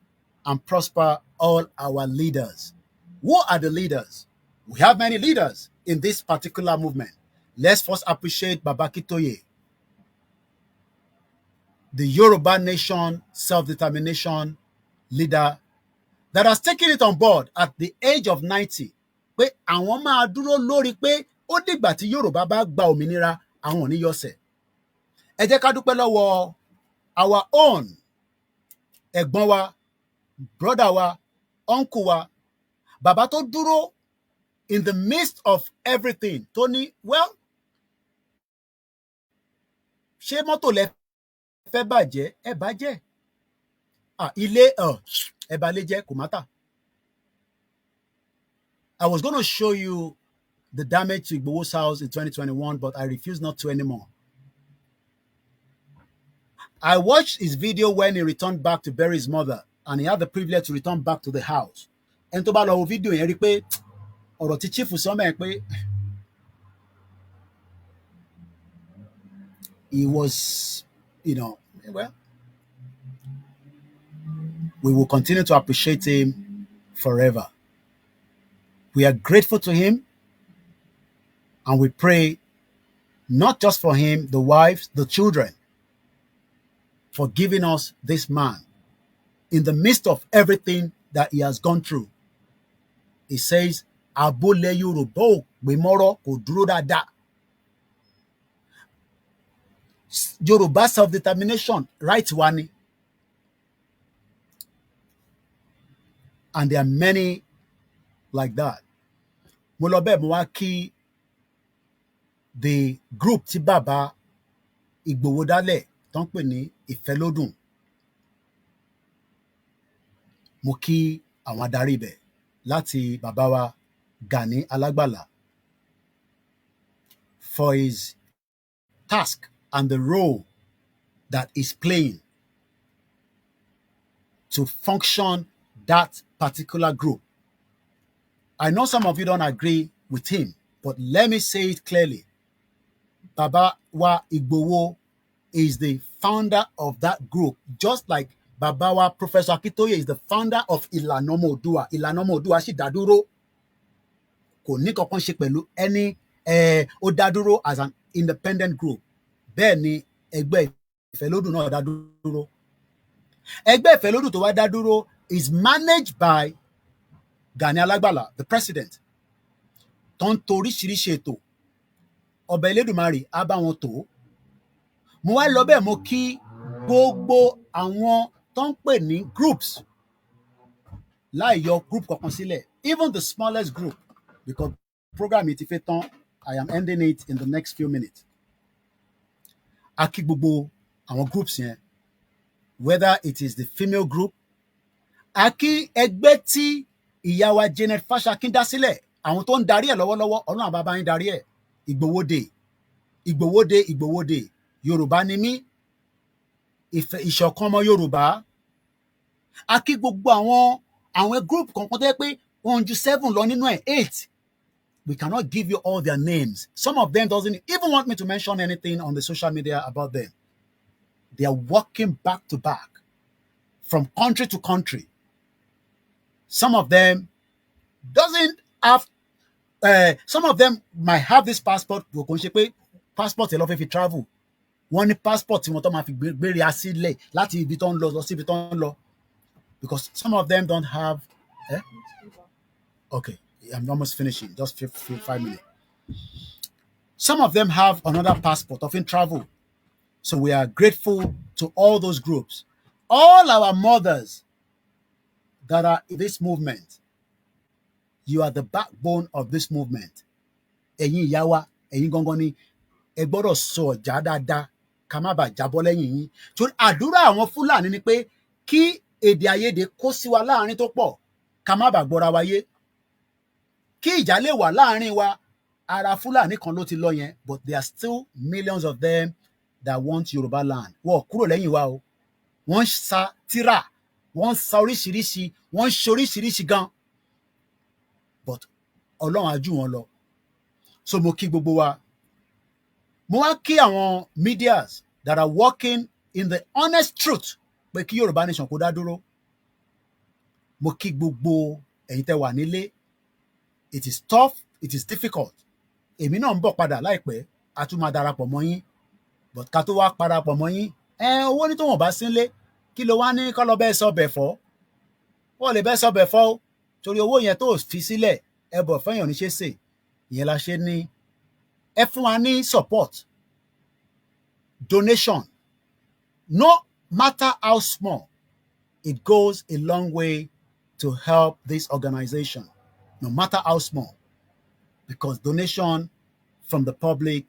and prosper all our leaders. Who are the leaders? We have many leaders in this particular movement. Let's first appreciate Baba Akintoye, the Yoruba nation self-determination leader that has taken it on board at the age of 90. Pé àwọn máa dúró lórí pé ó dìgbà tí Yorùbá bá gba òmìnira àwọn ò ní yọsẹ̀. Ẹ jẹ́ ká dúpẹ́ lọ́wọ́ our own ẹ̀gbọ́n wa, brother wa, uncle wa, bàbá tó dúró in the midst of everything tó ní, well, ṣé mọ́tò lẹ fẹ́ bàjẹ́ ẹ bàjẹ́, ilé ẹ bà lé jẹ́ kò mátà. I was going to show you the damage to Igboho's house in 2021, but I refuse not to anymore. I watched his video when he returned back to bury his mother, and he had the privilege to return back to the house. Ẹni tó bá lọ wo fídíò yẹn rí pé ọ̀rọ̀ tí chief sọ mẹ́rin pé he was, well, we will continue to appreciate him forever. We are grateful to him, and we pray not just for him, the wives, the children, for giving us this man in the midst of everything that he has gone through. He says, Abole Yoruba gbemoro kò dúró dáadáa. Yoruba self-determination, right wani. And there are many like that. Mo lọ bẹ́ẹ̀ mo wá kí the group tí bàbá Ìgbòho dálẹ̀ tó ń pè ní Ìfẹ́lódùn. Mo kí àwọn adarí ibẹ̀ láti bàbá wa Gani Alágbàlá for his task and the role that he's playing to function that particular group. I know some of you don't agree with him, but let me say it clearly. Baba wa Igboho is the founder of that group, just like Baba wa Professor Akintoye is the founder of Ìlànà Ọmọ Oòduà. Ìlànà Ọmọ Oòduà sì dá dúró. Kò ní kankan ṣe pẹ̀lú any ó dá dúró as an independent group. Bẹ́ẹ̀ ni ẹgbẹ́ Ìfẹ́lódùn náà dá dúró. Ẹgbẹ́ Ìfẹ́lódùn tó wá dá dúró is managed by Gani Alágbàlá, the president. Tó ń tò oríṣiríṣi ètò. Ọba Elédùmarè á bá wọn tò. Mo wá lọ bẹ́ẹ̀ mo kí gbogbo àwọn tó ń pè ní groups láì yọ group kankan sílẹ̀, even the smallest group, because program yìí ti fẹ́ tán, I am ending it in the next few minutes. A kí gbogbo àwọn groups yẹn, whether it is the female group, a kí ẹgbẹ́ tí ìyá wa Janet Fashakin dá sílẹ̀, àwọn tó ń darí ẹ̀ lọ́wọ́lọ́wọ́, Ọlọ́run bàbá yín darí ẹ̀, Ìgbòho Dé, Yorùbá ni mí, ìṣọ̀kan ọmọ Yorùbá. A kí gbogbo àwọn group kankan tó yẹ pé wọ́n ju 7 lọ nínú ẹ̀, 8. We cannot give you all their names. Some of them doesn't even want me to mention anything on the social media about them. They are working back to back from country to country. Some of them doesn't have, some of them might have this passport, passport ẹ lọ fẹ́ fi travel. Wọ́n ní passport tí wọ́n tó máa fi gbére asílẹ̀ láti ibi tó ń lọ sí ibi tó ń lọ. Because some of them don't have, okay, I'm almost finishing, just 5 minutes. Some of them have another passport, often travel. So we are grateful to all those groups. All our mothers that are in this movement, you are the backbone of this movement. Ẹ̀yin ìyá wa, ẹ̀yin gangan ni ẹ gbọ́dọ̀ sọ ọ̀já dáadáa ká má bàa jábọ́ lẹ́yìn yín. Torí àdúrà àwọn Fúlàní ni pé kí èdè àìyedè kó sí wa láàrin tó pọ̀ ká má bàa gbọ́ra wa yé. Kí ìjà lè wà láàrin wa, ara Fúlàní kan ló ti lọ yẹn, but there are still millions of them that want Yoruba land. Wọ́n kúrò lẹ́yìn wa o. Wọ́n ń sa tírà, wọ́n ń sa oríṣiríṣi, wọ́n ń ṣoríṣiríṣi gan. But Ọlọ́run á jù wọ́n lọ. So mo kí gbogbo wa. Mo wá kí àwọn medias that are working in the honest truth pé kí Yorùbá nation kó dá dúró. Mo kí gbogbo ẹ̀yin tẹ́ wà nílé. It is tough, it is difficult. èmi náà ń bọ̀ padà láìpẹ́ a tún máa darapọ̀ mọ́ yín but ká tó wá parapọ̀ mọ́ yín owó ní tó wọ́n bá sínlé kí ló wá ní kọ́ lọ bẹ́ẹ̀ sọ bẹ̀ fọ́ wọ́n lè bẹ́ẹ̀ sọ bẹ̀ fọ́ o torí owó yẹn tó fi sílẹ̀ ẹ bọ̀ fẹ́yàn níṣẹ́ sè ìyẹn la ṣe ní ẹ fún wa ní support donation no matter how small it goes a long way to help this organization no matter how small because donation from the public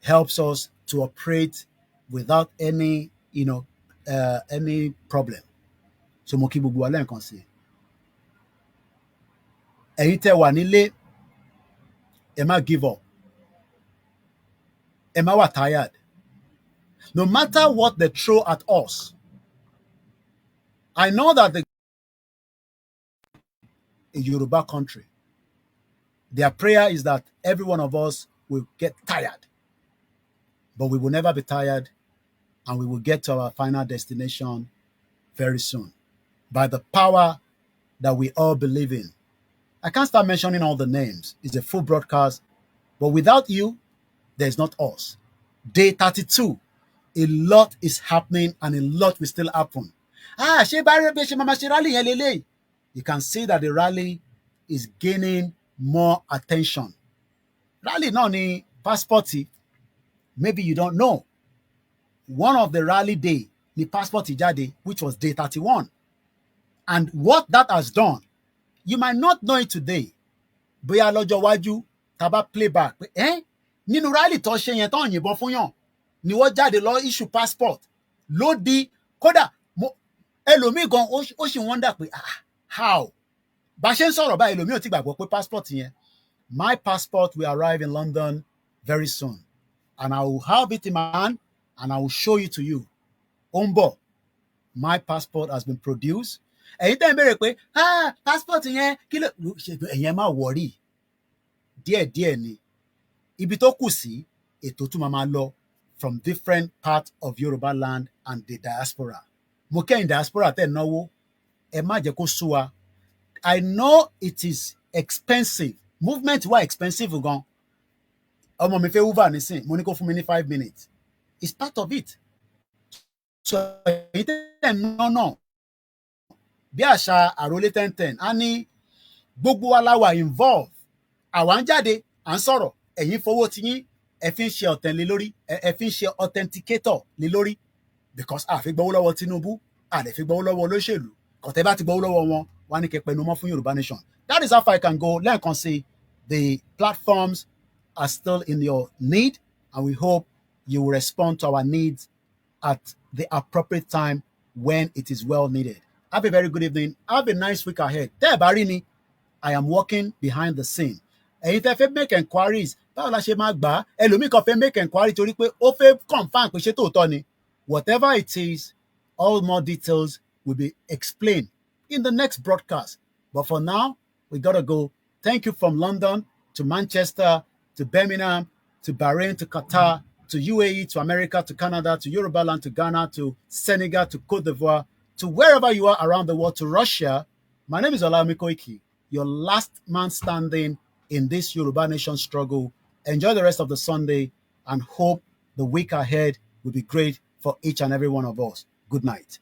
helps us to operate without any any problem so mo kí gbogbo wa lẹ́ẹ̀kan sí ẹ̀yin tẹ́ wà nílé ẹ má give up ẹ má wà tired no matter what they throw at us I know that a Yoruba country their prayer is that every one of us will get tired but we will never be tired and we will get to our final destination very soon by the power that we all believe in. I can't start mentioning all the names. It's a full broadcast. But without you, there's not us. Day 32, a lot is happening and a lot will still happen. You can see that the rally is gaining more attention. Rally no ni passport. Maybe you don't know. One of the rally day, the passport jáde, which was day 31. And what that has done, you might not know it today. Bóyá lọ́jọ́ wájú, tá bá playback. Nínú rally tó ṣe yẹn tó yìnbọn fún yàn, ni wọ́n jáde lọ issue passport. Ló di, kódà, ẹlòmíì gan, ó sì wonder pé, how? Bá ṣe ń sọ̀rọ̀ báyìí, ẹlòmíì ò ti gbàgbọ́ pé passport yẹn. My passport will arrive in London very soon. And I will have it in my hand and I will show it to you. Ó my passport has been produced. Ẹ̀yin tẹ́ ń béèrè pé passport yẹn kí ló ẹ̀yin má worry díẹ̀díẹ̀ ni ibi tó kù sí ètò tún máa lọ from different parts of Yoruba land and the diaspora. Mo kẹ́yìn diaspora tẹ́ náwó ẹ má jẹ́ kó sú wa. I know it is expensive. Movement wà expensive gan. Ọmọ mi fẹ́ Uber nísìn mo ní kó fún mi ní 5 minutes. It's part of it. So ẹ̀yin tẹ́ náà bí àṣà àrólé 1010 á ní gbogbo wa la wà involve àwa ń jáde à ń sọ̀rọ̀ ẹ̀yin fowó tiyín ẹ fi ń ṣe ọ̀tẹ̀ lé lórí ẹ fi ń ṣe authenticator lé lórí because a fi gbowó lọ́wọ́ Tinubu a lè fi gbowó lọ́wọ́ olóṣèlú kọ̀tẹ́ bá ti gbowó lọ́wọ́ wọn wá ní kẹ́ pẹnu mọ́ fún Yorùbá Nation. That is how far I can go. Lẹ́ẹ̀kan sí the platforms are still in your need and we hope you will respond to our needs at the appropriate time when it is well needed. Have a very good evening. Have a nice week ahead. Tẹ́ ẹ bá rí ni, I am working behind the scene. Ẹ̀yin tẹ́ fẹ́ make enquiries, báwo la ṣe máa gbà á? Ẹlòmíì kan fẹ́ make enquiry torí pé ó fẹ́ confirm pé ṣé tòótọ́ ni. Whatever it is, all more details will be explained in the next broadcast. But for now, we gotta go. Thank you from London to Manchester to Birmingham to Bahrain to Qatar to UAE to America to Canada to Yorubaland to Ghana to Senegal to Cote d'Ivoire to wherever you are around the world to Russia. My name is OLAYOMI KOIKI, your last man standing in this Yoruba Nation struggle. Enjoy the rest of the Sunday and hope the week ahead will be great for each and every one of us. Good night.